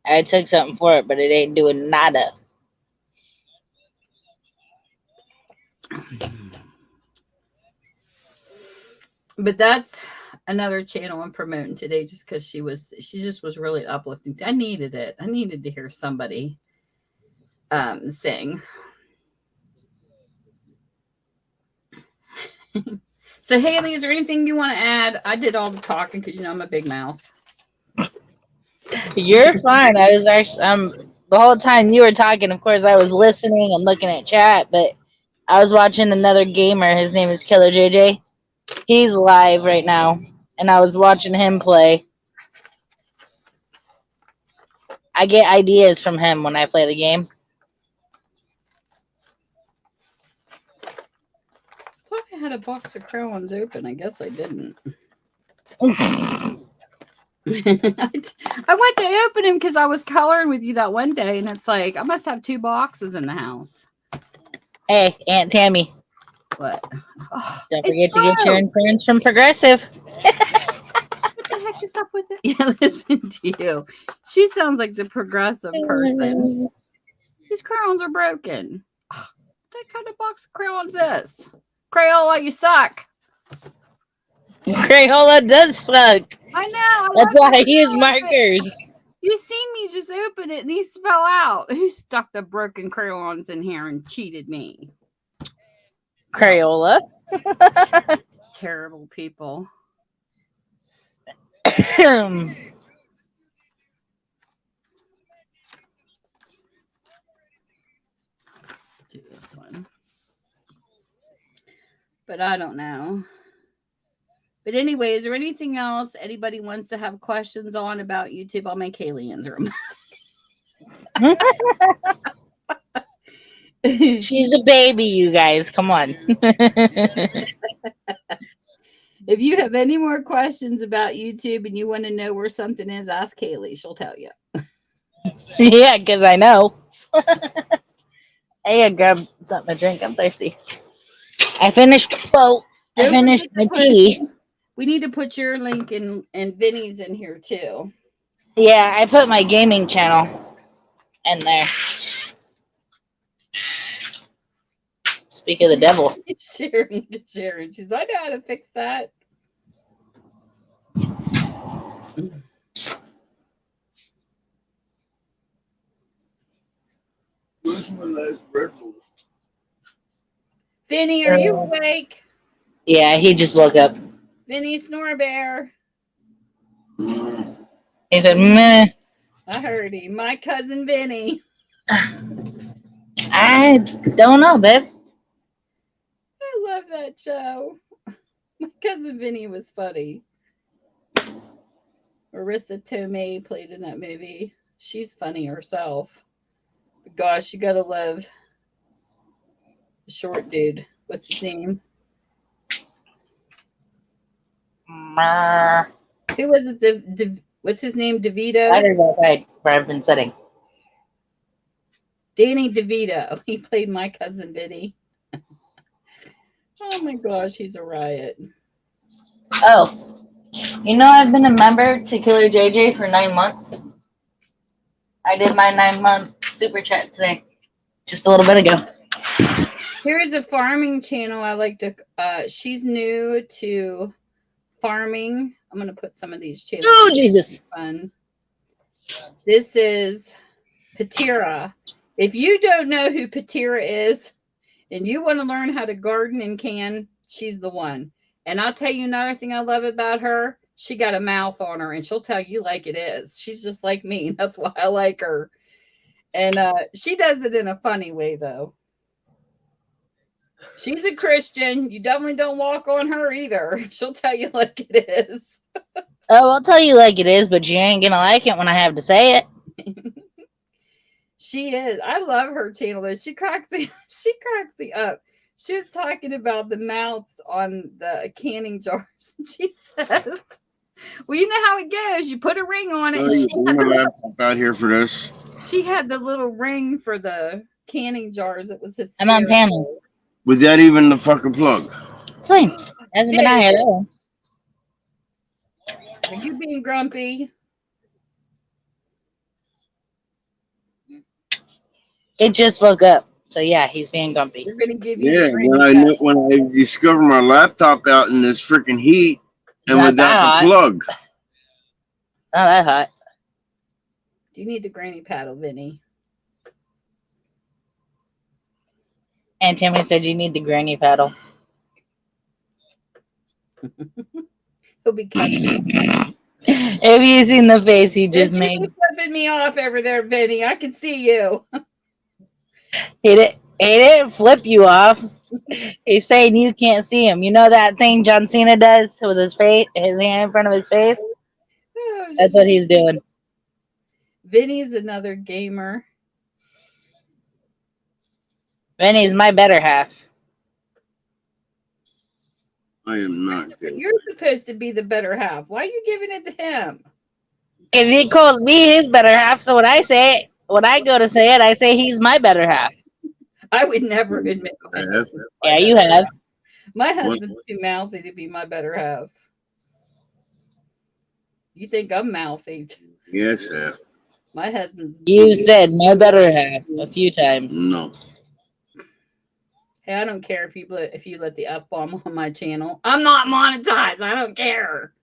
I took something for it, but it ain't doing nada. But that's another channel I'm promoting today just because she just was really uplifting. I needed it. I needed to hear somebody sing. So Haley, is there anything you want to add? I did all the talking because you know I'm a big mouth. You're fine. I was actually the whole time you were talking, of course I was listening and looking at chat, but I was watching another gamer. His name is Killer JJ. He's live right now, and I was watching him play. I get ideas from him when I play the game. I thought I had a box of crayons open. I guess I didn't. I went to open him because I was coloring with you that one day, and it's like I must have 2 boxes in the house. Hey, Aunt Tammy. What? Oh, Don't forget to get your insurance from Progressive. What the heck is up with it? Yeah, listen to you. She sounds like the Progressive person. These crayons are broken. What kind of box of crayons is this? Crayola, you suck. Crayola does suck. I know. That's why I use markers. You seen me just open it and these fell out. Who stuck the broken crayons in here and cheated me? Crayola. Terrible people. Do this one. But I don't know. But anyway, is there anything else anybody wants to have questions on about YouTube? I'll make Haley answer them. She's a baby, you guys. Come on. If you have any more questions about YouTube and you want to know where something is, ask Haley. She'll tell you. Yeah, because I know. Hey, I grab something to drink. I'm thirsty. I finished my tea. We need to put your link and Vinny's in here too. Yeah, I put my gaming channel in there. Speak of the devil. Sharon. She's like, I know how to fix that. Vinny, are you awake? Yeah, he just woke up. Vinny Snore Bear. He said, meh. I heard him. My cousin Vinny. I don't know, babe. I love that show. My cousin Vinny was funny. Marissa Tomei played in that movie. She's funny herself. But gosh, you gotta love the short dude. What's his name? Who was it? What's his name? DeVito? Ladder's outside where I've been sitting. Danny DeVito. He played my cousin Vinny. Oh my gosh, he's a riot. Oh, you know I've been a member to Killer JJ for 9 months. I did my 9-month super chat today, just a little bit ago. Here is a farming channel I like to. She's new to farming. I'm gonna put some of these channels. Oh Jesus! Fun. This is Patira. If you don't know who Patira is, and you want to learn how to garden and can, she's the one. And I'll tell you another thing I love about her. She got a mouth on her, and she'll tell you like it is. She's just like me. That's why I like her. And she does it in a funny way, though. She's a Christian. You definitely don't walk on her either. She'll tell you like it is. Oh, I'll tell you like it is, but you ain't gonna like it when I have to say it. She is. I love her channel. Though. She cracks me. She cracks me up. She was talking about the mouths on the canning jars. She says, "Well, you know how it goes. You put a ring on it." Oh, you bring my laptop out here for this. She had the little ring for the canning jars. It was I'm on hysterical. panel. With that even the fucking plug. It's fine. Hasn't been out here at all. Are you being grumpy? It just woke up. So yeah, he's being grumpy. We're gonna give you Yeah, the ring when I discovered my laptop out in this freaking heat and Not that without hot. the plug. Not that hot. Do you need the granny paddle, Vinny? And Timmy said you need the granny paddle. He'll be cussing. If you seen the face he just You're made, flipping me off over there, Vinny. I can see you. he didn't flip you off. He's saying you can't see him. You know that thing John Cena does with his face, his hand in front of his face? Oh, That's what he's doing. Vinny's another gamer. Vinny's my better half. I am not kidding. You're supposed to be the better half. Why are you giving it to him? Because he calls me his better half, so when I say it, when I go to say it, I say he's my better half. I would never admit my I have. husband's my Yeah, you better have. half. My husband's too mouthy to be my better half. You think I'm mouthy? Yes, I have. My husband's. You said my better half a few times. No. Hey, I don't care if you let the F bomb on my channel. I'm not monetized. I don't care.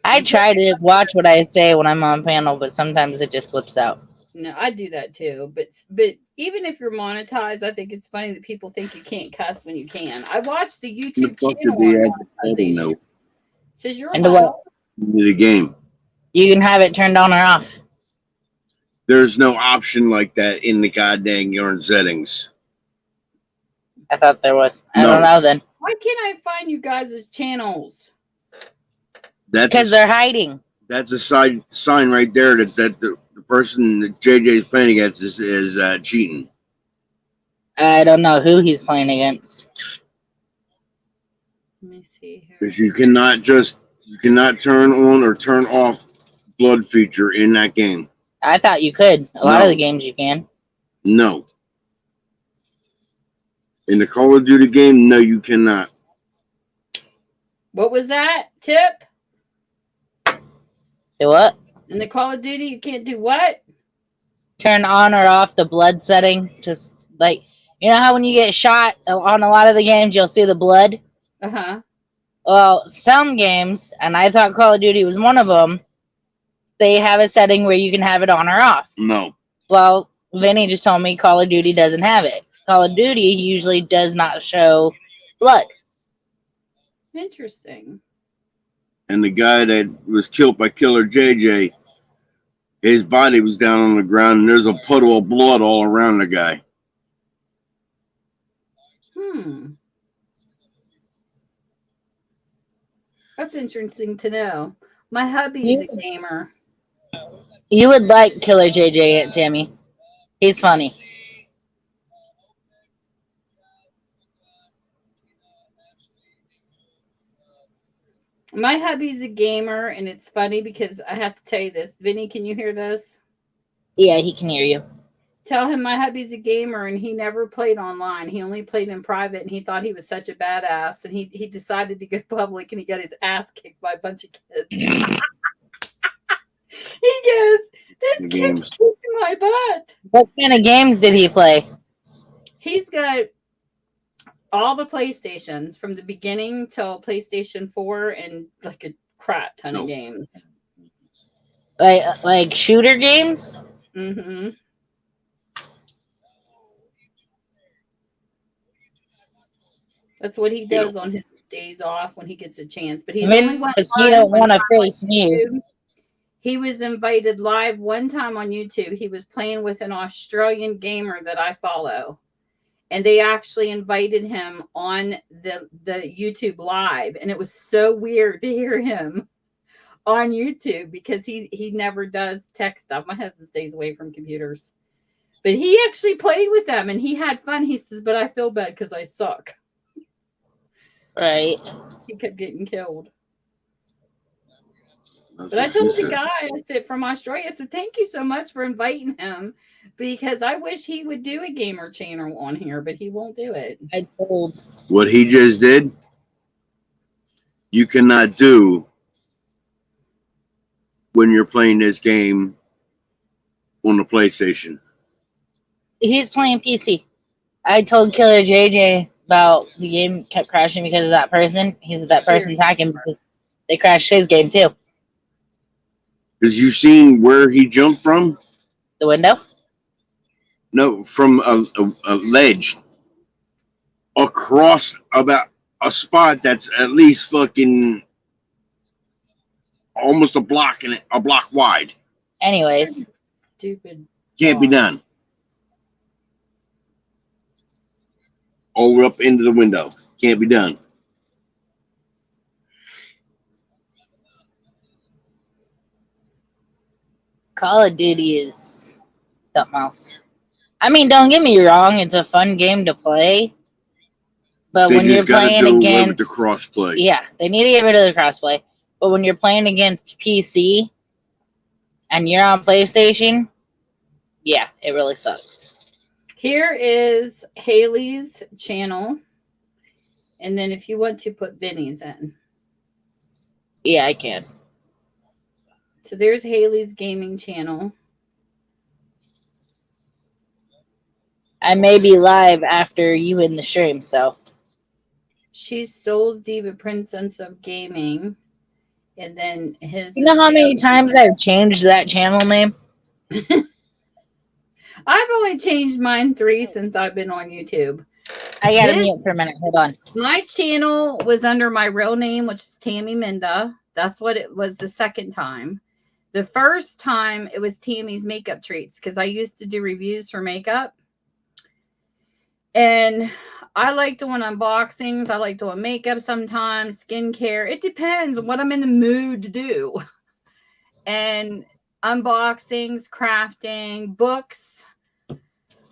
I try to watch what I say when I'm on panel, but sometimes it just slips out. No, I do that too. But even if you're monetized, I think it's funny that people think you can't cuss when you can. I watched the YouTube The fuck channel. did they on add the monetization. no. It says you're Into allowed. what? Into the game. You can have it turned on or off. There's no option like that in the goddamn yarn settings. I thought there was. I No. don't know then. Why can't I find you guys' channels? Because they're hiding. That's a sign right there that the person that JJ's playing against is cheating. I don't know who he's playing against. Let me see here. Because you cannot turn on or turn off blood feature in that game. I thought you could. A lot No. of the games you can. No. In the Call of Duty game, no, you cannot. What was that? Tip? Do what? In the Call of Duty, you can't do what? Turn on or off the blood setting. Just like, you know how when you get shot on a lot of the games, you'll see the blood? Uh-huh. Well, some games, and I thought Call of Duty was one of them, they have a setting where you can have it on or off. No. Well, Vinny just told me Call of Duty doesn't have it. Call of Duty usually does not show blood. Interesting. And the guy that was killed by Killer JJ, his body was down on the ground, and there's a puddle of blood all around the guy. That's interesting to know. My hubby's a gamer. You would like Killer JJ, Aunt Tammy. He's funny. My hubby's a gamer, and it's funny because I have to tell you this. Vinny, can you hear this? Yeah, he can hear you. Tell him my hubby's a gamer, and he never played online. He only played in private, and he thought he was such a badass. And he decided to go public, and he got his ass kicked by a bunch of kids. He goes, "This kid's kicking my butt." What kind of games did he play? He's got all the PlayStations from the beginning till PlayStation 4 and like a crap ton of games. Like shooter games? Mm-hmm. That's what he does on his days off when he gets a chance. But he's only Maybe because he don't want to face me. He was invited live one time on YouTube. He was playing with an Australian gamer that I follow. And they actually invited him on the YouTube live. And it was so weird to hear him on YouTube because he never does tech stuff. My husband stays away from computers. But he actually played with them and he had fun. He says, but I feel bad because I suck. Right. He kept getting killed. That's But I what she told the said. guy, I said, from Australia, I said, thank you so much for inviting him because I wish he would do a gamer channel on here, but he won't do it. I told. What he just did, you cannot do when you're playing this game on the PlayStation. He's playing PC. I told Killer JJ about the game kept crashing because of that person. He said that person's hacking because they crashed his game too. Because you seen where he jumped from? The window? No, from a ledge across about a spot that's at least fucking almost a block wide. Anyways, Stupid. Can't be done. Over up into the window. Can't be done. Call of Duty is something else. I mean, don't get me wrong, it's a fun game to play. But They when just you're gotta playing do away with the against crossplay. yeah, they need to get rid of the crossplay. But when you're playing against PC and you're on PlayStation, yeah, it really sucks. Here is Haley's channel. And then if you want to put Vinny's in. Yeah, I can. So there's Haley's gaming channel. I may be live after you in the stream, so She's Souls Diva Princess of Gaming. And then his. you know how many times I've changed that channel name? I've only changed mine 3 since I've been on YouTube. I gotta His- mute for a minute. Hold on. My channel was under my real name, which is Tammy Minda. That's what it was the second time. The first time it was Tammy's Makeup Treats because I used to do reviews for makeup. And I like doing unboxings. I like doing makeup sometimes, skincare. It depends on what I'm in the mood to do. And unboxings, crafting, books.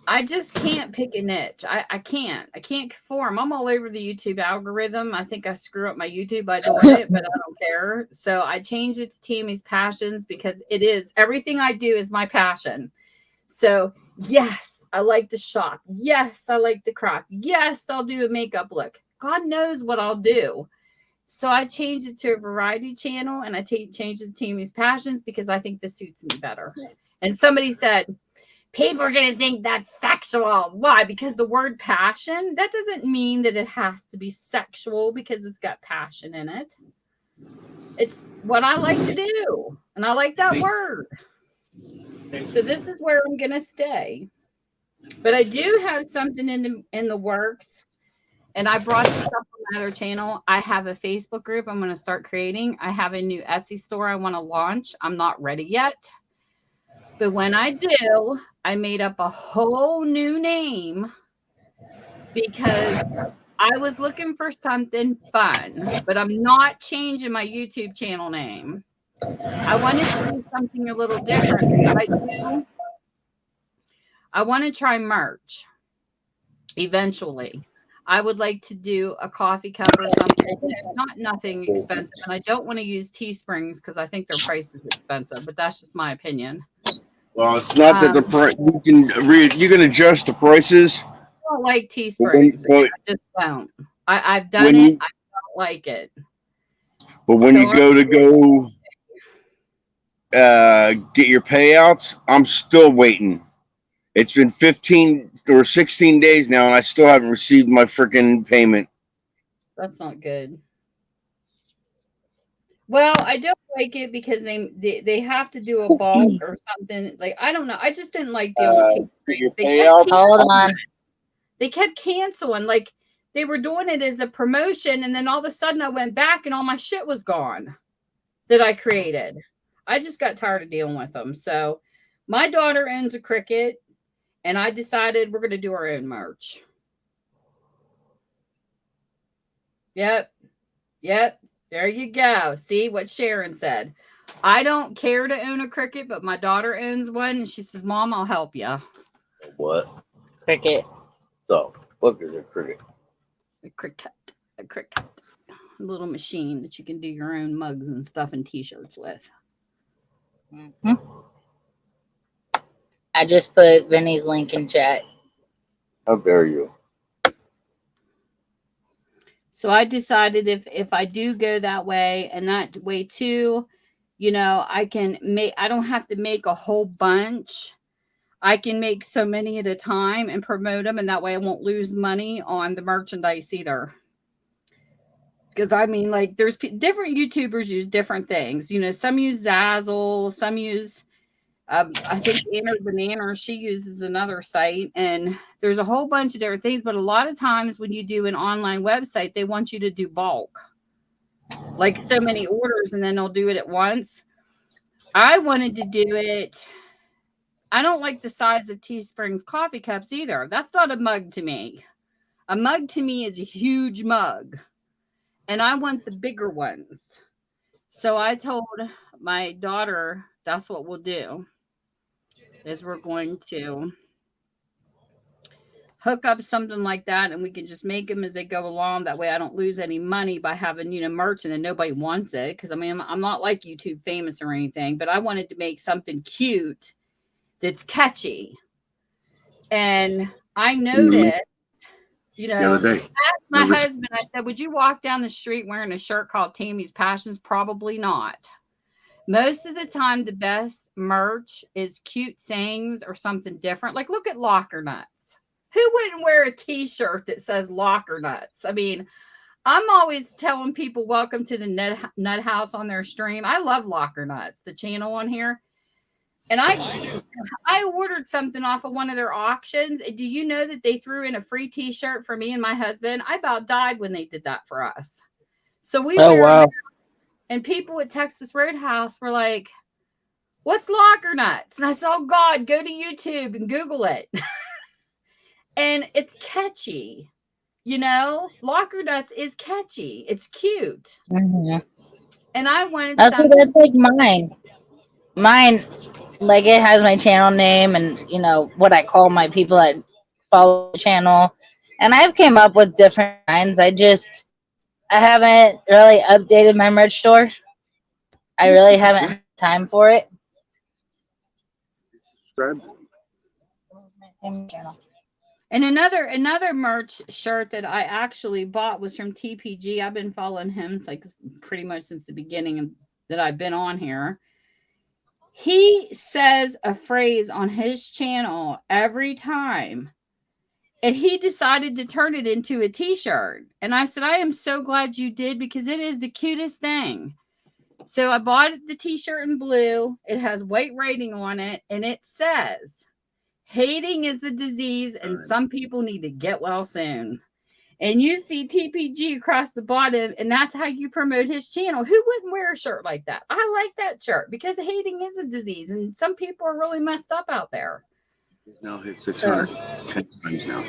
I just can't pick a niche. I can't conform. I'm all over the YouTube algorithm. I think I screw up my YouTube by doing it, but I don't care. So I changed it to Tammy's Passions because it is everything I do is my passion. So yes, I like to shop. Yes, I like to craft. Yes, I'll do a makeup look. God knows what I'll do. So I changed it to a variety channel and I changed it to Tammy's Passions because I think this suits me better. And somebody said, people are going to think that's sexual. Why? Because the word passion, that doesn't mean that it has to be sexual because it's got passion in it. It's what I like to do. And I like that word. So this is where I'm going to stay. But I do have something in the works. And I brought this up on my other channel. I have a Facebook group I'm going to start creating. I have a new Etsy store I want to launch. I'm not ready yet. But when I do, I made up a whole new name because I was looking for something fun, but I'm not changing my YouTube channel name. I wanted to do something a little different. I want to try merch eventually. I would like to do a coffee cup or something. Not nothing expensive. And I don't want to use Teesprings because I think their price is expensive, but that's just my opinion. Well, it's not that the price. You can adjust the prices. I don't like Teesprings. I just don't. I've done When it. you- I don't like it. But when So you go get your payouts, I'm still waiting. It's been 15 or 16 days now, and I still haven't received my freaking payment. That's not good. Well, I don't like it because they have to do a bulk or something. Like, I don't know. I just didn't like dealing with Your They payout. kept Hold on. They kept canceling. Like, they were doing it as a promotion, and then all of a sudden I went back and all my shit was gone that I created. I just got tired of dealing with them. So my daughter owns a Cricut, and I decided we're going to do our own merch. Yep. There you go. See what Sharon said. I don't care to own a Cricut, but my daughter owns one, and she says, Mom, I'll help you. What? Cricket. So, look at the cricket. A Cricut. A little machine that you can do your own mugs and stuff and t-shirts with. Mm-hmm. I just put Vinny's link in chat. How dare you? So I decided if I do go that way, and that way too, you know, I don't have to make a whole bunch. I can make so many at a time and promote them, and that way I won't lose money on the merchandise either. Because I mean, like, there's different YouTubers use different things. You know, some use Zazzle, some use, I think Anna Banana, she uses another site, and there's a whole bunch of different things. But a lot of times when you do an online website, they want you to do bulk, like so many orders, and then they'll do it at once. I wanted to do it. I don't like the size of Teespring's coffee cups either. That's not a mug to me. A mug to me is a huge mug, and I want the bigger ones. So I told my daughter that's what we'll do, is we're going to hook up something like that, and we can just make them as they go along. That way I don't lose any money by having, you know, merch and then nobody wants it. Because I mean, I'm not like YouTube famous or anything, but I wanted to make something cute that's catchy. And I noticed, you know, The other day. I asked my husband, I said, would you walk down the street wearing a shirt called Tammy's Passions? Probably not. Most of the time, the best merch is cute sayings or something different. Like, look at Locker Nuts. Who wouldn't wear a t-shirt that says Locker Nuts? I mean, I'm always telling people welcome to the Nut House on their stream. I love Locker Nuts, the channel on here. And I ordered something off of one of their auctions. Do you know that they threw in a free t-shirt for me and my husband? I about died when they did that for us. So we wow. And people at Texas Roadhouse were like, what's Locker Nuts? And I said, oh God, go to YouTube and Google it. And it's catchy. You know, Locker Nuts is catchy. It's cute. Mm-hmm. And I wanted that's like mine. Mine, like, it has my channel name and, you know, what I call my people that follow the channel. And I've came up with different kinds. I haven't really updated my merch store. I really haven't had time for it. And another merch shirt that I actually bought was from TPG. I've been following him like pretty much since the beginning that I've been on here. He says a phrase on his channel every time, and he decided to turn it into a t-shirt. And I said, I am so glad you did, because it is the cutest thing. So I bought the t-shirt in blue. It has white writing on it, and it says, hating is a disease, and some people need to get well soon. And you see TPG across the bottom, and that's how you promote his channel. Who wouldn't wear a shirt like that? I like that shirt, because hating is a disease, and some people are really messed up out there. He's now hit 600 10 times now.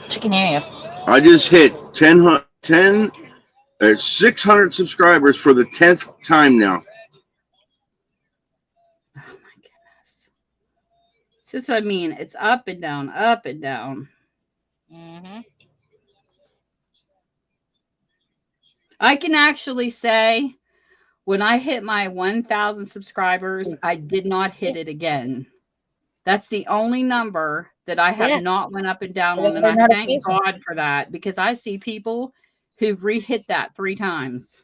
She can hear you. I just hit 600 subscribers for the 10th time now. Oh my goodness. So that's what I mean. It's up and down, up and down. Mm-hmm. I can actually say when I hit my 1,000 subscribers, I did not hit it again. That's the only number that I have not went up and down on. And I thank God for that, because I see people who've re-hit that 3 times.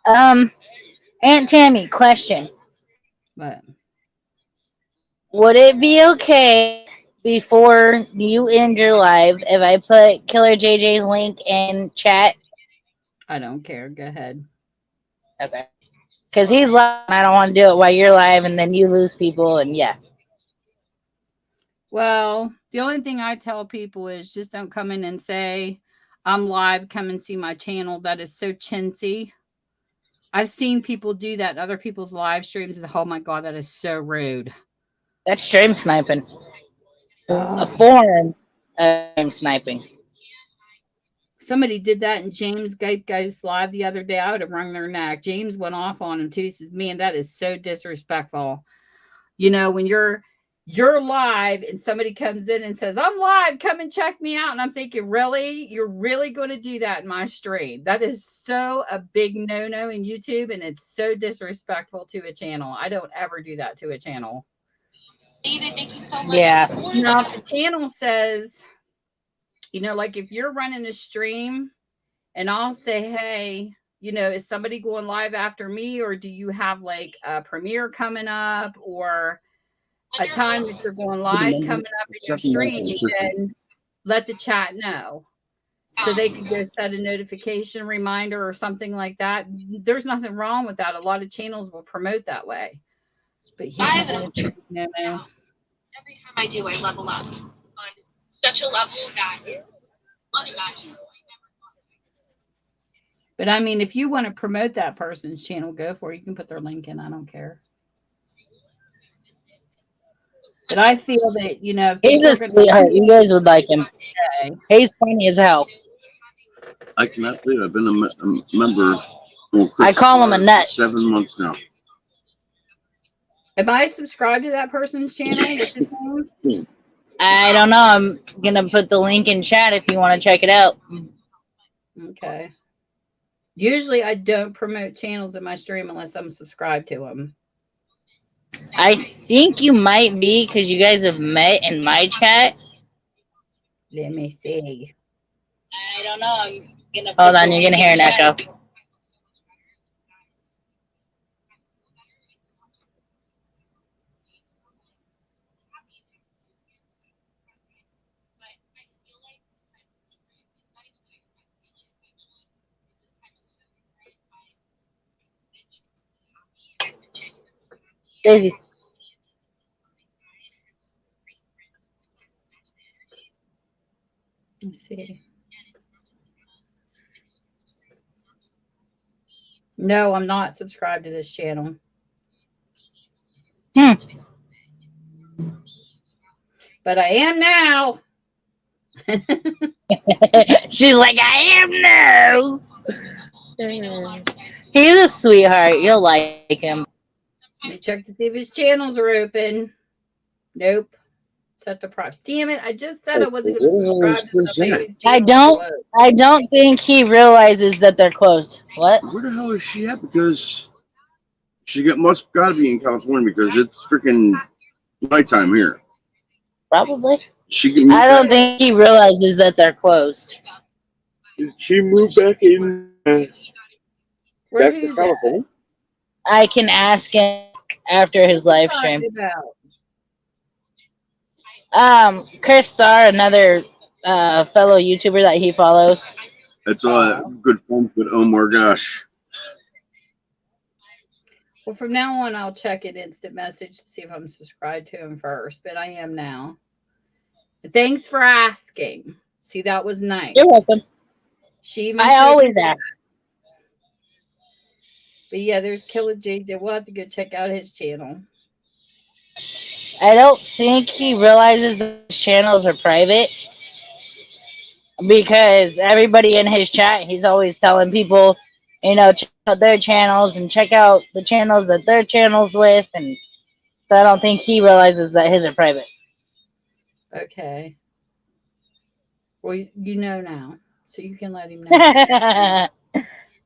Aunt Tammy, question. But would it be okay before you end your live if I put Killer JJ's link in chat? I don't care. Go ahead. Okay. Because he's live, and I don't want to do it while you're live, and then you lose people, and yeah. Well, the only thing I tell people is just don't come in and say, I'm live, come and see my channel. That is so chintzy. I've seen people do that in other people's live streams, and oh my god, that is so rude. That's stream sniping. A Ugh. form of stream sniping. Somebody did that in James Gate's live the other day. I would have wrung their neck. James went off on him too. He says, "Man, that is so disrespectful." You know, when you're live and somebody comes in and says, "I'm live, come and check me out," and I'm thinking, really, you're really going to do that in my stream? That is so a big no-no in YouTube, and it's so disrespectful to a channel. I don't ever do that to a channel. David, thank you so much. Yeah. Now, if the channel says, you know, like if you're running a stream and I'll say, hey, you know, is somebody going live after me, or do you have like a premiere coming up or a time that you're going live coming up in your stream, then let the chat know so they can go set a notification reminder or something like that. There's nothing wrong with that. A lot of channels will promote that way. But yeah, no. Every time I do, I level up on such a level that unimaginable. But I mean, if you want to promote that person's channel, go for it. You can put their link in. I don't care. But I feel that, you know, if He's a sweetheart. You guys would like him. He's funny as hell. I cannot believe I've been a member. I call him a nut. 7 months now. Am I subscribed to that person's channel? What's his name? I don't know. I'm gonna put the link in chat if you want to check it out. Okay. Usually I don't promote channels in my stream unless I'm subscribed to them. I think you might be because you guys have met in my chat. Let me see. I don't know. I'm gonna hold on. You're gonna hear an echo. Daisy. Let's see. No, I'm not subscribed to this channel. But I am now. She's like, I am now. He's a sweetheart. You'll like him. Let me check to see if his channels are open. Nope. Set the props. Damn it! I just said I wasn't going to subscribe to somebody's channel. I don't think he realizes that they're closed. What? Where the hell is she at? Because she must gotta be in California because it's freaking nighttime here. Probably. I don't think he realizes that they're closed. Did she move back in? Back to California? I can ask him after his live stream. Chris Starr, another fellow YouTuber that he follows. That's all good friends with Omar Gosh. Well, from now on, I'll check an instant message to see if I'm subscribed to him first, but I am now. But thanks for asking. See, that was nice. You're welcome. I always ask. But yeah, there's Killer JJ. We'll have to go check out his channel. I don't think he realizes that his channels are private because everybody in his chat, he's always telling people, you know, check out their channels and check out the channels that their channels with. And so I don't think he realizes that his are private. Okay. Well, you know now, so you can let him know.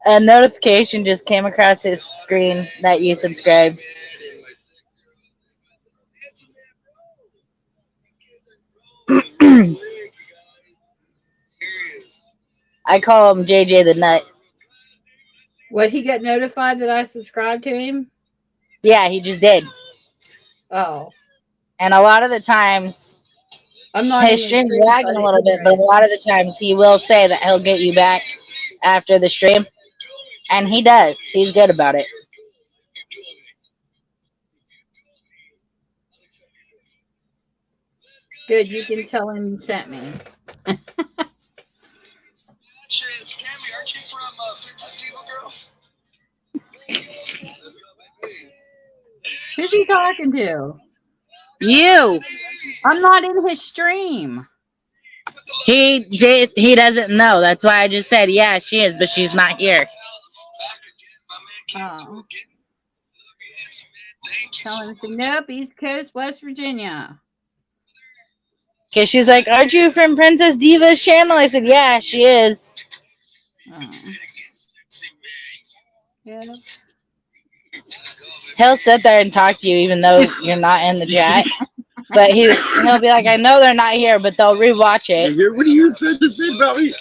A notification just came across his screen that you subscribed. I call him JJ the Nut. What, he got notified that I subscribed to him? Yeah, he just did. Oh. And a lot of the times, his stream's lagging a little bit, but a lot of the times he will say that he'll get you back after the stream. And he does. He's good about it. Good, you can tell him you sent me. Who's he talking to? You. I'm not in his stream. He doesn't know. That's why I just said, yeah, she is, but she's not here. Oh. Tell him to nope, East Coast, West Virginia. Because she's like, aren't you from Princess Diva's channel? I said, yeah, she is. Oh. Yeah. He'll sit there and talk to you even though you're not in the chat. But he'll be like, I know they're not here, but they'll rewatch it. What do you say to say about me?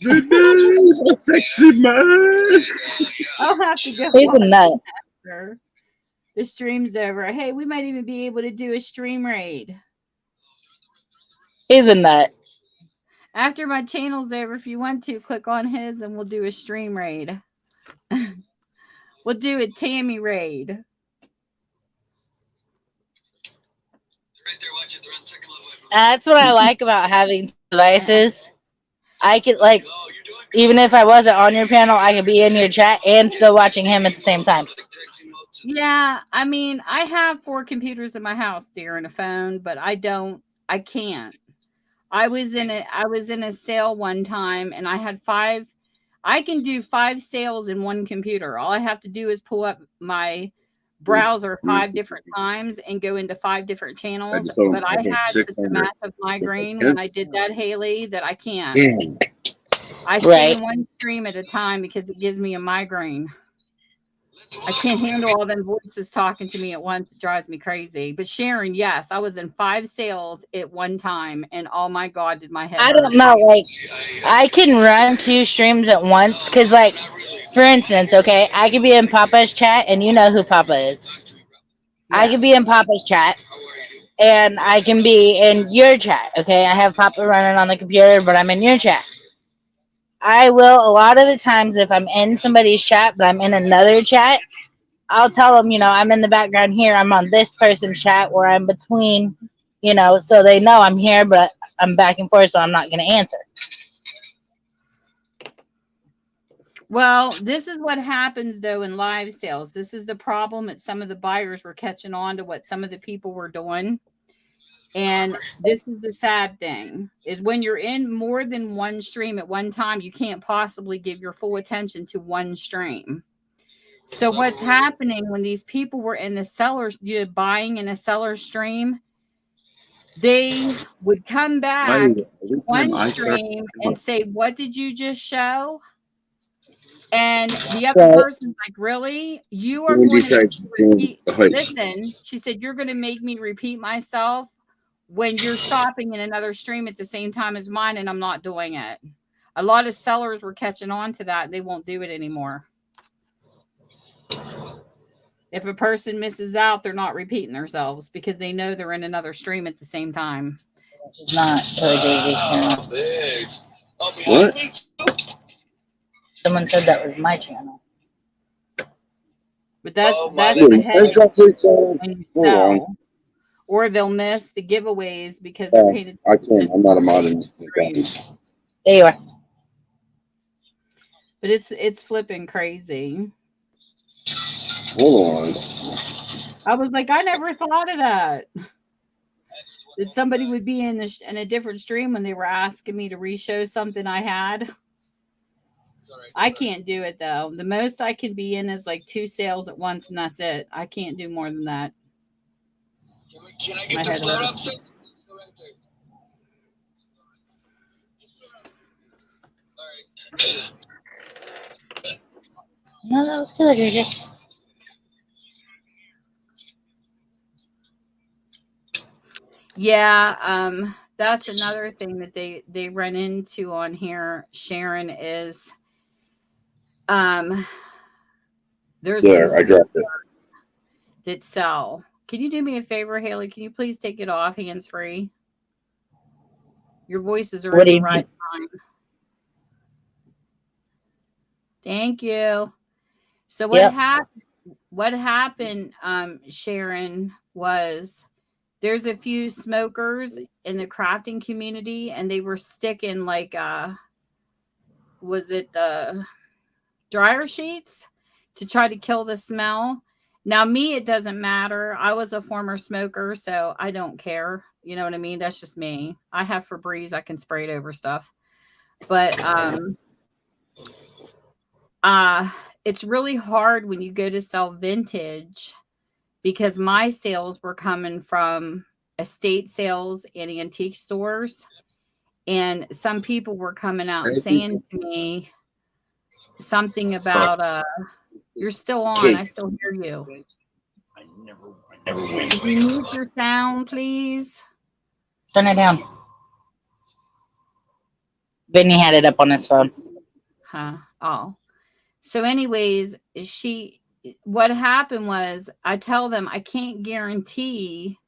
A sexy man. I'll have to go. He's a nut. After the stream's over. Hey, we might even be able to do a stream raid. He's a nut. After my channel's over, if you want to, click on his and we'll do a stream raid. We'll do a Tammy raid. That's what I like about having devices. I could, like, even if I wasn't on your panel, I could be in your chat and still watching him at the same time. Yeah, I mean, I have 4 computers in my house, dear, and a phone, but I can't. I was in a sale one time and I had 5. I can do 5 sales in one computer. All I have to do is pull up my browser 5 different times and go into 5 different channels. But I had such a massive migraine when I did that, Haley, that I can't. I stay in one stream at a time because it gives me a migraine. I can't handle all them voices talking to me at once. It drives me crazy. But Sharon, yes, I was in 5 sales at one time, and oh my God, did my head hurt. I don't know, like, I can run 2 streams at once, because, like, for instance, okay, I could be in Papa's chat, and you know who Papa is. Yeah. I could be in Papa's chat, and I can be in your chat, okay? I have Papa running on the computer, but I'm in your chat. I will, a lot of the times, if I'm in somebody's chat, but I'm in another chat, I'll tell them, you know, I'm in the background here, I'm on this person's chat, or I'm between, you know, so they know I'm here, but I'm back and forth, so I'm not going to answer. Well, this is what happens, though, in live sales. This is the problem that some of the buyers were catching on to what some of the people were doing. And this is the sad thing, is when you're in more than one stream at one time, you can't possibly give your full attention to one stream. So what's happening when these people were in the sellers, you know, buying in a seller stream, they would come back to one stream and say, what did you just show? And the other person's like, really? You are going to repeat. Listen, she said, you're going to make me repeat myself when you're shopping in another stream at the same time as mine, and I'm not doing it. A lot of sellers were catching on to that. They won't do it anymore. If a person misses out, they're not repeating themselves because they know they're in another stream at the same time. It's not What? Someone said that was my channel. But that's the headache when you sell. Or they'll miss the giveaways because they're paid. I can't. I'm not a modern. There you are. But it's flipping crazy. Hold on. I was like, I never thought of that. That somebody would be in a different stream when they were asking me to re-show something I had. I can't do it though. The most I can be in is like 2 sales at once, and that's it. I can't do more than that. Can I get this load up? No, that was good, JJ. Yeah, that's another thing that they run into on here, Sharon, is there's I dropped it. That sell. Can you do me a favor, Haley? Can you please take it off hands-free? Your voices are in the right time. Thank you. So what happened, Sharon, was there's a few smokers in the crafting community, and they were sticking like was it the dryer sheets to try to kill the smell. Now, me, it doesn't matter. I was a former smoker, so I don't care. You know what I mean? That's just me. I have Febreze. I can spray it over stuff. But it's really hard when you go to sell vintage because my sales were coming from estate sales and antique stores. And some people were coming out and saying to me something about, you're still on. I still hear you. I never win. Can you mute your sound, please? Turn it down. Vinny had it up on his phone. Huh. Oh. So anyways, what happened was I tell them I can't guarantee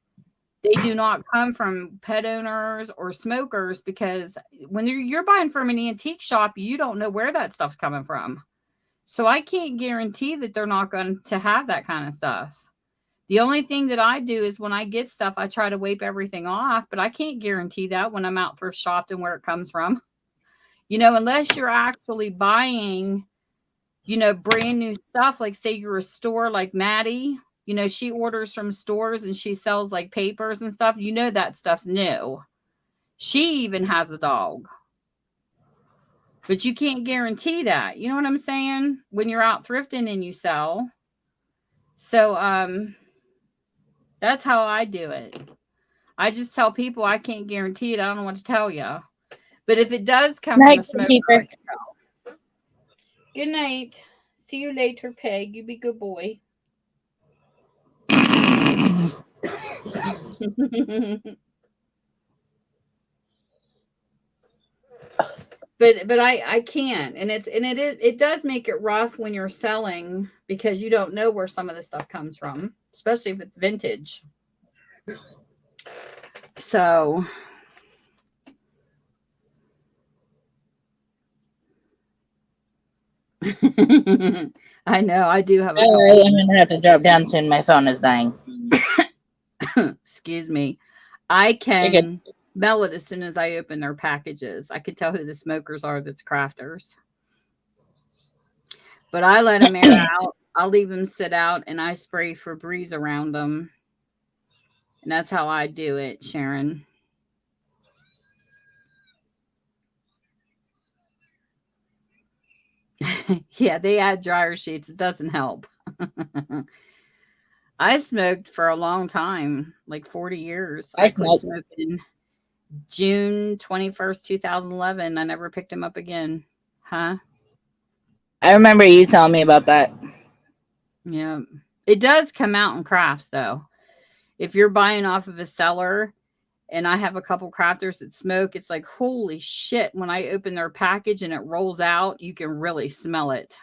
they do not come from pet owners or smokers because when you're buying from an antique shop, you don't know where that stuff's coming from. So I can't guarantee that they're not going to have that kind of stuff. The only thing that I do is when I get stuff, I try to wipe everything off, but I can't guarantee that when I'm out thrift shopping where it comes from. Unless you're actually buying, brand new stuff, like say you're a store like Maddie, she orders from stores and she sells like papers and stuff. That stuff's new. She even has a dog. But you can't guarantee that. You know what I'm saying? When you're out thrifting and you sell. So, that's how I do it. I just tell people I can't guarantee it. I don't know what to tell you. But if it does come from a smoker, I can tell. Good night. See you later, Peg. You be a good boy. But I can't, and it does make it rough when you're selling because you don't know where some of the stuff comes from, especially if it's vintage. So I know I do have a couple. I'm gonna have to drop down soon. My phone is dying. Excuse me. I can smell it as soon as I open their packages. I could tell who the smokers are that's crafters. But I let them air out. I'll leave them sit out and I spray Febreze around them. And that's how I do it, Sharon. Yeah, they add dryer sheets. It doesn't help. I smoked for a long time, like 40 years. I quit smoking June 21st, 2011. I never picked him up again. Huh? I remember you telling me about that. Yeah. It does come out in crafts, though. If you're buying off of a seller, and I have a couple crafters that smoke, it's like, holy shit. When I open their package and it rolls out, you can really smell it.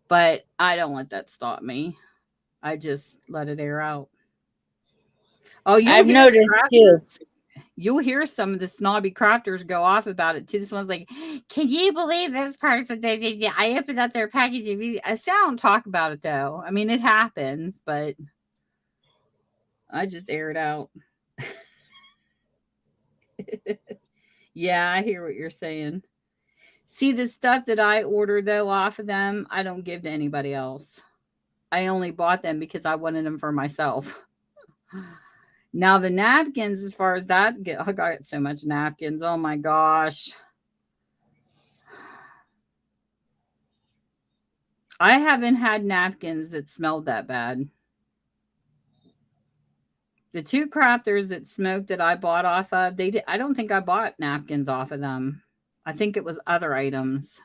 But I don't let that stop me. I just let it air out. Oh, I've noticed too. You'll hear some of the snobby crafters go off about it too. This one's like, can you believe this person? I opened up their package. I don't talk about it though. I mean, it happens, but I just air it out. Yeah, I hear what you're saying. See, the stuff that I order though off of them, I don't give to anybody else. I only bought them because I wanted them for myself. Now the napkins, as far as that, I got so much napkins. Oh my gosh. I haven't had napkins that smelled that bad. The two crafters that smoked that I bought off of, I don't think I bought napkins off of them. I think it was other items.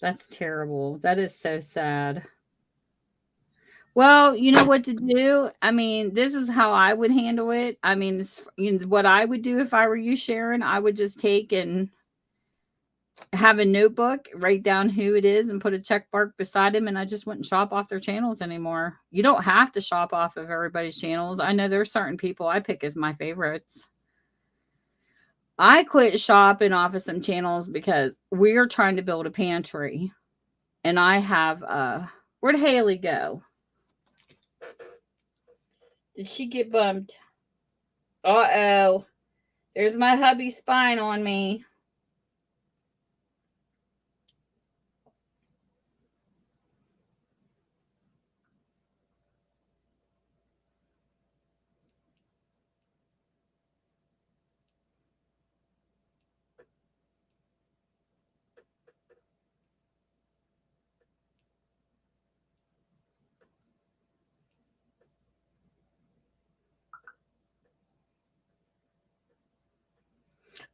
That's terrible. That is so sad. Well, you know what to do? I mean, this is how I would handle it. I mean, what I would do if I were you, Sharon, I would just take and have a notebook, write down who it is and put a check mark beside him. And I just wouldn't shop off their channels anymore. You don't have to shop off of everybody's channels. I know there's certain people I pick as my favorites. I quit shopping off of some channels because we're trying to build a pantry. And I have, where'd Haley go? Did she get bumped? Uh-oh. There's my hubby spying on me.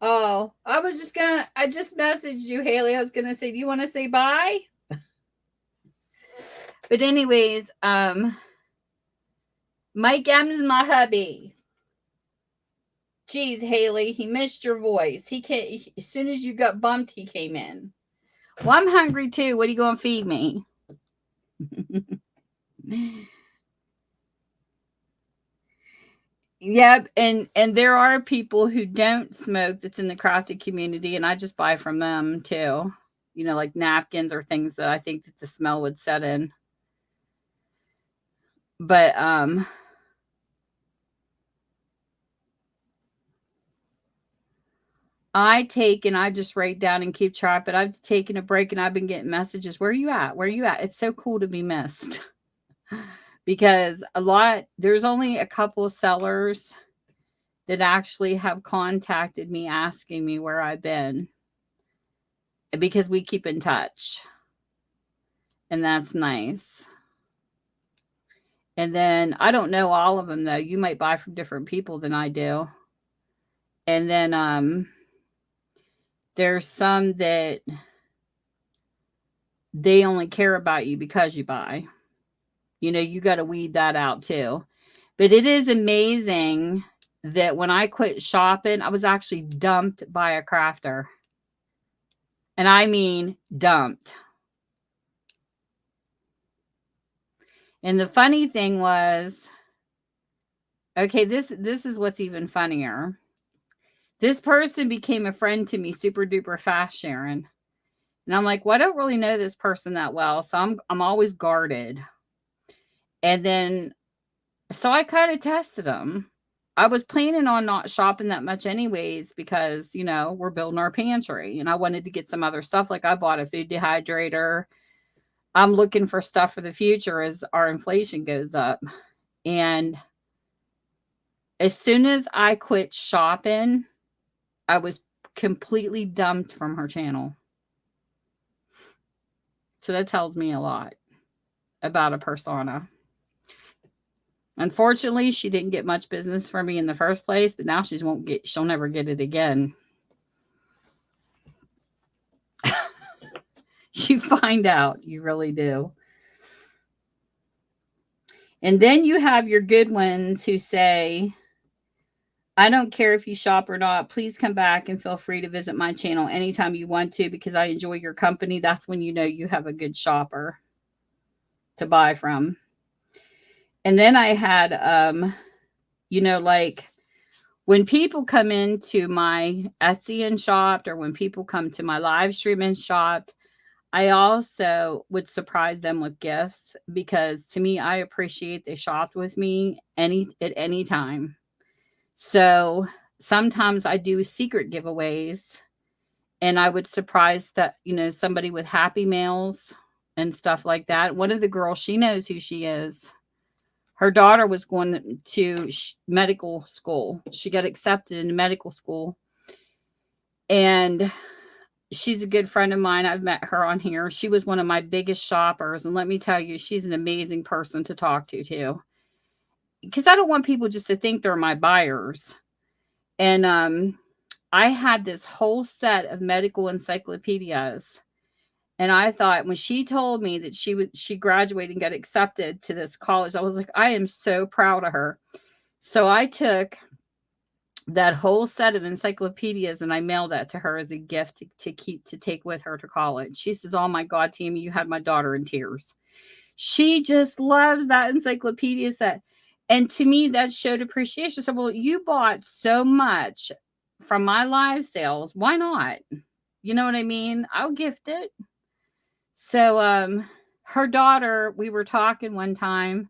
Oh, I just messaged you, Haley. I was gonna say, do you want to say bye? But anyways, Mike M's my hubby. Geez, Haley, he missed your voice. He came as soon as you got bumped, he came in. Well, I'm hungry too. What are you gonna feed me? Yep, and there are people who don't smoke that's in the crafted community, and I just buy from them too. You know, like napkins or things that I think that the smell would set in. But I take and I just write down and keep track, but I've taken a break and I've been getting messages. Where are you at? Where are you at? It's so cool to be missed. Because there's only a couple of sellers that actually have contacted me asking me where I've been, because we keep in touch, and that's nice. And then I don't know all of them though. You might buy from different people than I do. And then there's some that they only care about you because you buy. You know, you got to weed that out too. But it is amazing that when I quit shopping, I was actually dumped by a crafter. And I mean dumped. And the funny thing was, okay, this is what's even funnier. This person became a friend to me super duper fast, Sharon. And I'm like, well, I don't really know this person that well, so I'm always guarded. And then, so I kind of tested them. I was planning on not shopping that much anyways, because, you know, we're building our pantry and I wanted to get some other stuff. Like I bought a food dehydrator. I'm looking for stuff for the future as our inflation goes up. And as soon as I quit shopping, I was completely dumped from her channel. So that tells me a lot about a persona. Unfortunately, she didn't get much business from me in the first place, but now she'll never get it again. You find out, you really do. And then you have your good ones who say, I don't care if you shop or not. Please come back and feel free to visit my channel anytime you want to, because I enjoy your company. That's when you know you have a good shopper to buy from. And then I had, you know, like when people come into my Etsy and shopped, or when people come to my live stream and shopped, I also would surprise them with gifts, because to me, I appreciate they shopped with me at any time. So sometimes I do secret giveaways, and I would surprise that, you know, somebody with Happy Mails and stuff like that. One of the girls, she knows who she is. Her daughter was going to medical school. She got accepted into medical school. And she's a good friend of mine. I've met her on here. She was one of my biggest shoppers. And let me tell you, she's an amazing person to talk to too. Because I don't want people just to think they're my buyers. And I had this whole set of medical encyclopedias. And I thought, when she told me that she graduated and got accepted to this college, I was like, I am so proud of her. So I took that whole set of encyclopedias and I mailed that to her as a gift to take with her to college. She says, oh my God, Tammy, you had my daughter in tears. She just loves that encyclopedia set. And to me, that showed appreciation. So, well, you bought so much from my live sales. Why not? You know what I mean? I'll gift it. So, her daughter, we were talking one time,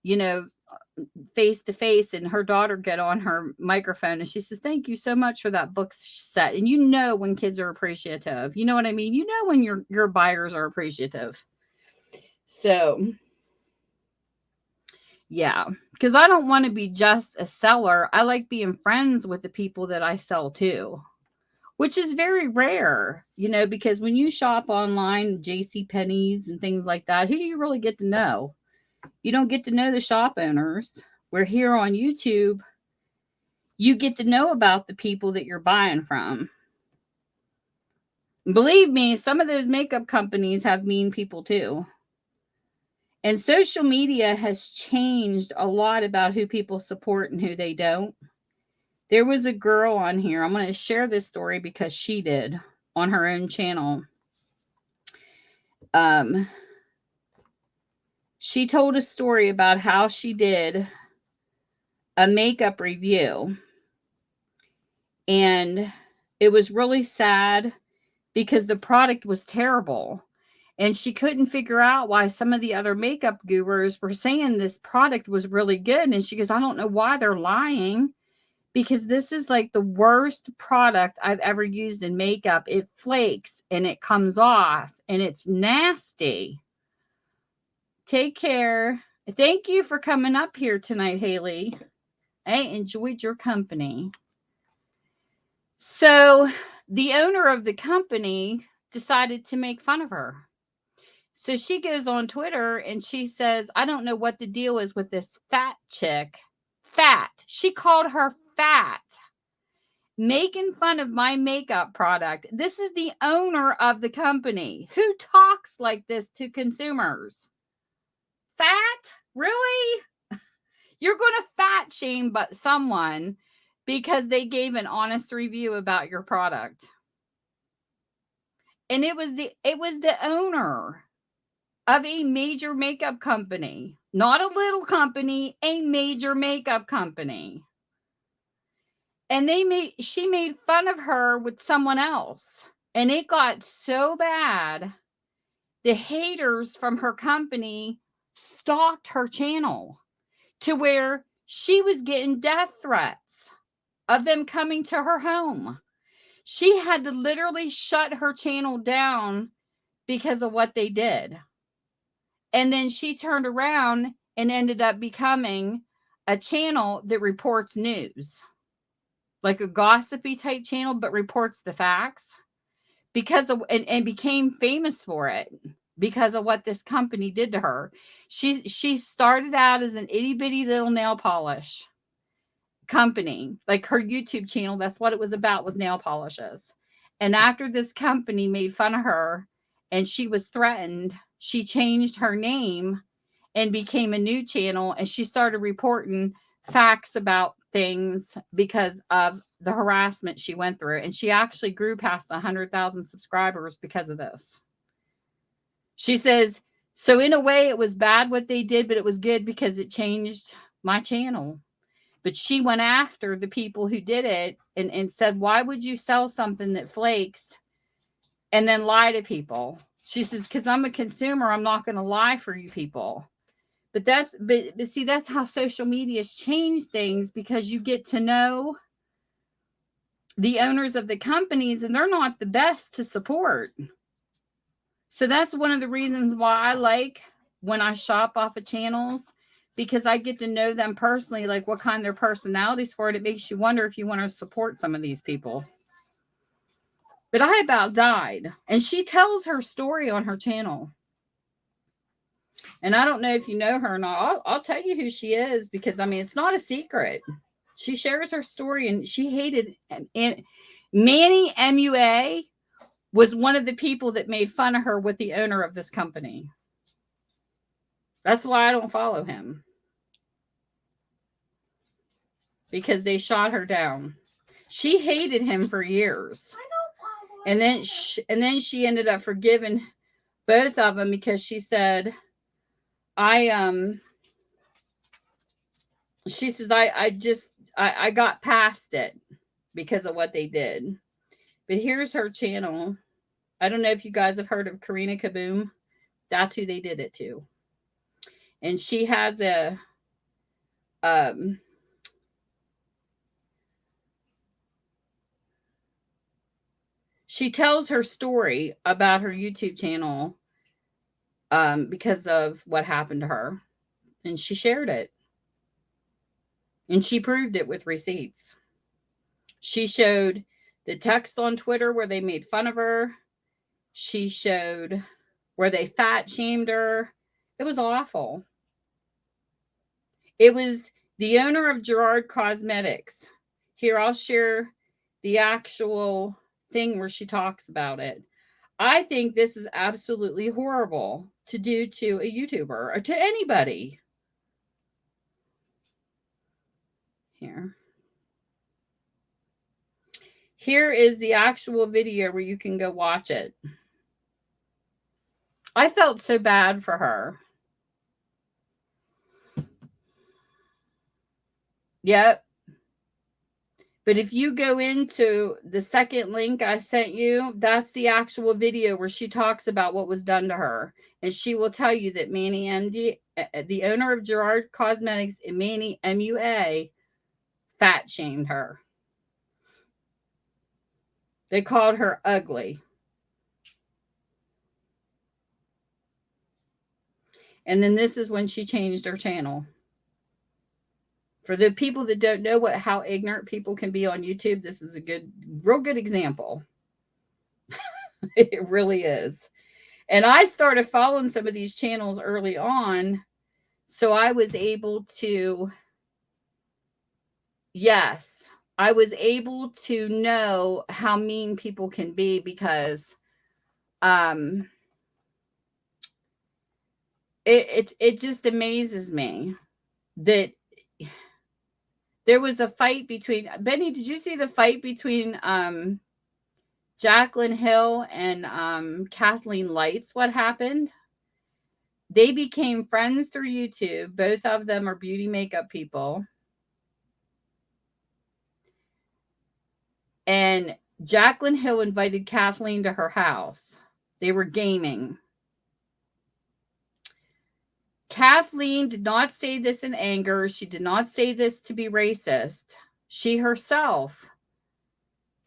you know, face to face, and her daughter got on her microphone and she says, thank you so much for that book set. And you know, when kids are appreciative, you know what I mean? You know, when your buyers are appreciative. So yeah, because I don't want to be just a seller. I like being friends with the people that I sell to, which is very rare, you know, because when you shop online, JCPenney's and things like that, who do you really get to know? You don't get to know the shop owners. We're here on YouTube. you get to know about the people that you're buying from. Believe me, some of those makeup companies have mean people too. And social media has changed a lot about who people support and who they don't. There was a girl on here. I'm going to share this story because she did on her own channel. She told a story about how she did a makeup review. And it was really sad because the product was terrible. And she couldn't figure out why some of the other makeup gurus were saying this product was really good. And she goes, I don't know why they're lying, because this is like the worst product I've ever used in makeup. It flakes and it comes off and it's nasty. Take care. Thank you for coming up here tonight, Haley. I enjoyed your company. So the owner of the company decided to make fun of her. So she goes on Twitter and she says, I don't know what the deal is with this fat chick. Fat. She called her fat. Making fun of my makeup product. This is the owner of the company. Who talks like this to consumers? Fat? Really? You're going to fat shame but someone because they gave an honest review about your product. And it was the she of a major makeup company, not a little company, a major makeup company. And she made fun of her with someone else. And it got so bad, the haters from her company stalked her channel to where she was getting death threats of them coming to her home. She had to literally shut her channel down because of what they did. And then she turned around and ended up becoming a channel that reports news, like a gossipy type channel, but reports the facts because of, and became famous for it because of what this company did to her. She started out as an itty bitty little nail polish company, like her YouTube channel. That's what it was about, was nail polishes. And after this company made fun of her and she was threatened, she changed her name and became a new channel. And she started reporting facts about things because of the harassment she went through. And she actually grew past 100,000 subscribers because of this. She says, so in a way it was bad what they did, but it was good because it changed my channel. But she went after the people who did it and said, why would you sell something that flakes and then lie to people? She says, because I'm a consumer, I'm not going to lie for you people. But see, that's how social media has changed things, because you get to know the owners of the companies and they're not the best to support. So that's one of the reasons why I like when I shop off of channels, because I get to know them personally, like what kind of their personalities for it. It makes you wonder if you want to support some of these people. But I about died. And she tells her story on her channel. And I don't know if you know her or not. I'll tell you who she is, because, I mean, it's not a secret. She shares her story, and she hated, and Manny MUA was one of the people that made fun of her with the owner of this company. That's why I don't follow him. Because they shot her down. She hated him for years. And then she ended up forgiving both of them, because she said, she says, I got past it because of what they did. But here's her channel. I don't know if you guys have heard of Karina Kaboom. That's who they did it to. And she has a she tells her story about her YouTube channel because of what happened to her. And she shared it. And she proved it with receipts. She showed the text on Twitter where they made fun of her. She showed where they fat shamed her. It was awful. It was the owner of Gerard Cosmetics. Here, I'll share the actual thing where she talks about it. I think this is absolutely horrible to do to a YouTuber or to anybody. Here is the actual video where you can go watch it. I felt so bad for her. Yep. But if you go into the second link I sent you, that's the actual video where she talks about what was done to her. And she will tell you that Manny MD, the owner of Gerard Cosmetics and Manny MUA, fat shamed her. They called her ugly. And then this is when she changed her channel. For the people that don't know how ignorant people can be on YouTube, this is a real good example. It really is. And I started following some of these channels early on, so I was able to, yes, I was able to know how mean people can be, because it just amazes me that there was a fight between, Benny, did you see the fight between Jaclyn Hill and Kathleen Lights? What happened? They became friends through YouTube. Both of them are beauty makeup people. And Jaclyn Hill invited Kathleen to her house. They were gaming. Kathleen did not say this in anger. She did not say this to be racist. She herself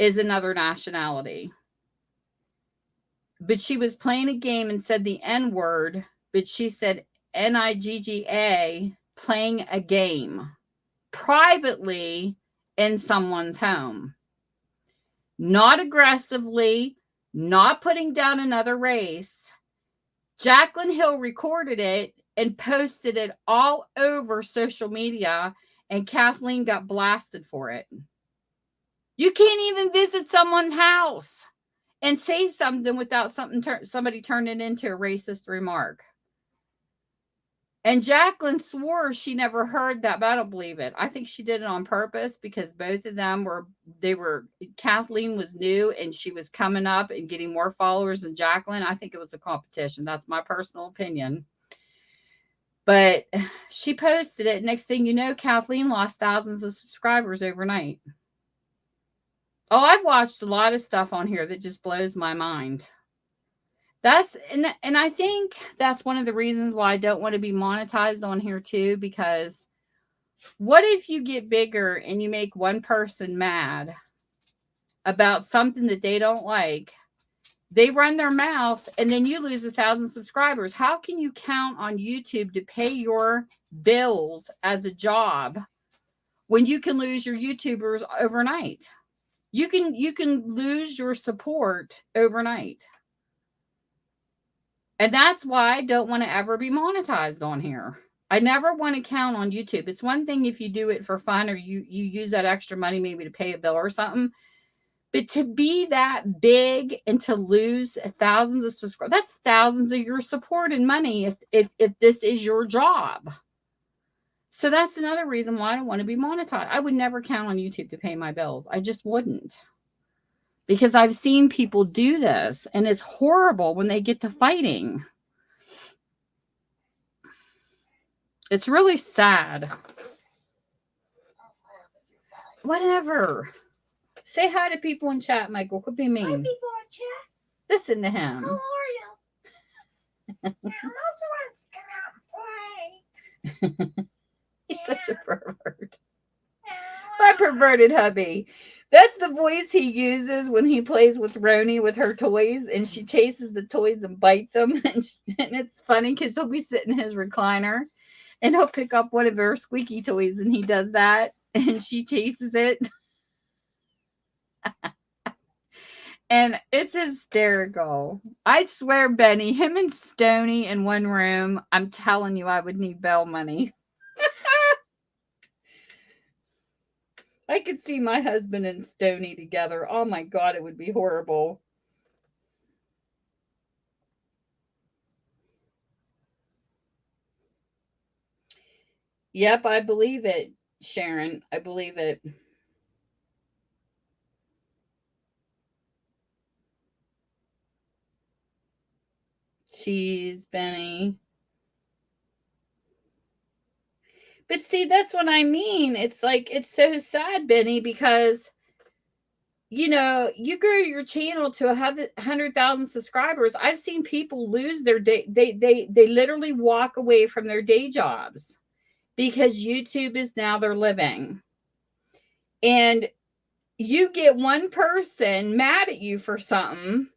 is another nationality. But she was playing a game and said the N-word, but she said Nigga, playing a game privately in someone's home. Not aggressively, not putting down another race. Jaclyn Hill recorded it and posted it all over social media, and Kathleen got blasted for it. You can't even visit someone's house and say something without somebody turning it into a racist remark. And Jaclyn swore she never heard that, but I don't believe it. I think she did it on purpose, because both of them Kathleen was new and she was coming up and getting more followers than Jaclyn. I think it was a competition. That's my personal opinion. But she posted it. Next thing you know, Kathleen lost thousands of subscribers overnight. Oh, I've watched a lot of stuff on here that just blows my mind. And I think that's one of the reasons why I don't want to be monetized on here too, because what if you get bigger and you make one person mad about something that they don't like? They run their mouth and then you lose 1,000 subscribers. How can you count on YouTube to pay your bills as a job when you can lose your YouTubers overnight? You can lose your support overnight. And that's why I don't want to ever be monetized on here. I never want to count on YouTube. It's one thing if you do it for fun, or you use that extra money maybe to pay a bill or something. But to be that big and to lose thousands of subscribers, that's thousands of your support and money if this is your job. So that's another reason why I don't want to be monetized. I would never count on YouTube to pay my bills. I just wouldn't. Because I've seen people do this, and it's horrible when they get to fighting. It's really sad. Whatever. Say hi to people in chat, Michael. Quit being mean. Hi, people in chat. Listen to him. How are you? Mouse wants to come out and play. He's such a pervert. My perverted hubby. That's the voice he uses when he plays with Roni with her toys, and she chases the toys and bites them. And it's funny because he'll be sitting in his recliner and he'll pick up one of her squeaky toys, and he does that, and she chases it. And it's hysterical. I swear, Benny, him and Stoney in one room, I'm telling you, I would need bail money. I could see my husband and Stony together. Oh my God, it would be horrible. Yep, I believe it, Sharon. I believe it. Cheese, Benny. But see, that's what I mean. It's like, it's so sad, Benny, because you grow your channel to 100,000 subscribers. I've seen people lose their day. They literally walk away from their day jobs because YouTube is now their living. And you get one person mad at you for something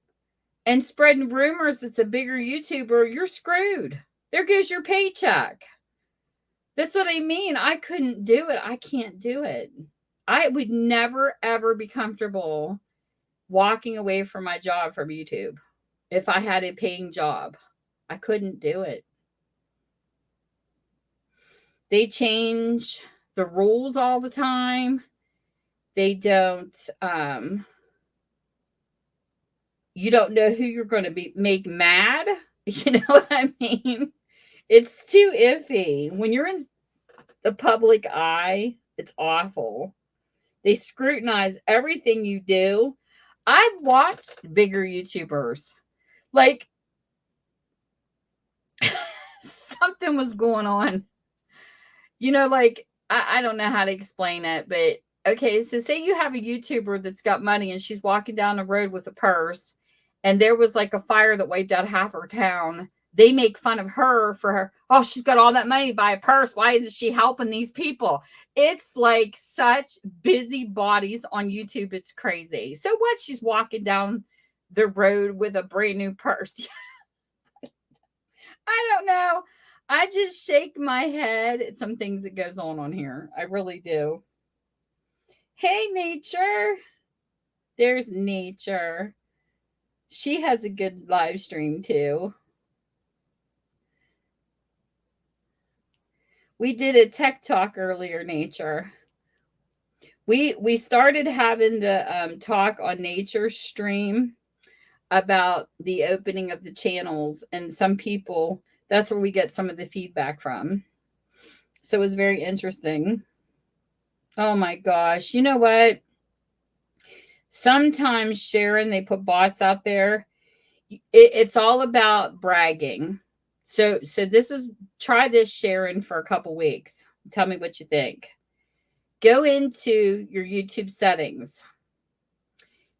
and spreading rumors it's a bigger YouTuber, you're screwed. There goes your paycheck. That's what I mean. I couldn't do it. I can't do it. I would never, ever be comfortable walking away from my job from YouTube if I had a paying job. I couldn't do it. They change the rules all the time. They don't, you don't know who you're going to make mad. You know what I mean? It's too iffy. When you're in the public eye, it's awful. They scrutinize everything you do. I've watched bigger YouTubers. Like, something was going on. Like, I don't know how to explain it, but okay, so say you have a YouTuber that's got money and she's walking down the road with a purse and there was like a fire that wiped out half her town. They make fun of her for her. Oh, she's got all that money to buy a purse. Why isn't she helping these people? It's like such busy bodies on YouTube. It's crazy. So what? She's walking down the road with a brand new purse. I don't know. I just shake my head at some things that goes on here. I really do. Hey, Nature. There's Nature. She has a good live stream too. We did a tech talk earlier, Nature. We started having the talk on Nature's stream about the opening of the channels, and some people, that's where we get some of the feedback from. So it was very interesting. Oh my gosh. You know what? Sometimes, Sharon, they put bots out there. It's all about bragging. So try this, Sharon, for a couple weeks. Tell me what you think. Go into your YouTube settings.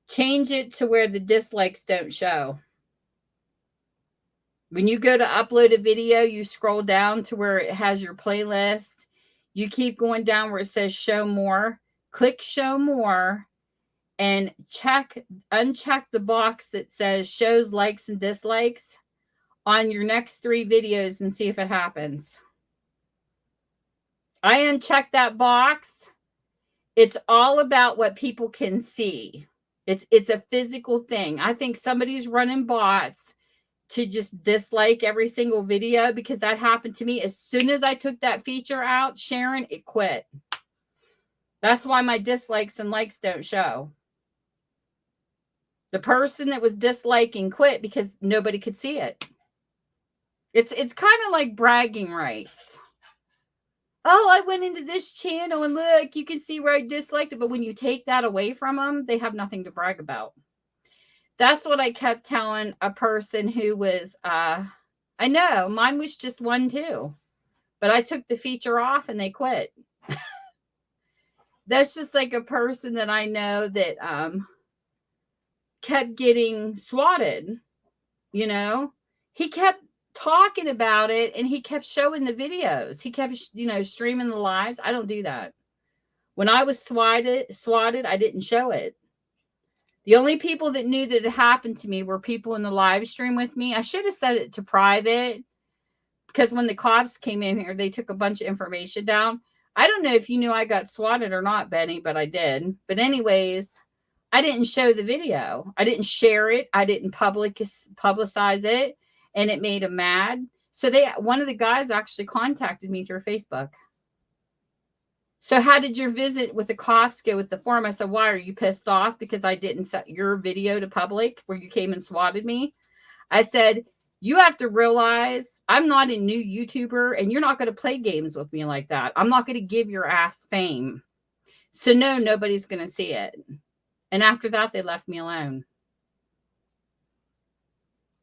Change it to where the dislikes don't show. When you go to upload a video, you scroll down to where it has your playlist. You keep going down where it says show more. Click show more and uncheck the box that says shows likes and dislikes on your next 3 videos and see if it happens. I unchecked that box. It's all about what people can see. It's a physical thing. I think somebody's running bots to just dislike every single video, because that happened to me. As soon as I took that feature out, Sharon, it quit. That's why my dislikes and likes don't show. The person that was disliking quit because nobody could see it. It's kind of like bragging rights. Oh, I went into this channel and look, you can see where I disliked it. But when you take that away from them, they have nothing to brag about. That's what I kept telling a person who was, I know, mine was just 1 too. But I took the feature off and they quit. That's just like a person that I know that kept getting swatted. He kept talking about it and he kept showing the videos. He kept, streaming the lives. I don't do that. When I was swatted, I didn't show it. The only people that knew that it happened to me were people in the live stream with me. I should have set it to private, because when the cops came in here, they took a bunch of information down. I don't know if you knew I got swatted or not, Benny, but I did. But anyways, I didn't show the video. I didn't share it. I didn't publicize it. And it made him mad. So one of the guys actually contacted me through Facebook. So how did your visit with the cops go with the form? I said, why are you pissed off because I didn't set your video to public where you came and swatted me? I said, you have to realize I'm not a new YouTuber and you're not going to play games with me like that. I'm not going to give your ass fame. So no, nobody's going to see it. And after that, they left me alone.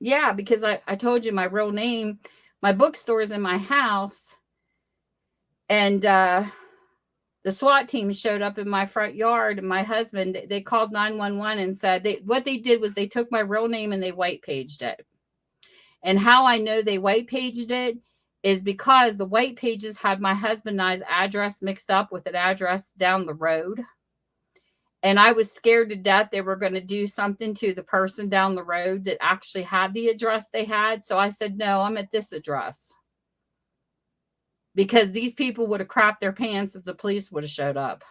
Yeah, because I told you my real name, my bookstore is in my house. And the SWAT team showed up in my front yard. And my husband, they called 911 and said, what they did was they took my real name and they white paged it. And how I know they white paged it is because the white pages had my husband and I's address mixed up with an address down the road. And I was scared to death they were going to do something to the person down the road that actually had the address they had. So I said, no, I'm at this address. Because these people would have crapped their pants if the police would have showed up.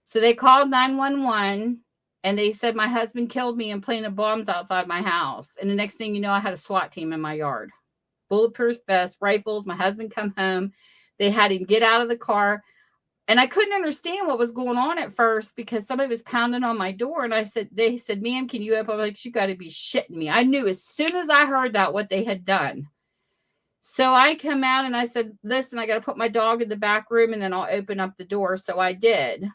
So they called 911 and they said my husband killed me and planted bombs outside my house. And the next thing you know, I had a SWAT team in my yard. Bulletproof vest, rifles. My husband come home. They had him get out of the car. And I couldn't understand what was going on at first because somebody was pounding on my door. And they said, ma'am, can you open? I'm like, you got to be shitting me. I knew as soon as I heard that what they had done. So I come out and I said, listen, I got to put my dog in the back room and then I'll open up the door. So I did.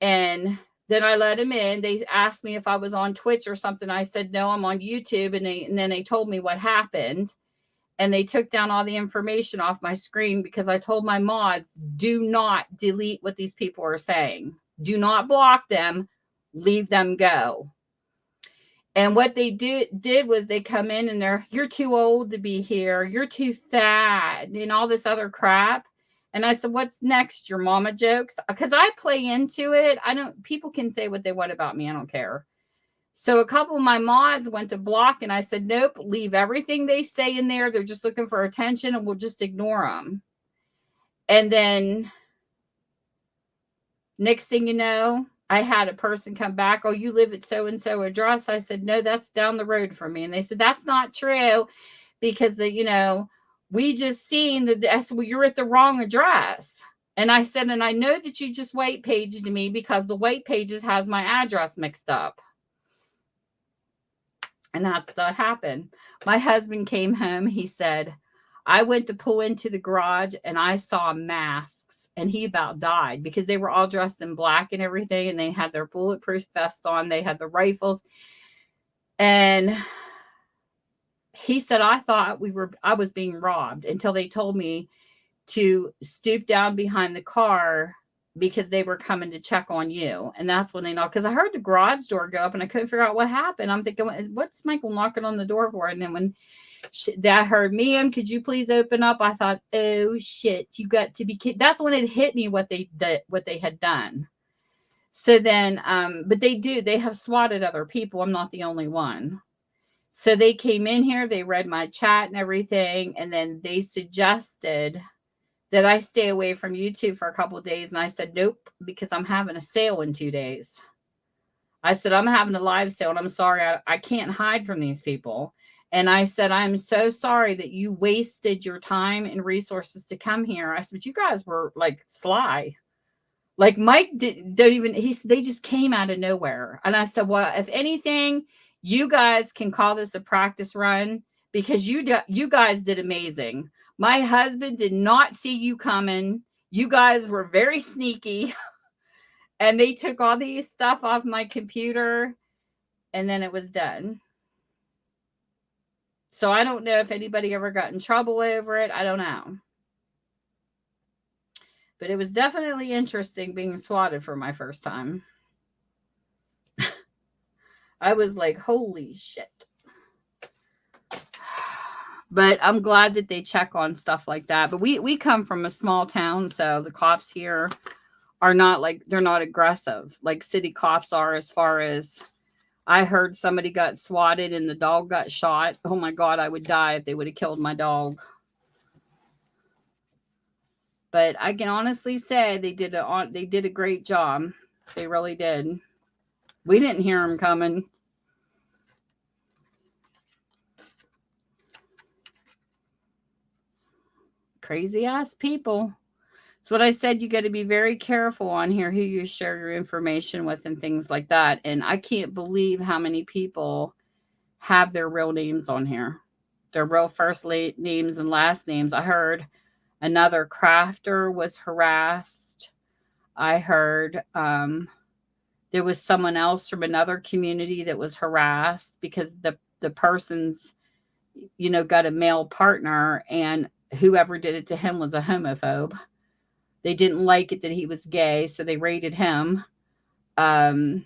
And then I let him in. They asked me if I was on Twitch or something. I said, no, I'm on YouTube. And then they told me what happened. And they took down all the information off my screen because I told my mods, do not delete what these people are saying. Do not block them. Leave them go. And what they did was they come in and you're too old to be here. You're too fat and all this other crap. And I said, what's next? Your mama jokes? Because I play into it. People can say what they want about me. I don't care. So a couple of my mods went to block and I said, nope, leave everything they say in there. They're just looking for attention and we'll just ignore them. And then next thing you know, I had a person come back. Oh, you live at so-and-so address. I said, no, that's down the road from me. And they said, that's not true because we just seen that you're at the wrong address. And I said, and I know that you just white paged me because the white pages has my address mixed up. And that's what happened. My husband came home. He said, I went to pull into the garage and I saw masks and he about died because they were all dressed in black and everything. And they had their bulletproof vests on. They had the rifles. And he said, I thought I was being robbed until they told me to stoop down behind the car because they were coming to check on you. And that's when they knocked. Because I heard the garage door go up and I couldn't figure out what happened. I'm thinking, what's Michael knocking on the door for? And then when I heard, ma'am, could you please open up? I thought, oh, shit, you got to be kidding. That's when it hit me what they had done. So then, but they have swatted other people. I'm not the only one. So they came in here, they read my chat and everything. And then they suggested that I stay away from YouTube for a couple of days. And I said, nope, because I'm having a sale in 2 days. I said, I'm having a live sale and I'm sorry. I can't hide from these people. And I said, I'm so sorry that you wasted your time and resources to come here. I said, you guys were like sly. Like Mike they just came out of nowhere. And I said, well, if anything, you guys can call this a practice run because you guys did amazing. My husband did not see you coming. You guys were very sneaky. And they took all these stuff off my computer. And then it was done. So I don't know if anybody ever got in trouble over it. I don't know. But it was definitely interesting being swatted for my first time. I was like, holy shit. But I'm glad that they check on stuff like that. But we come from a small town, so the cops here are they're not aggressive like city cops are. As far as I heard somebody got swatted and the dog got shot. Oh my God, I would die if they would have killed my dog. But I can honestly say they did a great job. They really did. We didn't hear them coming. Crazy ass people. It's what I said. You got to be very careful on here who you share your information with and things like that. And I can't believe how many people have their real names on here, their real first names and last names. I heard another crafter was harassed. I heard there was someone else from another community that was harassed because the person's, got a male partner, and whoever did it to him was a homophobe. They didn't like it that he was gay, so they raided him. There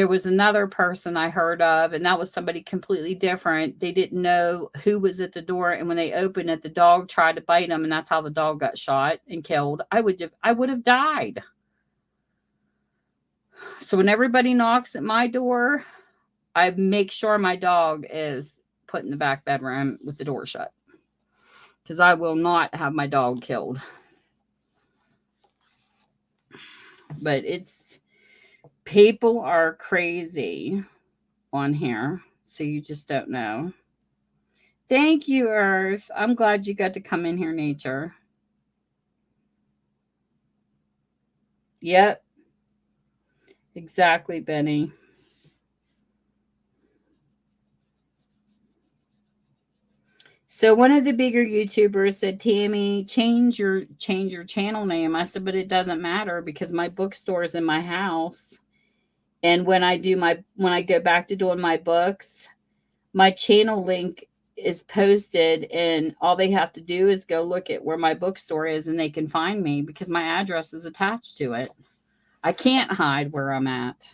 was another person I heard of, and that was somebody completely different. They didn't know who was at the door, and when they opened it, the dog tried to bite him, and that's how the dog got shot and killed. I would have died. So when everybody knocks at my door, I make sure my dog is put in the back bedroom with the door shut, because I will not have my dog killed. But people are crazy on here, so you just don't know. Thank you, Earth. I'm glad you got to come in here, Nature. Yep. Exactly, Benny. So one of the bigger YouTubers said, Tammy, change your channel name. I said, but it doesn't matter because my bookstore is in my house. And when I go back to doing my books, my channel link is posted, and all they have to do is go look at where my bookstore is, and they can find me because my address is attached to it. I can't hide where I'm at.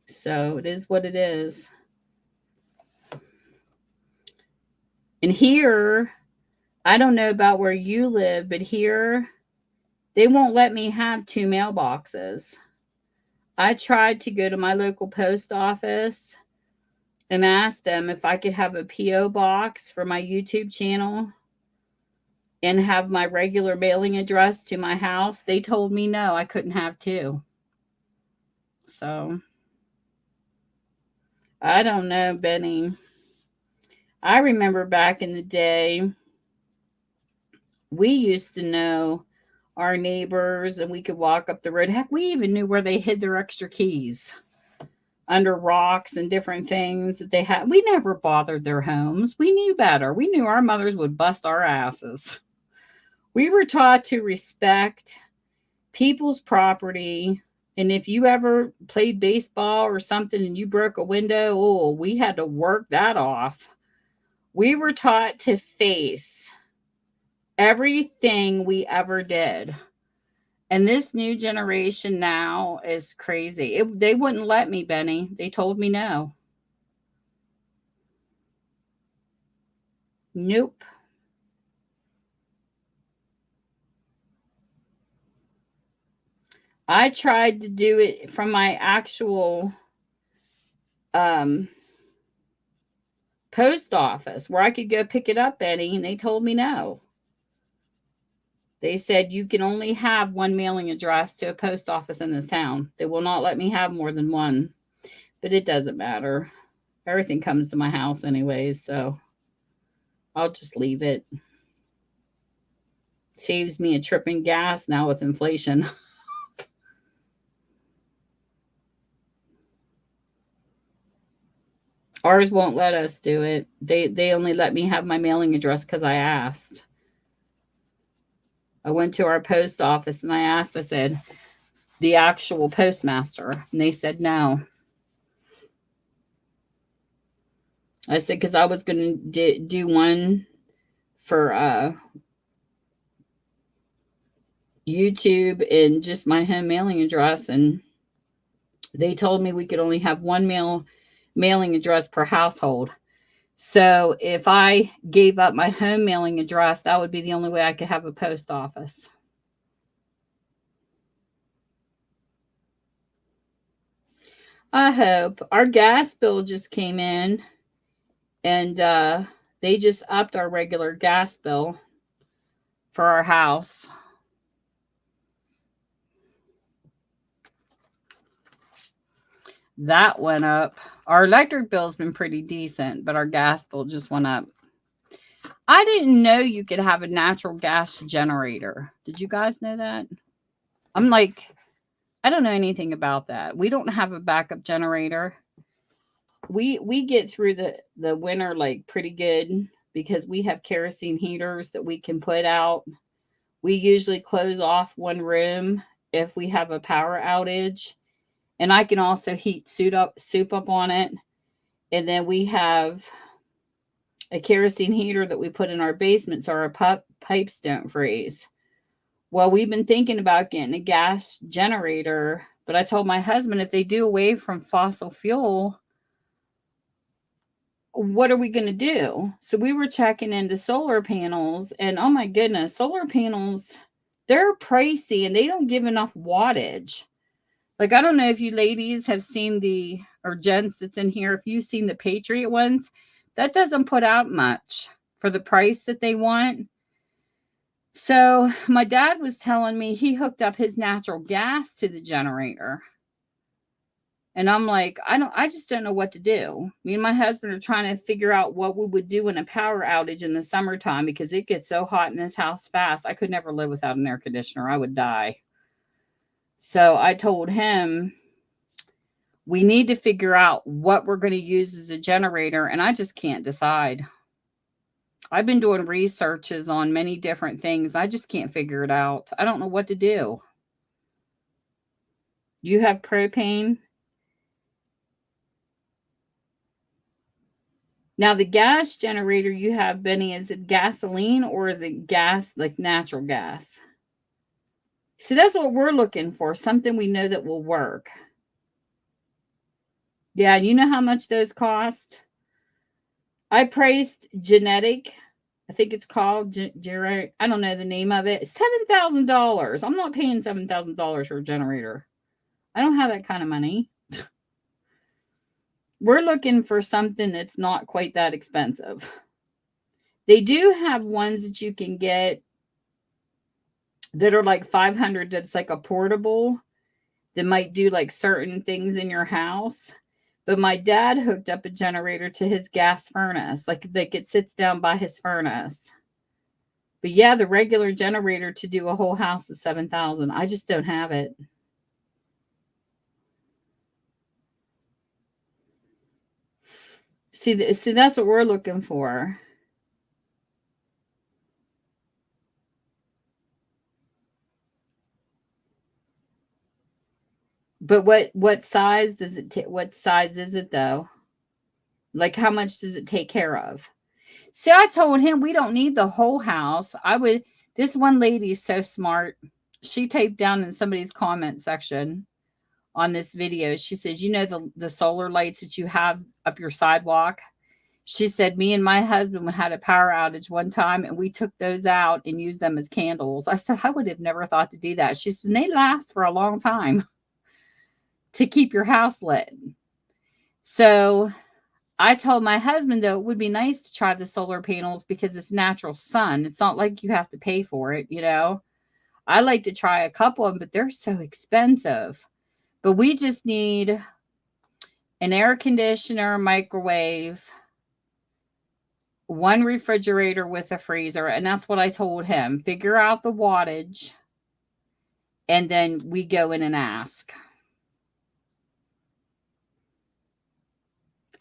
So it is what it is. And here, I don't know about where you live, but here, they won't let me have 2 mailboxes. I tried to go to my local post office and ask them if I could have a P.O. box for my YouTube channel and have my regular mailing address to my house. They told me no, I couldn't have 2. So, I don't know, Benny. I remember back in the day, we used to know our neighbors, and we could walk up the road. Heck, we even knew where they hid their extra keys, under rocks and different things that they had. We never bothered their homes. We knew better. We knew our mothers would bust our asses. We were taught to respect people's property. And if you ever played baseball or something and you broke a window, we had to work that off. We were taught to face everything we ever did. And this new generation now is crazy. They wouldn't let me, Benny. They told me no. Nope. I tried to do it from my actual post office where I could go pick it up, Benny, and they told me no. They said you can only have 1 mailing address to a post office in this town. They will not let me have more than 1. But it doesn't matter. Everything comes to my house anyways, so I'll just leave it. Saves me a trip in gas now with inflation. Ours won't let us do it. They only let me have my mailing address because I asked. I went to our post office and I said, the actual postmaster, and they said no. I said, because I was going to do one for YouTube and just my home mailing address, and they told me we could only have 1 mailing address per household. So if I gave up my home mailing address, that would be the only way I could have a post office. I hope. Our gas bill just came in, and they just upped our regular gas bill for our house. That went up. Our electric bill's been pretty decent, but our gas bill just went up. I didn't know you could have a natural gas generator. Did you guys know that? I'm like, I don't know anything about that. We don't have a backup generator. We get through the winter like pretty good because we have kerosene heaters that we can put out. We usually close off one room if we have a power outage, and I can also heat soup up on it. And then we have a kerosene heater that we put in our basement so our pipes don't freeze. Well, we've been thinking about getting a gas generator, but I told my husband if they do away from fossil fuel, what are we going to do? So we were checking into solar panels, and oh my goodness, solar panels, they're pricey and they don't give enough wattage. Like, I don't know if you ladies have seen or gents that's in here, if you've seen the Patriot ones, that doesn't put out much for the price that they want. So my dad was telling me he hooked up his natural gas to the generator. And I'm like, I just don't know what to do. Me and my husband are trying to figure out what we would do in a power outage in the summertime because it gets so hot in this house fast. I could never live without an air conditioner. I would die. So I told him we need to figure out what we're going to use as a generator. And I just can't decide. I've been doing researches on many different things. I just can't figure it out. I don't know what to do. You have propane? Now, the gas generator you have, Benny, is it gasoline or is it gas, like natural gas? So that's what we're looking for, something we know that will work. Yeah, you know how much those cost? I priced Genetic. I think it's called, I don't know the name of it. $7,000. I'm not paying $7,000 for a generator. I don't have that kind of money. We're looking for something that's not quite that expensive. They do have ones that you can get that are like $500. That's like a portable that might do like certain things in your house. But my dad hooked up a generator to his gas furnace. Like it sits down by his furnace. But yeah, the regular generator to do a whole house is $7,000. I just don't have it. See, that's what we're looking for. But what size does it take? What size is it though? Like how much does it take care of? See, I told him we don't need the whole house. This one lady is so smart. She typed down in somebody's comment section on this video. She says, you know, the solar lights that you have up your sidewalk. She said, me and my husband had a power outage one time and we took those out and used them as candles. I said, I would have never thought to do that. She says, and they last for a long time to keep your house lit. So I told my husband, though, it would be nice to try the solar panels because it's natural sun. It's not like you have to pay for it, you know. I like to try a couple of them, but they're so expensive. But we just need an air conditioner, microwave, one refrigerator with a freezer. And that's what I told him. Figure out the wattage. And then we go in and ask.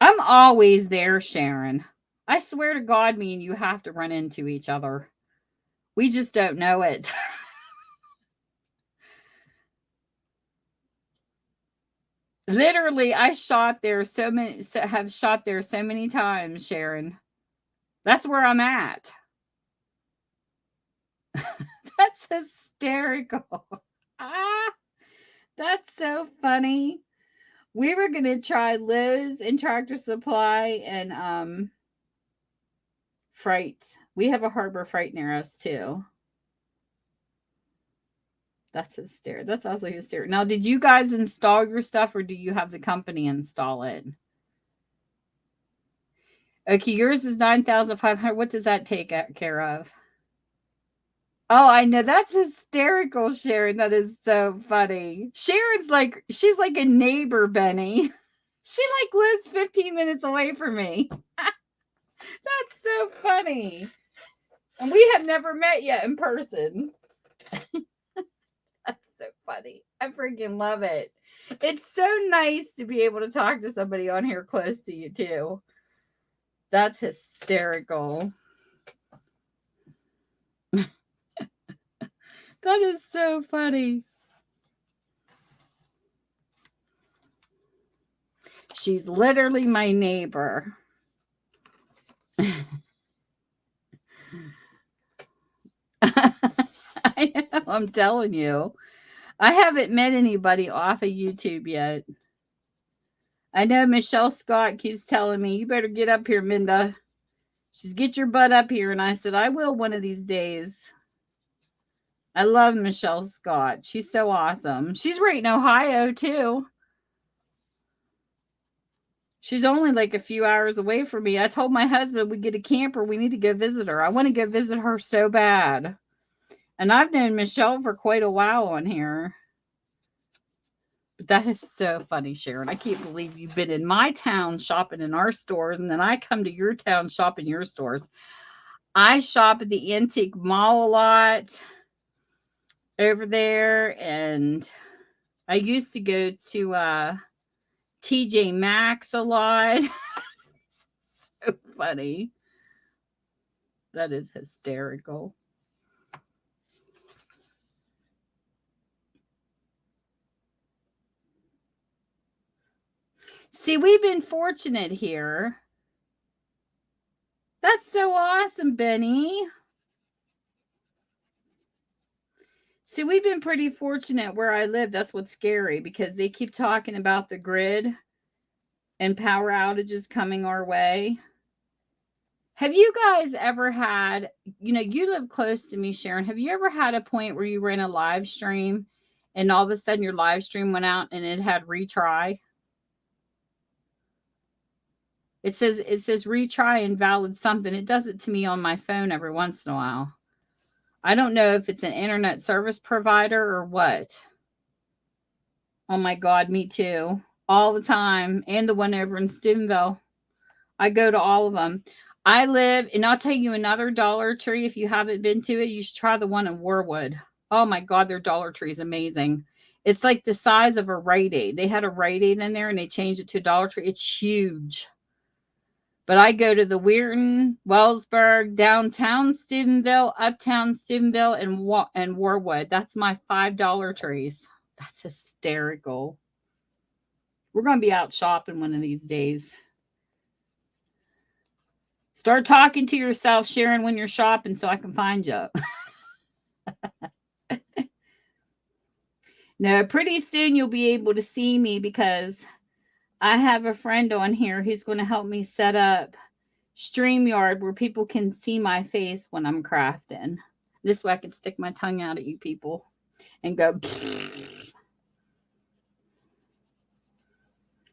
I'm always there, Sharon. I swear to God, me and you have to run into each other. We just don't know it. Literally, have shot there so many times, Sharon. That's where I'm at. That's hysterical. That's so funny. We were going to try Lowe's and Tractor Supply and Freight. We have a Harbor Freight near us too. That's hysterical. That's also hysterical. Now, did you guys install your stuff or do you have the company install it? Okay, yours is $9,500. What does that take care of? Oh, I know. That's hysterical, Sharon. That is so funny. Sharon's like, she's like a neighbor, Benny. She like lives 15 minutes away from me. That's so funny. And we have never met yet in person. That's so funny. I freaking love it. It's so nice to be able to talk to somebody on here close to you, too. That's hysterical. That is so funny. She's literally my neighbor. I know, I'm telling you. I haven't met anybody off of YouTube yet. I know Michelle Scott keeps telling me, you better get up here, Minda. She's get your butt up here. And I said, I will one of these days. I love Michelle Scott. She's so awesome. She's right in Ohio, too. She's only like a few hours away from me. I told my husband we get a camper. We need to go visit her. I want to go visit her so bad. And I've known Michelle for quite a while on here. But that is so funny, Sharon. I can't believe you've been in my town shopping in our stores, and then I come to your town shopping your stores. I shop at the Antique Mall a lot over there, and I used to go to TJ Maxx a lot. So funny. That is hysterical. See, we've been fortunate here. That's so awesome, Benny. See, we've been pretty fortunate where I live. That's what's scary, because they keep talking about the grid and power outages coming our way. Have you guys ever had, you live close to me, Sharon. Have you ever had a point where you were in a live stream and all of a sudden your live stream went out and it had retry? It says retry invalid something. It does it to me on my phone every once in a while. I don't know if it's an internet service provider or what. Oh my God, me too. All the time. And the one over in Steubenville. I go to all of them. I live, and I'll tell you another Dollar Tree. If you haven't been to it, you should try the one in Warwood. Oh my God, their Dollar Tree is amazing. It's like the size of a Rite Aid. They had a Rite Aid in there and they changed it to a Dollar Tree. It's huge. But I go to the Weirton, Wellsburg, downtown Steubenville, uptown Steubenville, and Warwood. That's my $5 trees. That's hysterical. We're going to be out shopping one of these days. Start talking to yourself, Sharon, when you're shopping so I can find you. No, pretty soon you'll be able to see me, because I have a friend on here who's going to help me set up StreamYard where people can see my face when I'm crafting. This way I can stick my tongue out at you people and go.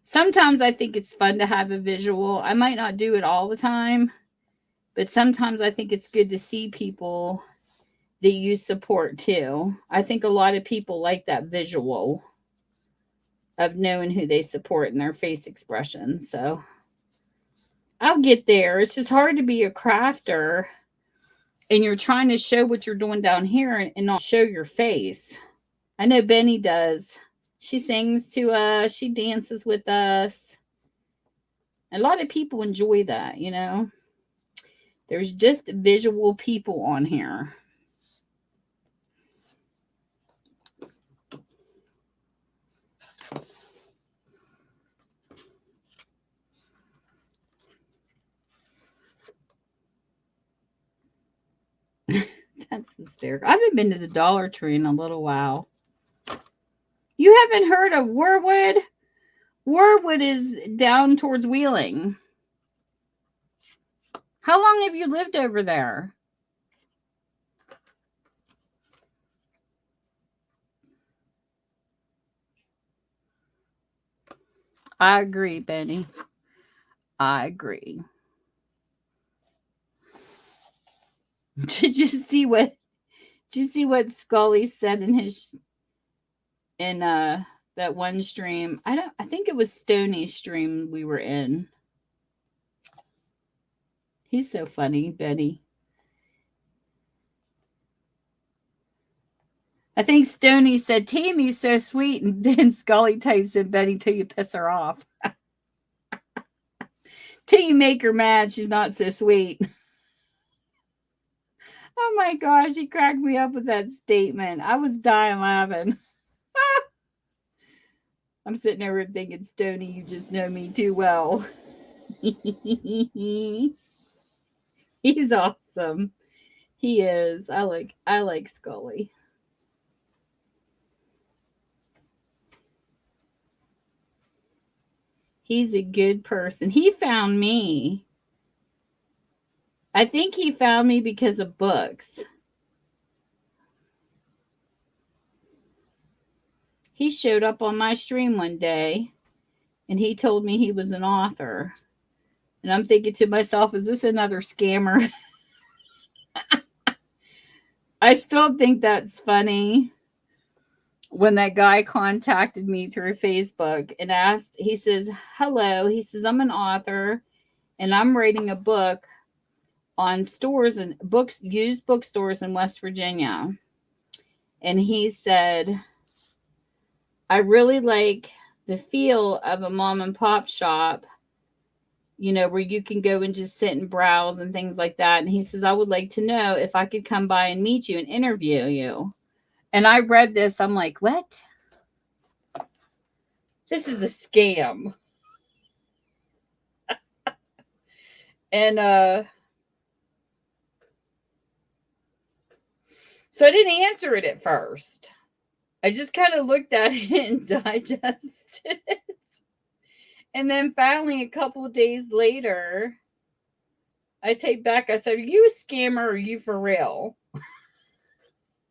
Sometimes I think it's fun to have a visual. I might not do it all the time, but sometimes I think it's good to see people that you support too. I think a lot of people like that visual of knowing who they support and their face expression. So I'll get there. It's just hard to be a crafter and you're trying to show what you're doing down here and not show your face. I know Benny does. She sings to us. She dances with us. A lot of people enjoy that, There's just visual people on here. That's hysterical. I haven't been to the Dollar Tree in a little while. You haven't heard of Warwood? Warwood is down towards Wheeling. How long have you lived over there? I agree, Benny. I agree. Did you see what Scully said in that one stream? I think it was Stoney's stream we were in. He's so funny, Betty. I think Stoney said, Tammy's so sweet. And then Scully types in Betty till you piss her off. Till you make her mad, she's not so sweet. Oh my gosh, he cracked me up with that statement. I was dying laughing. I'm sitting over thinking, Stoney, you just know me too well. He's awesome. He is. I like Scully. He's a good person. He found me. I think he found me because of books. He showed up on my stream one day and he told me he was an author. And I'm thinking to myself, is this another scammer? I still think that's funny. When that guy contacted me through Facebook and asked, he says, hello, he says, I'm an author and I'm writing a book on stores and books, used bookstores in West Virginia. And he said, I really like the feel of a mom and pop shop, you know, where you can go and just sit and browse and things like that. And he says, I would like to know if I could come by and meet you and interview you. And I read this. I'm like, what? This is a scam. And so I didn't answer it at first. I just kind of looked at it and digested it. And then finally, a couple of days later, I take back, I said, are you a scammer or are you for real?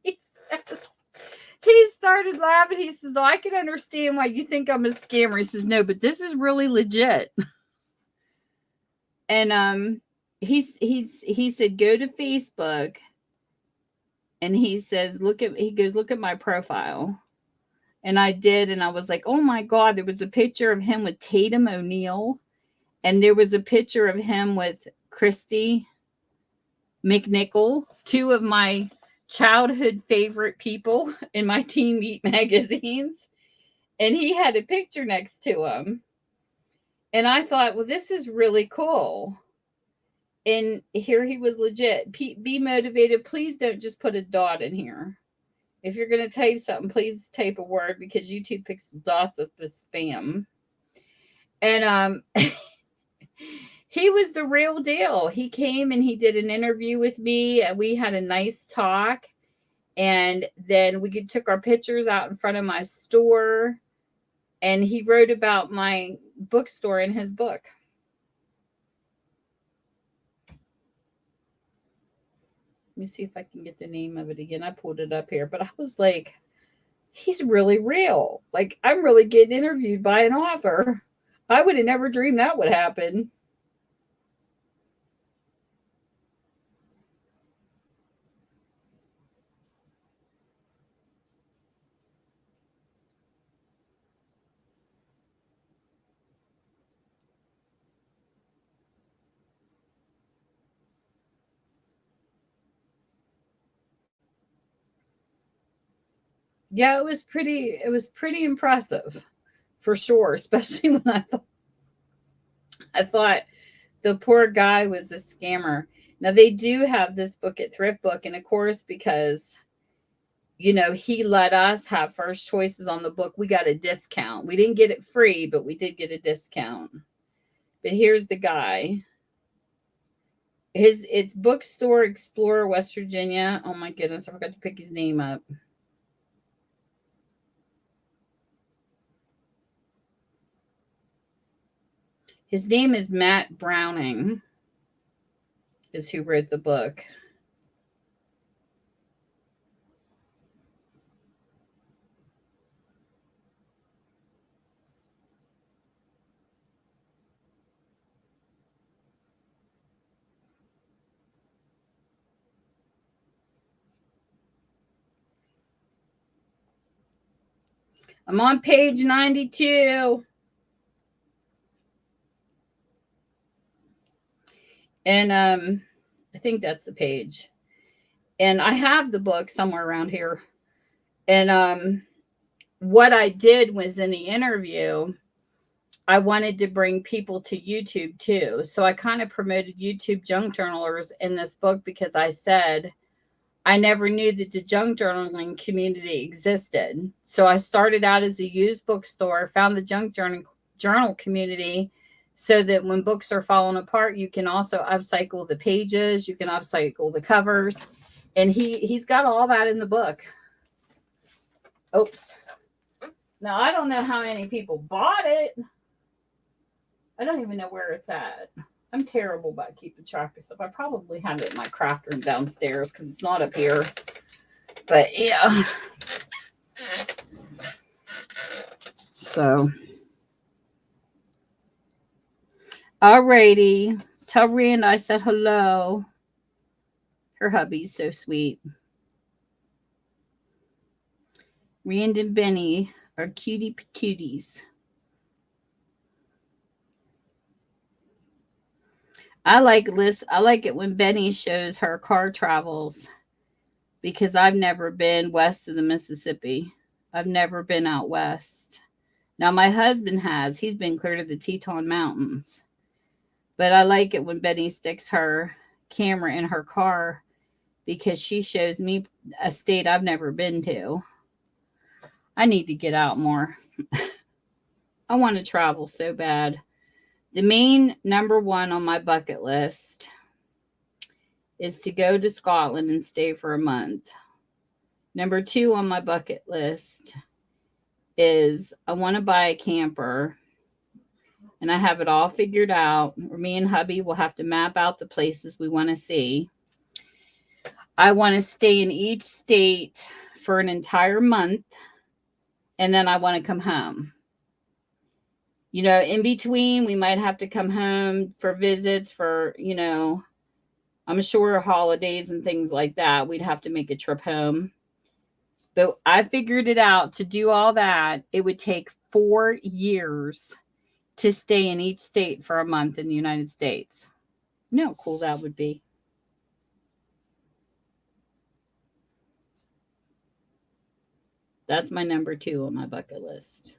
He started laughing. He says, oh, I can understand why you think I'm a scammer. He says, no, but this is really legit. And he said, go to Facebook. And he says, look at my profile. And I did. And I was like, oh my God, there was a picture of him with Tatum O'Neal. And there was a picture of him with Christy McNichol, two of my childhood favorite people in my Teen Beat magazines. And he had a picture next to him. And I thought, well, this is really cool. And here he was legit. Be motivated. Please don't just put a dot in here. If you're going to type something, please type a word because YouTube picks dots as spam. And he was the real deal. He came and he did an interview with me and we had a nice talk. And then we took our pictures out in front of my store. And he wrote about my bookstore in his book. Let me see if I can get the name of it again. I pulled it up here, but I was like, he's really real. Like, I'm really getting interviewed by an author. I would have never dreamed that would happen. Yeah, it was pretty impressive for sure, especially when I thought the poor guy was a scammer. Now they do have this book at Thrift Book, and of course, because you know, he let us have first choices on the book, we got a discount. We didn't get it free, but we did get a discount. But here's the guy. It's Bookstore Explorer, West Virginia. Oh my goodness, I forgot to pick his name up. His name is Matt Browning, is who wrote the book. I'm on page 92. And I think that's the page. And I have the book somewhere around here. And what I did was in the interview, I wanted to bring people to YouTube too. So I kind of promoted YouTube junk journalers in this book because I said I never knew that the junk journaling community existed. So I started out as a used bookstore, found the junk journal community so that when books are falling apart, you can also upcycle the pages, you can upcycle the covers. And he's got all that in the book. Oops. Now, I don't know how many people bought it. I don't even know where it's at. I'm terrible about keeping track of stuff. I probably have it in my craft room downstairs because it's not up here. But yeah. So. Alrighty. Tell Rand I said hello. Her hubby's so sweet. Rand and Benny are cutie patooties. I like it when Benny shows her car travels because I've never been west of the Mississippi. I've never been out west. Now my husband has. He's been clear to the Teton Mountains. But I like it when Benny sticks her camera in her car because she shows me a state I've never been to. I need to get out more. I want to travel so bad. The main number one on my bucket list is to go to Scotland and stay for a month. Number two on my bucket list is I want to buy a camper. And I have it all figured out. Me and hubby will have to map out the places we want to see. I want to stay in each state for an entire month. And then I want to come home. You know, in between, we might have to come home for visits for, you know, I'm sure holidays and things like that. We'd have to make a trip home. But I figured it out. To do all that, it would take 4 years to stay in each state for a month in the United States. You know how cool that would be. That's my number two on my bucket list.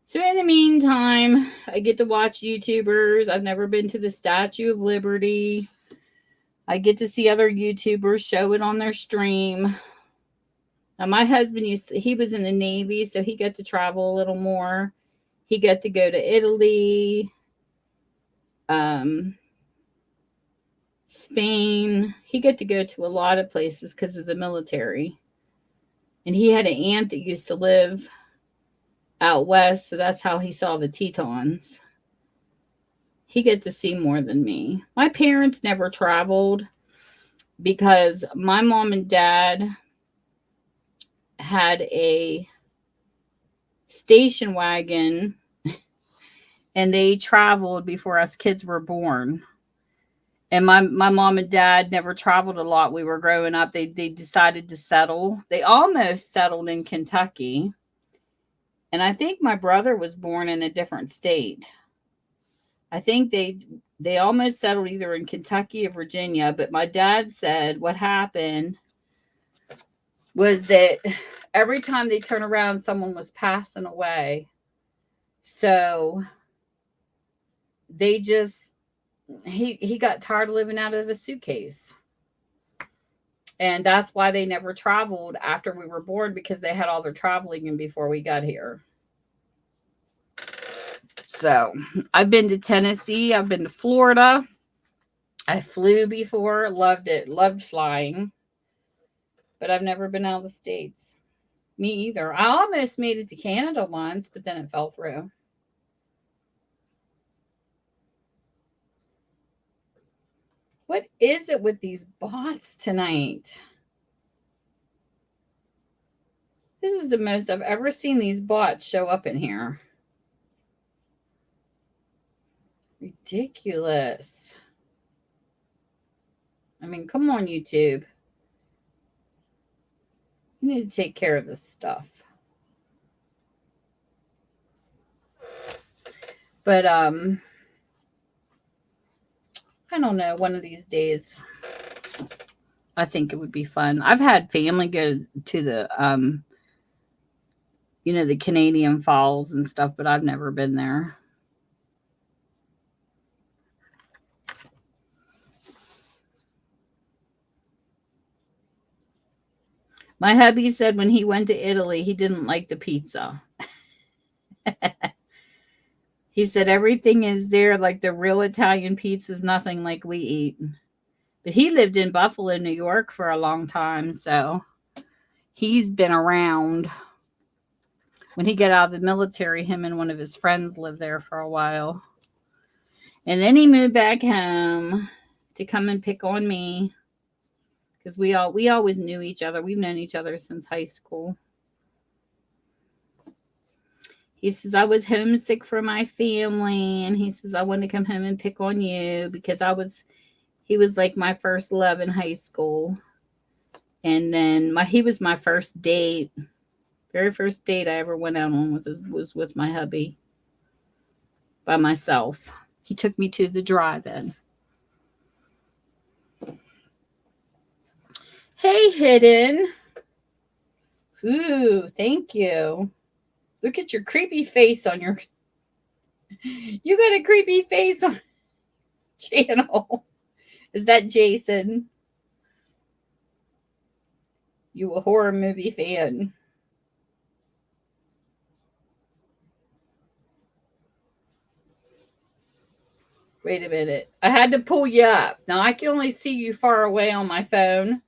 So in the meantime, I get to watch YouTubers. I've never been to the Statue of Liberty. I get to see other YouTubers show it on their stream. Now my husband he was in the Navy, so he got to travel a little more. He got to go to Italy, Spain. He got to go to a lot of places because of the military. And he had an aunt that used to live out west, so that's how he saw the Tetons. He got to see more than me. My parents never traveled because my mom and dad had a station wagon and they traveled before us kids were born. And my mom and dad never traveled a lot. We were growing up. They decided to settle. They almost settled in Kentucky. And I think my brother was born in a different state. I think they almost settled either in Kentucky or Virginia. But my dad said what happened was that every time they turn around, someone was passing away. So they just, he got tired of living out of a suitcase. And that's why they never traveled after we were born, because they had all their traveling in before we got here. So I've been to Tennessee. I've been to Florida. I flew before. Loved it. Loved flying. But I've never been out of the States. Me either. I almost made it to Canada once, but then it fell through. What is it with these bots tonight? This is the most I've ever seen these bots show up in here. Ridiculous. I mean, come on, YouTube. You need to take care of this stuff. But I I don't know. One of these days, I think it would be fun. I've had family go to the, the Canadian Falls and stuff, but I've never been there. My hubby said when he went to Italy, he didn't like the pizza. He said everything is there, like the real Italian pizza is nothing like we eat. But he lived in Buffalo, New York for a long time, so he's been around. When he got out of the military, him and one of his friends lived there for a while. And then he moved back home to come and pick on me because we always knew each other. We've known each other since high school. He says, I was homesick for my family. And he says, I want to come home and pick on you because he was like my first love in high school. And then he was my first date. Very first date I ever went out on was with my hubby by myself. He took me to the drive-in. Hey, Hidden. Ooh, thank you. Look at your creepy face on your... You got a creepy face on channel. Is that Jason? You a horror movie fan. Wait a minute. I had to pull you up. Now I can only see you far away on my phone.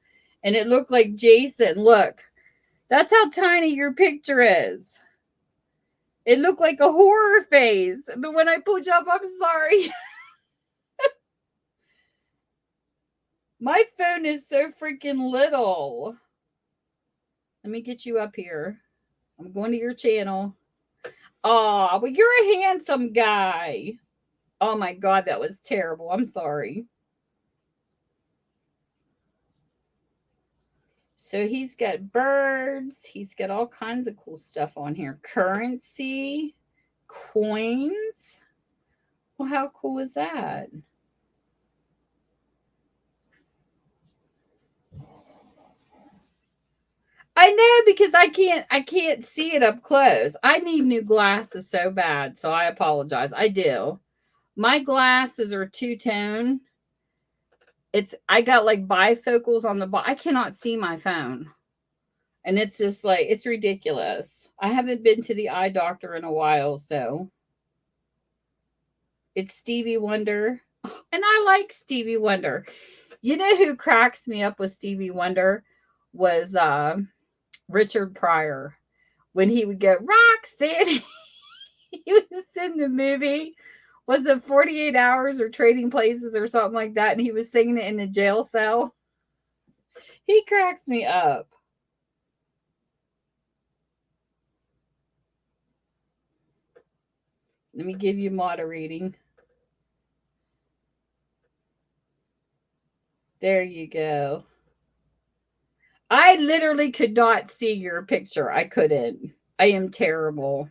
And it looked like Jason. Look. That's how tiny your picture is. It looked like a horror face. But when I pulled you up, I'm sorry. My phone is so freaking little. Let me get you up here. I'm going to your channel. Oh, well, you're a handsome guy. Oh my God, that was terrible. I'm sorry. So he's got birds. He's got all kinds of cool stuff on here. Currency, coins. Well, how cool is that? I know because I can't see it up close. I need new glasses so bad, so I apologize. I do. My glasses are two-tone. I got like bifocals on the bottom. I cannot see my phone. And it's just like, it's ridiculous. I haven't been to the eye doctor in a while, so. It's Stevie Wonder. And I like Stevie Wonder. You know who cracks me up with Stevie Wonder was Richard Pryor. When he would go, Roxanne. He was in the movie. Was it 48 Hours or Trading Places or something like that? And he was singing it in the jail cell. He cracks me up. Let me give you moderating. There you go. I literally could not see your picture. I couldn't. I am terrible.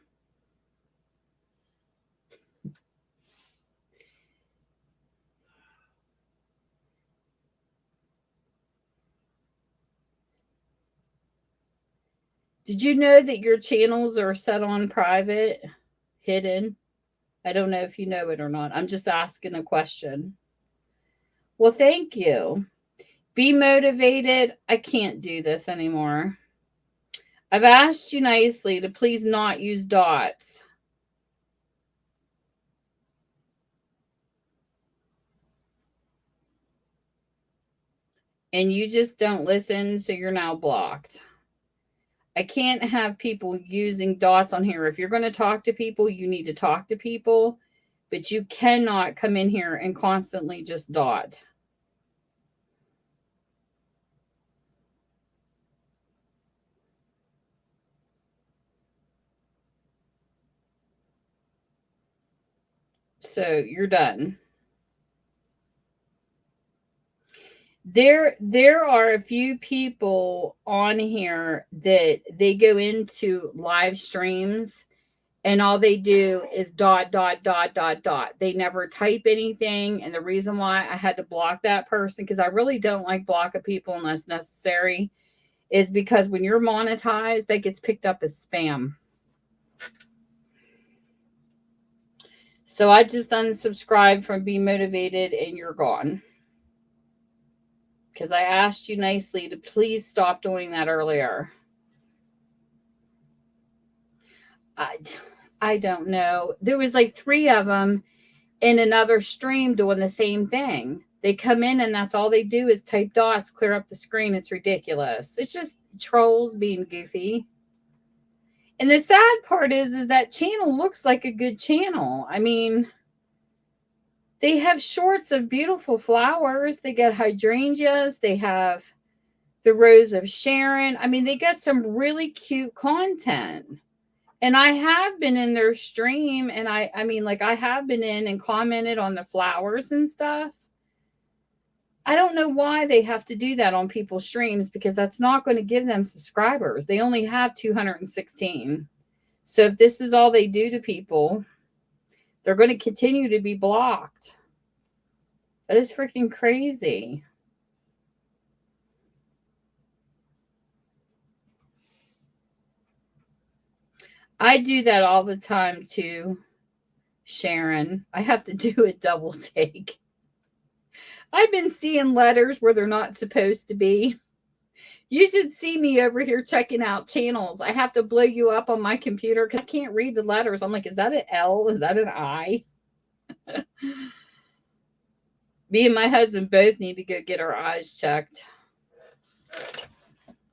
Did you know that your channels are set on private, hidden? I don't know if you know it or not. I'm just asking a question. Well, thank you. Be motivated. I can't do this anymore. I've asked you nicely to please not use dots. And you just don't listen, so you're now blocked. I can't have people using dots on here. If you're going to talk to people, you need to talk to people. But you cannot come in here and constantly just dot. So you're done. There are a few people on here that they go into live streams And all they do is dot, dot, dot, dot, dot. They never type anything. And the reason why I had to block that person, because I really don't like blocking people unless necessary, is because when you're monetized, that gets picked up as spam. So I just unsubscribed from Be Motivated and you're gone. Because I asked you nicely to please stop doing that earlier. I don't know. There was like 3 of them in another stream doing the same thing. They come in and that's all they do is type dots, clear up the screen. It's ridiculous. It's just trolls being goofy. And the sad part is that channel looks like a good channel. I mean, they have shorts of beautiful flowers. They got hydrangeas. They have the Rose of Sharon. I mean, they got some really cute content. And I have been in their stream and I mean, like I have been in and commented on the flowers and stuff. I don't know why they have to do that on people's streams because that's not going to give them subscribers. They only have 216. So if this is all they do to people, they're going to continue to be blocked. That is freaking crazy. I do that all the time too, Sharon. I have to do a double take. I've been seeing letters where they're not supposed to be. You should see me over here checking out channels. I have to blow you up on my computer because I can't read the letters. I'm like, is that an L? Is that an I? Me and my husband both need to go get our eyes checked.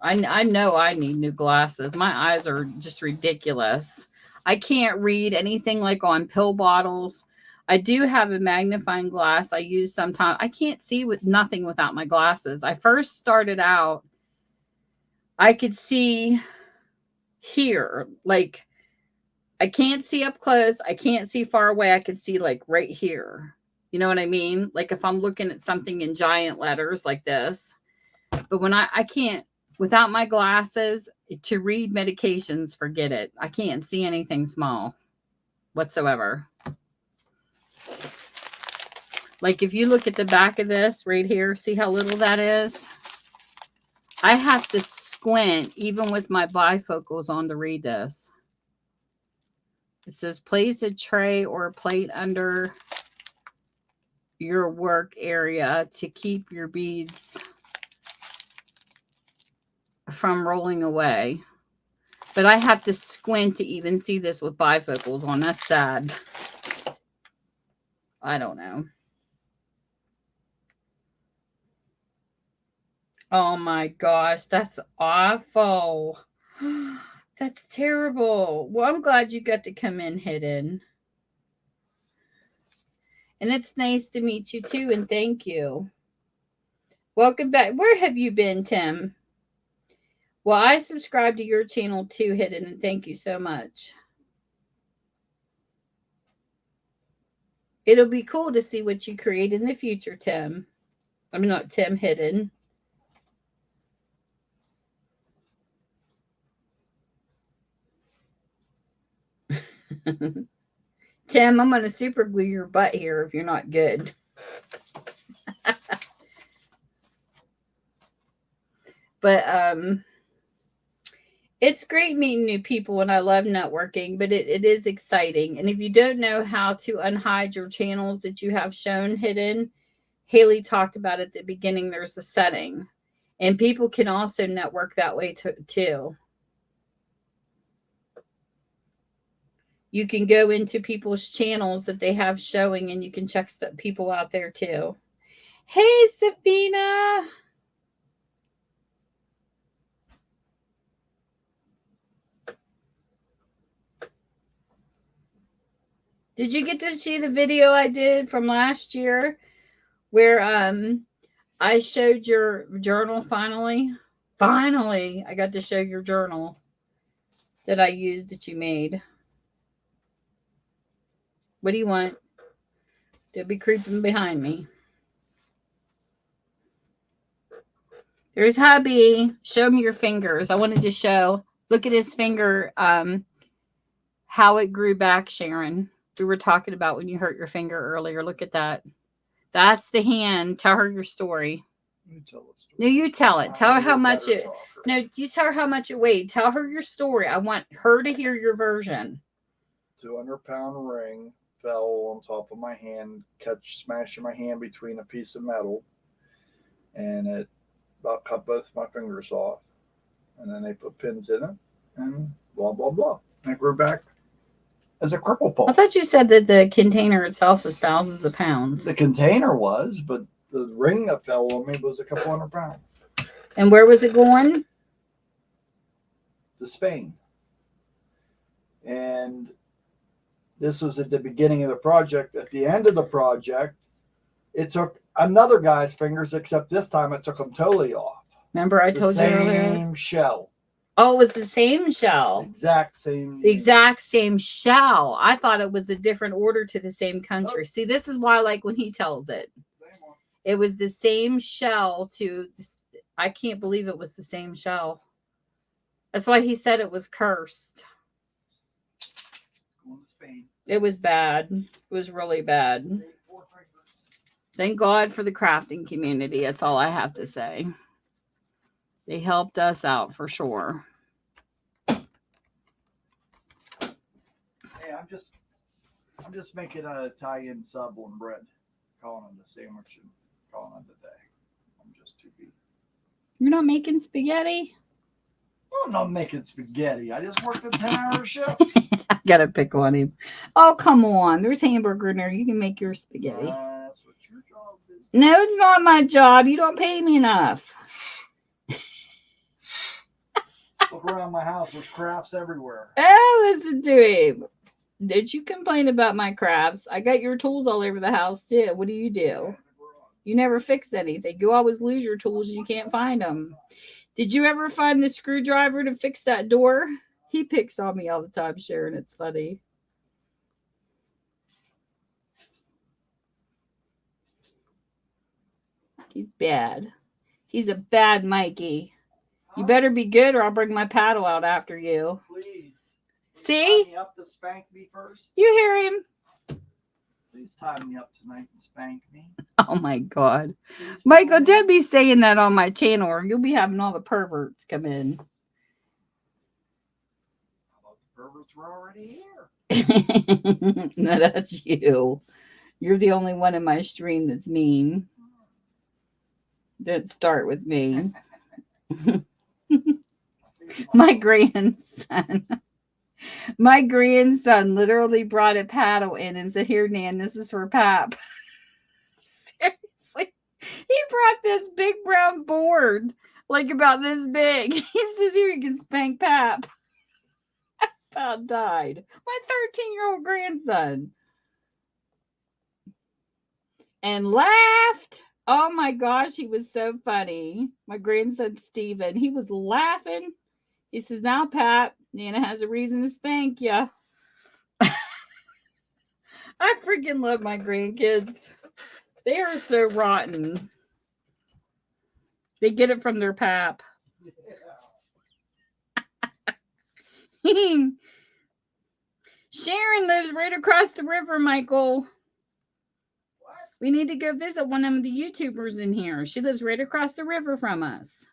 I know I need new glasses. My eyes are just ridiculous. I can't read anything like on pill bottles. I do have a magnifying glass I use sometimes. I can't see with nothing without my glasses. I first started out, I could see here. Like, I can't see up close. I can't see far away. I could see like right here. You know what I mean? Like if I'm looking at something in giant letters like this. But when I can't, without my glasses, to read medications, forget it. I can't see anything small whatsoever. Like if you look at the back of this right here, see how little that is? I have to squint even with my bifocals on to read this. It says place a tray or a plate under your work area to keep your beads from rolling away. But I have to squint to even see this with bifocals on. That's sad. I don't know. Oh my gosh, that's awful. That's terrible. Well, I'm glad you got to come in hidden. And it's nice to meet you too, and thank you. Welcome back. Where have you been, Tim? Well, I subscribe to your channel too, Hidden, and thank you so much. It'll be cool to see what you create in the future, Tim. I mean, not Tim, Hidden. Tim, I'm going to super glue your butt here if you're not good. But it's great meeting new people and I love networking, but it is exciting. And if you don't know how to unhide your channels that you have shown hidden, Haley talked about at the beginning, there's a setting. And people can also network that way too. You can go into people's channels that they have showing and you can check people out there too. Hey, Safina. Did you get to see the video I did from last year where I showed your journal finally? Finally, I got to show your journal that I used that you made. What do you want? They'll be creeping behind me. There's hubby. Show me your fingers. I wanted to show. Look at his finger. how it grew back, Sharon. We were talking about when you hurt your finger earlier. Look at that. That's the hand. Tell her your story. You tell it. No, you tell it. Tell her how much it. Talker. No, you tell her how much it weighed. Tell her your story. I want her to hear your version. 200-pound ring fell on top of my hand, smashing my hand between a piece of metal, and it about cut both my fingers off. And then they put pins in it, and blah blah blah. And it grew back as a cripple paw. I thought you said that the container itself was thousands of pounds. The container was, but the ring that fell on me was a couple 100 pounds. And where was it going? To Spain. And this was at the beginning of the project. At the end of the project, it took another guy's fingers, except this time it took them totally off. Remember I told you earlier? Same shell. Oh, it was the same shell. Exact same. The exact same shell. I thought it was a different order to the same country. See, this is why I like when he tells it. Same one. It was the same shell to this. I can't believe it was the same shell. That's why he said it was cursed. Going to Spain. It was bad. It was really bad. Thank God for the crafting community. That's all I have to say. They helped us out for sure. Hey, I'm just making an Italian sub on bread, calling it a sandwich and calling it a day. I'm just too beat. You're not making spaghetti? Well, I'm not making spaghetti. I just worked a 10-hour shift. I gotta pick on him. Oh, come on. There's hamburger in there. You can make your spaghetti. That's what your job is. No, it's not my job. You don't pay me enough. Look around my house. There's crafts everywhere. Oh, listen to him. Did you complain about my crafts? I got your tools all over the house, too. What do? You never fix anything. You always lose your tools and you can't find them. Did you ever find the screwdriver to fix that door? He picks on me all the time, Sharon. It's funny. He's bad. He's a bad Mikey. You better be good or I'll bring my paddle out after you. Please. See? Tie me up to spank me first. You hear him? Please tie me up tonight and spank me. Oh my God. Please, Michael, Mom. don't be saying that on my channel or you'll be having all the perverts come in. How about the perverts were already here? No, that's you. You're the only one in my stream that's mean. Don't start with me. My grandson literally brought a paddle in and said, "Here, Nan, this is for Pap." Seriously. He brought this big brown board, like about this big. He says, "Here, you can spank Pap." About died. My 13-year-old grandson. And laughed. Oh my gosh, he was so funny. My grandson, Steven, he was laughing. He says, "Now, Pat, Nana has a reason to spank ya." I freaking love my grandkids. They are so rotten. They get it from their pap. Sharon lives right across the river, Michael. We need to go visit one of the YouTubers in here. She lives right across the river from us.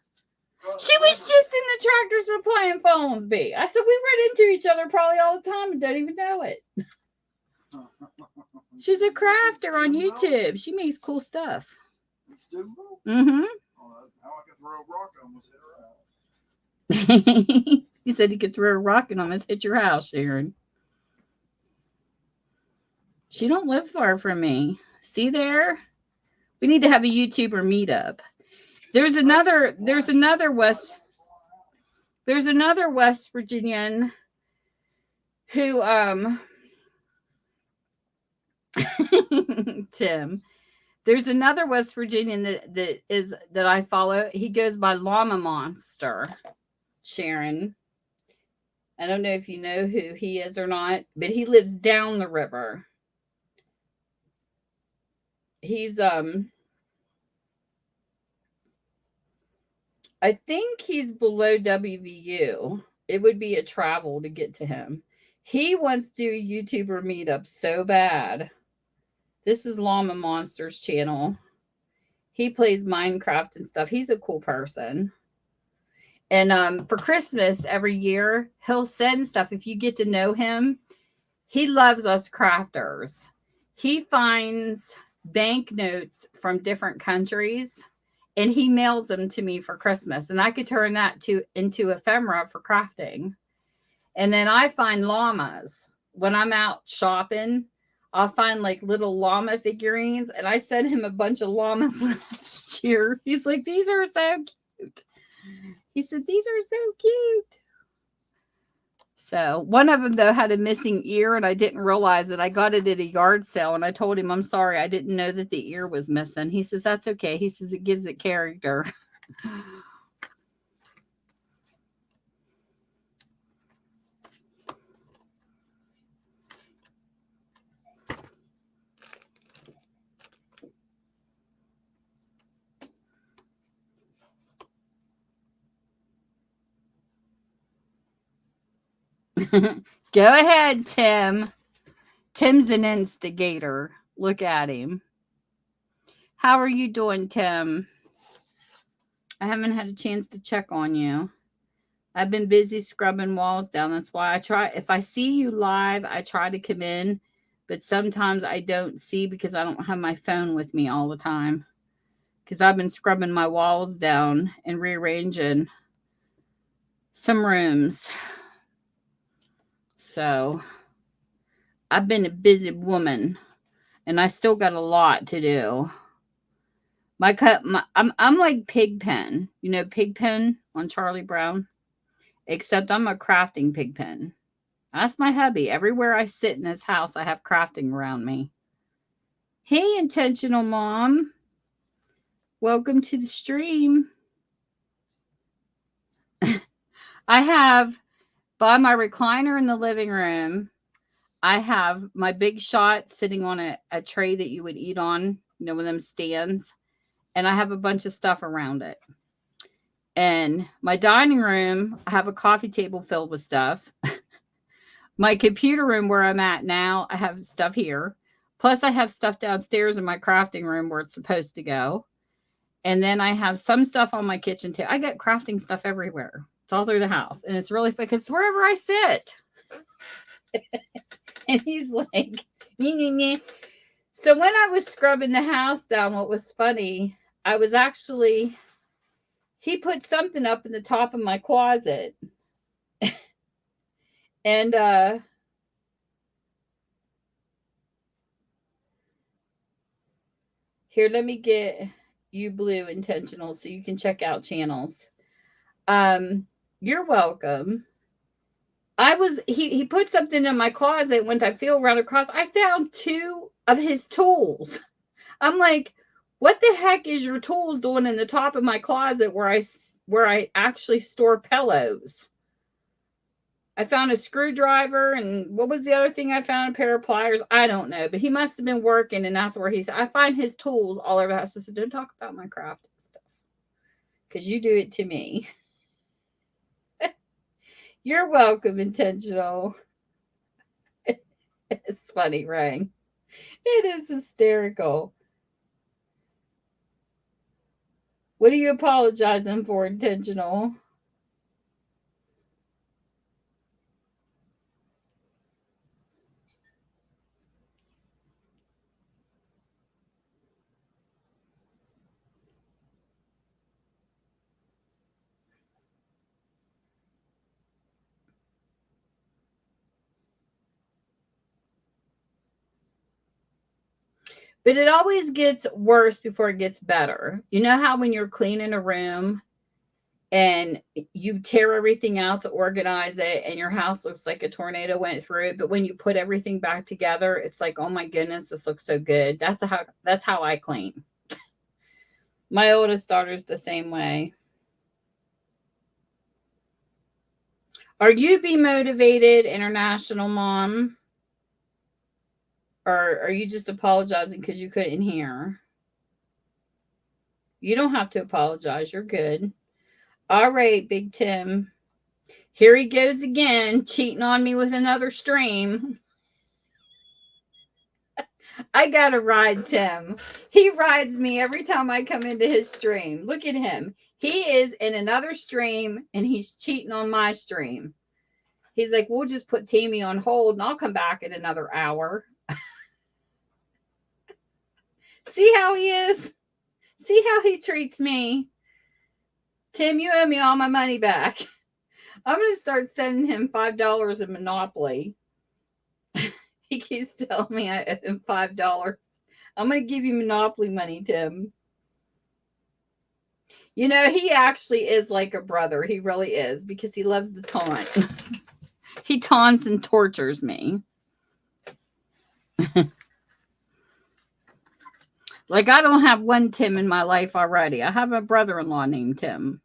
She was just in the Tractor Supply in Fallonsby. I said, we run into each other probably all the time and don't even know it. She's a crafter on YouTube. She makes cool stuff. Mm-hmm. How I can throw a rock on was hit her out. He said he could throw a rock and almost hit your house, Sharon. She don't live far from me. See there? We need to have a YouTuber meetup. There's another West Virginian who Tim. There's another West Virginian that I follow. He goes by Llama Monster. Sharon. I don't know if you know who he is or not, but he lives down the river. He's I think he's below WVU. It would be a travel to get to him. He wants to do a YouTuber meetup so bad. This is Llama Monsters channel. He plays Minecraft and stuff. He's a cool person. And for Christmas every year, he'll send stuff. If you get to know him, he loves us crafters. He finds banknotes from different countries and he mails them to me for Christmas. And I could turn that into ephemera for crafting. And then I find llamas. When I'm out shopping, I'll find like little llama figurines. And I sent him a bunch of llamas last year. He's like, these are so cute. He said, these are so cute. So one of them, though, had a missing ear, and I didn't realize it. I got it at a yard sale, and I told him, I'm sorry, I didn't know that the ear was missing. He says, that's okay. He says, it gives it character. Go ahead, Tim. Tim's an instigator. Look at him. How are you doing, Tim? I haven't had a chance to check on you. I've been busy scrubbing walls down. That's why I try. If I see you live, I try to come in. But sometimes I don't see because I don't have my phone with me all the time. Because I've been scrubbing my walls down and rearranging some rooms. So I've been a busy woman and I still got a lot to do. I'm like Pigpen, you know, Pigpen on Charlie Brown, except I'm a crafting Pigpen. That's my hubby. Everywhere I sit in this house, I have crafting around me. Hey, Intentional Mom. Welcome to the stream. I have by my recliner in the living room, I have my Big Shot sitting on a tray that you would eat on, you know, one of them stands. And I have a bunch of stuff around it. And my dining room, I have a coffee table filled with stuff. My computer room where I'm at now, I have stuff here. Plus I have stuff downstairs in my crafting room where it's supposed to go. And then I have some stuff on my kitchen too. I got crafting stuff everywhere. It's all through the house. And it's really fun because wherever I sit. And he's like, nee, nee, nee. So when I was scrubbing the house down, what was funny, I was actually, he put something up in the top of my closet. And here, let me get you blue intentional so you can check out channels. You're welcome. He put something in my closet. When I feel around across, I found 2 of his tools. I'm like, what the heck is your tools doing in the top of my closet where I actually store pillows? I found a screwdriver, and what was the other thing I found? A pair of pliers. I don't know, but he must have been working, and that's where he said, I find his tools all over the house. So don't talk about my crafting stuff because you do it to me. You're welcome, Intentional. It's funny, right? It is hysterical. What are you apologizing for, Intentional? But it always gets worse before it gets better. You know how when you're cleaning a room and you tear everything out to organize it and your house looks like a tornado went through it, but when you put everything back together, it's like, oh my goodness, this looks so good. That's how I clean. My oldest daughter's the same way. Are you being motivated, International Mom? Or are you just apologizing because you couldn't hear? You don't have to apologize. You're good. All right, Big Tim. Here he goes again, cheating on me with another stream. I gotta ride Tim. He rides me every time I come into his stream. Look at him. He is in another stream and he's cheating on my stream. He's like, we'll just put Tammy on hold and I'll come back in another hour. See how he is? See how he treats me? Tim, you owe me all my money back. I'm going to start sending him $5 in Monopoly. He keeps telling me I owe him $5. I'm going to give you Monopoly money, Tim. You know, he actually is like a brother. He really is, because he loves the taunt. He taunts and tortures me. Like, I don't have one Tim in my life already. I have a brother-in-law named Tim.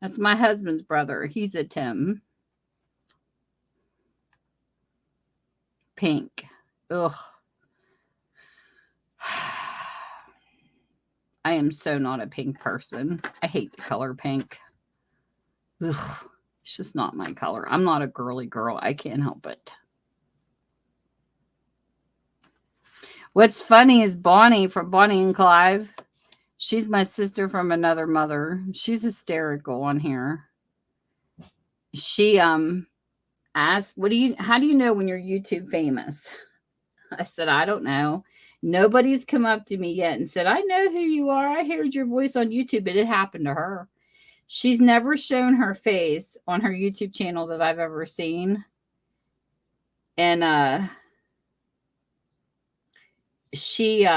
That's my husband's brother. He's a Tim. Pink. Ugh. I am so not a pink person. I hate the color pink. Ugh. It's just not my color. I'm not a girly girl. I can't help it. What's funny is Bonnie from Bonnie and Clive. She's my sister from another mother. She's hysterical on here. She asked, how do you know when you're YouTube famous? I said, I don't know. Nobody's come up to me yet and said, I know who you are. I heard your voice on YouTube, but it happened to her. She's never shown her face on her YouTube channel that I've ever seen. And she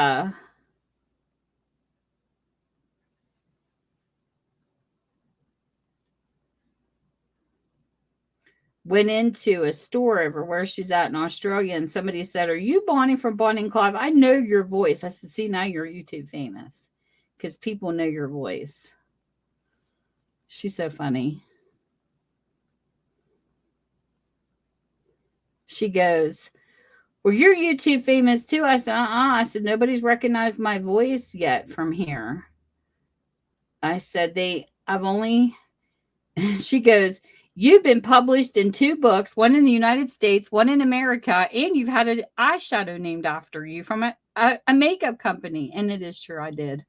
went into a store over where she's at in Australia, and somebody said, are you Bonnie from Bonnie and Clive? I know your voice. I said, see, now you're YouTube famous because people know your voice. She's so funny. She goes, well, you're YouTube famous too. I said, I said, nobody's recognized my voice yet from here. I said, she goes, you've been published in 2 books, one in the United States, one in America, and you've had an eyeshadow named after you from a makeup company. And it is true, I did.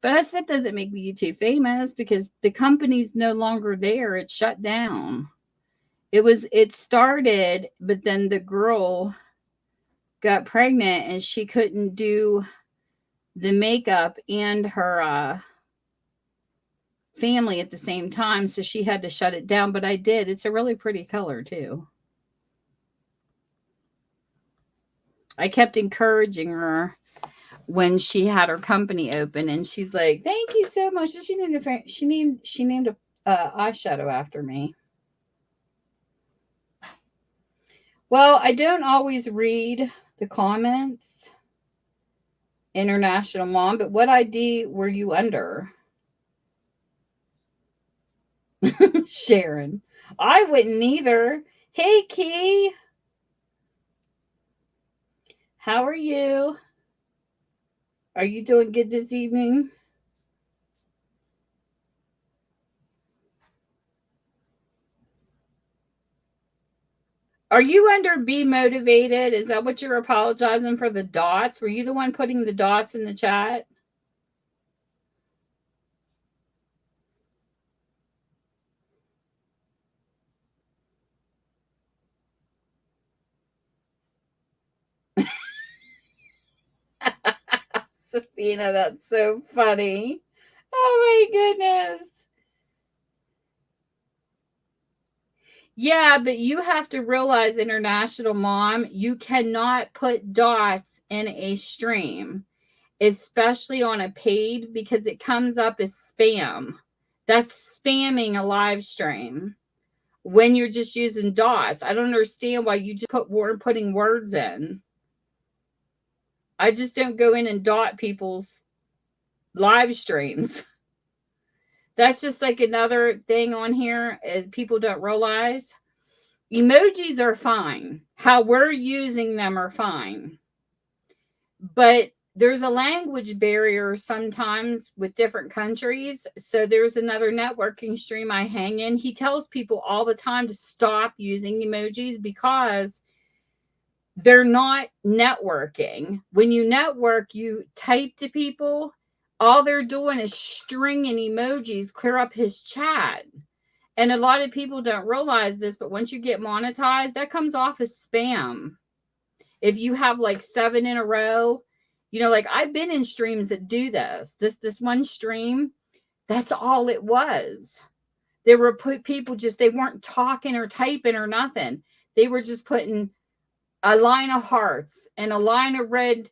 But I said, doesn't make me YouTube famous because the company's no longer there. It's shut down. It started, but then the girl got pregnant and she couldn't do the makeup and her family at the same time. So she had to shut it down, but I did. It's a really pretty color too. I kept encouraging her when she had her company open, and she's like, thank you so much. She named a eyeshadow after me. Well, I don't always read the comments, International Mom, but what ID were you under? Sharon. I wouldn't either. Hey, Key. How are you? Are you doing good this evening? Are you under Be Motivated? Is that what you're apologizing for, the dots? Were you the one putting the dots in the chat? Safina, that's so funny. Oh my goodness. Yeah, but you have to realize, International Mom, you cannot put dots in a stream, especially on a paid, because it comes up as spam. That's spamming a live stream when you're just using dots. I don't understand why you just putting words in. I just don't go in and dot people's live streams. That's just like another thing on here is people don't realize. Emojis are fine. How we're using them are fine. But there's a language barrier sometimes with different countries. So there's another networking stream I hang in. He tells people all the time to stop using emojis because they're not networking. When you network, you type to people. All they're doing is stringing emojis, clear up his chat. And a lot of people don't realize this, but once you get monetized, that comes off as spam. If you have like 7 in a row, you know, like I've been in streams that do this. This one stream, that's all it was. They were people just, they weren't talking or typing or nothing. They were just putting a line of hearts and a line of red,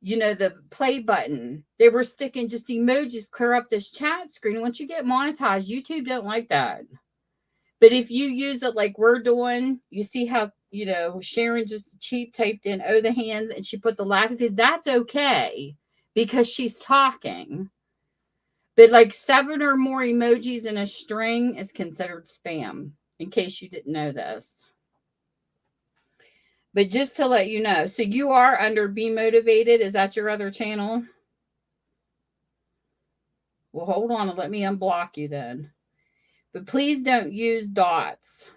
you know, the play button. They were sticking just emojis, clear up this chat screen. Once you get monetized, YouTube don't like that. But if you use it like we're doing, you see how, you know, Sharon just cheap typed in, oh, the hands, and she put the laughing face. That's okay because she's talking. But like 7 or more emojis in a string is considered spam, in case you didn't know this. But just to let you know, so you are under Be Motivated. Is that your other channel? Well, hold on and let me unblock you then. But please don't use dots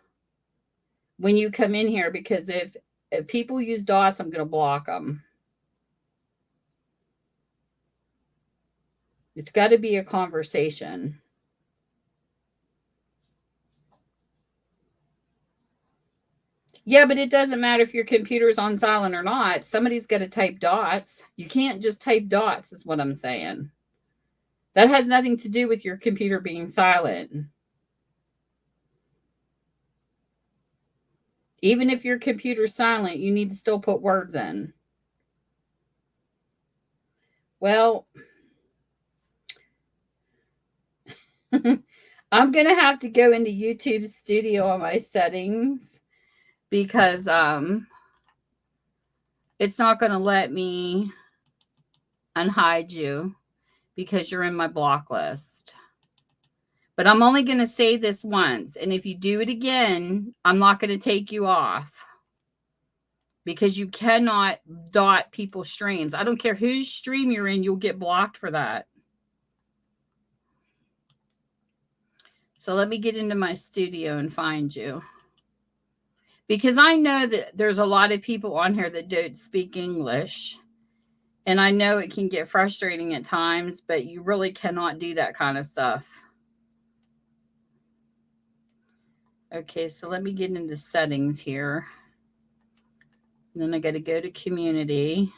when you come in here, because if people use dots, I'm going to block them. It's got to be a conversation. Yeah, but it doesn't matter if your computer's on silent or not. Somebody's got to type dots. You can't just type dots, is what I'm saying. That has nothing to do with your computer being silent. Even if your computer's silent, you need to still put words in. Well, I'm going to have to go into YouTube Studio on my settings because it's not going to let me unhide you because you're in my block list. But I'm only going to say this once. And if you do it again, I'm not going to take you off because you cannot dot people's streams. I don't care whose stream you're in, you'll get blocked for that. So let me get into my studio and find you. Because I know that there's a lot of people on here that don't speak English. And I know it can get frustrating at times, but you really cannot do that kind of stuff. Okay, so let me get into settings here. And then I got to go to community.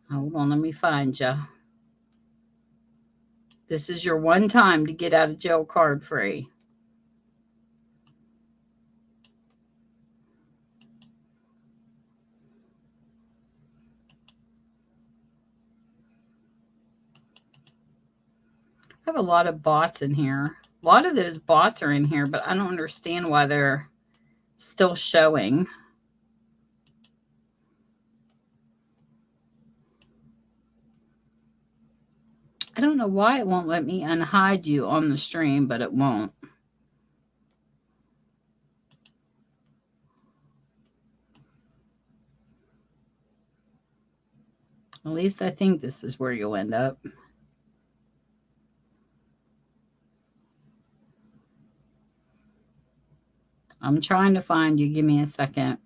Hold on, let me find you. This is your one time to get out of jail card free. I have a lot of bots in here. A lot of those bots are in here, but I don't understand why they're still showing. I don't know why it won't let me unhide you on the stream, but it won't. At least I think this is where you'll end up. I'm trying to find you. Give me a second.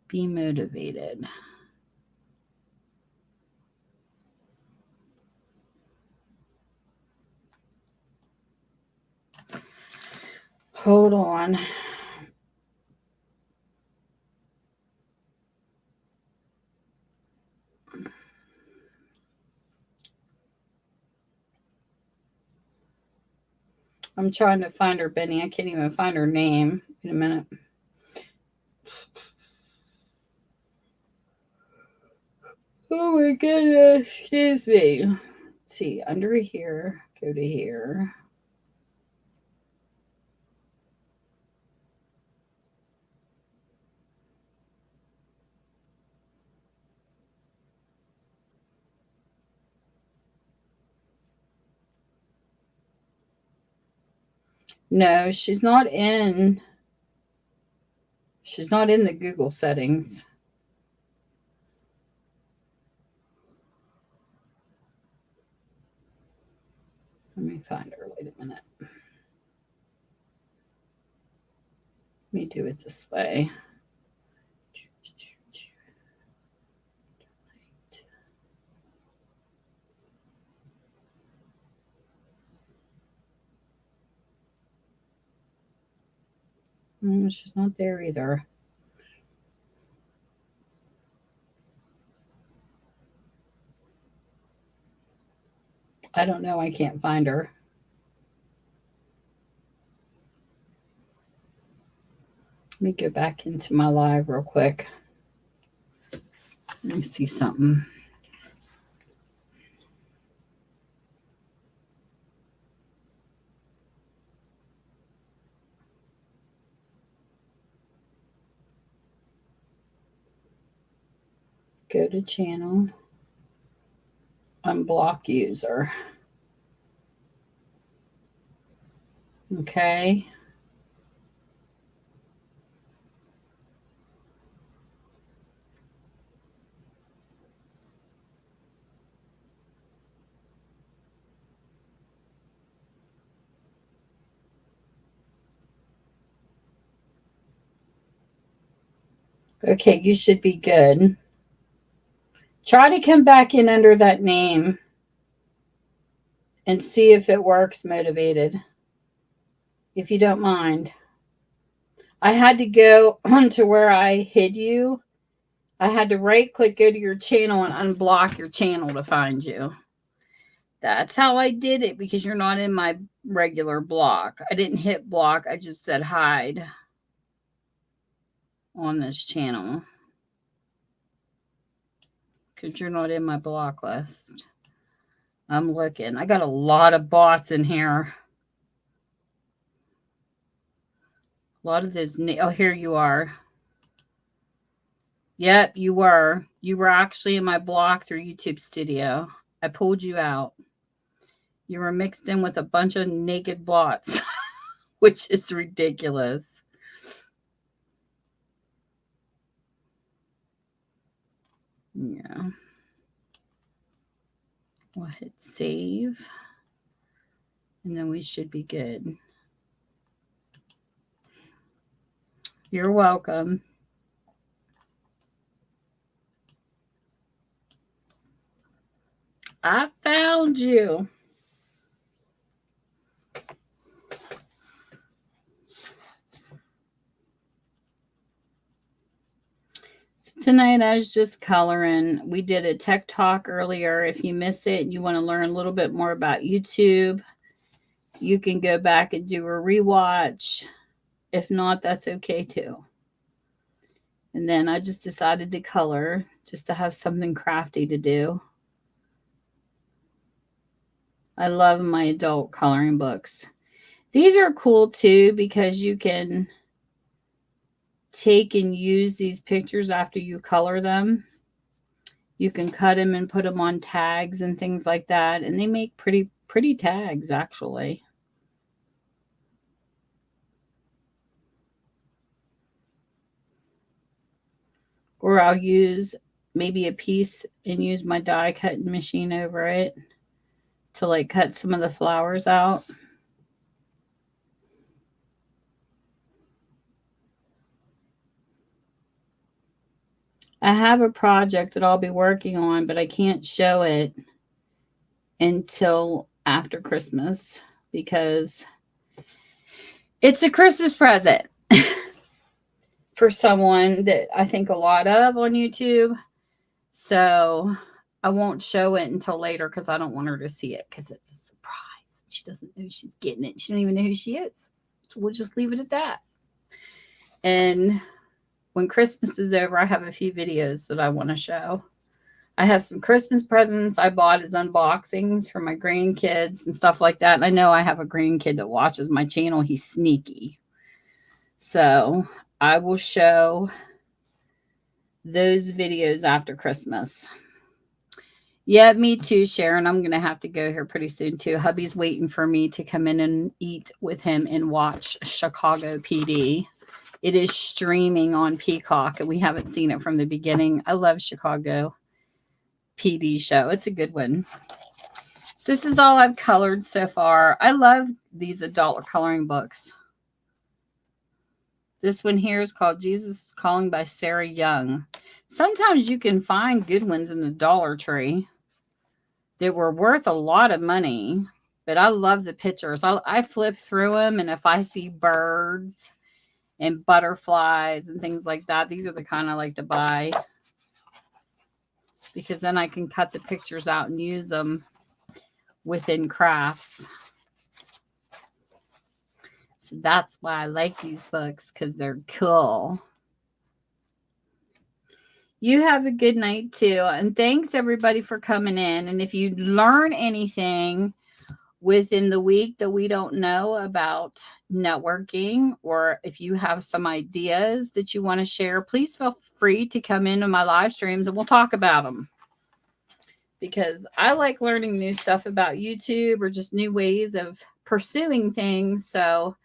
Be motivated. Hold on. I'm trying to find her, Benny. I can't even find her name. Wait a minute. Oh my goodness. Excuse me. Let's see. Under here. Go to here. No, she's not in She's not in the Google settings. Let me find her. Wait a minute. Let me do it this way. She's not there either. I don't know. I can't find her. Let me go back into my live real quick. Let me see something. Go to channel. Unblock user. Okay. Okay, you should be good. Try to come back in under that name and see if it works, Motivated, if you don't mind. I had to go to where I hid you. I had to right-click, go to your channel, and unblock your channel to find you. That's how I did it, because you're not in my regular block. I didn't hit block. I just said hide on this channel, because you're not in my block list. I'm looking. I got a lot of bots in here. A lot of those. Oh, here you are. Yep, you were. You were actually in my block through YouTube Studio. I pulled you out. You were mixed in with a bunch of naked bots, which is ridiculous. Yeah. We'll hit save. And then we should be good. You're welcome. I found you. Tonight I was just coloring. We did a tech talk earlier. If you missed it and you want to learn a little bit more about YouTube, you can go back and do a rewatch. If not, that's okay too. And then I just decided to color just to have something crafty to do. I love my adult coloring books. These are cool too, because you can take and use these pictures after you color them. You can cut them and put them on tags and things like that. And they make pretty tags, actually. Or I'll use maybe a piece and use my die cutting machine over it to like cut some of the flowers out. I have a project that I'll be working on, but I can't show it until after Christmas because it's a Christmas present for someone that I think a lot of on YouTube. So I won't show it until later because I don't want her to see it because it's a surprise. She doesn't know she's getting it. She don't even know who she is. So we'll just leave it at that. And when Christmas is over, I have a few videos that I want to show. I have some Christmas presents I bought as unboxings for my grandkids and stuff like that. And I know I have a grandkid that watches my channel. He's sneaky. So I will show those videos after Christmas. Yeah, me too, Sharon. I'm going to have to go here pretty soon too. Hubby's waiting for me to come in and eat with him and watch Chicago PD. It is streaming on Peacock, and we haven't seen it from the beginning. I love Chicago PD show. It's a good one. So this is all I've colored so far. I love these adult coloring books. This one here is called Jesus is Calling by Sarah Young. Sometimes you can find good ones in the Dollar Tree that were worth a lot of money, but I love the pictures. I flip through them, and if I see birds and butterflies and things like that, these are the kind I like to buy, because then I can cut the pictures out and use them within crafts. So that's why I like these books, because they're cool. You have a good night too. And thanks everybody for coming in. And if you learn anything within the week that we don't know about networking, or if you have some ideas that you want to share, please feel free to come into my live streams and we'll talk about them. Because I like learning new stuff about YouTube or just new ways of pursuing things. So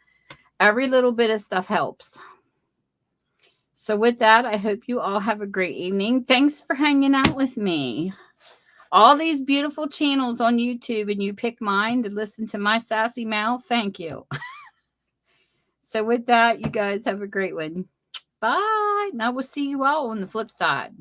every little bit of stuff helps. So with that, I hope you all have a great evening. Thanks for hanging out with me. All these beautiful channels on YouTube, and you pick mine to listen to my sassy mouth. Thank you. So with that, you guys have a great one. Bye. Now we'll see you all on the flip side.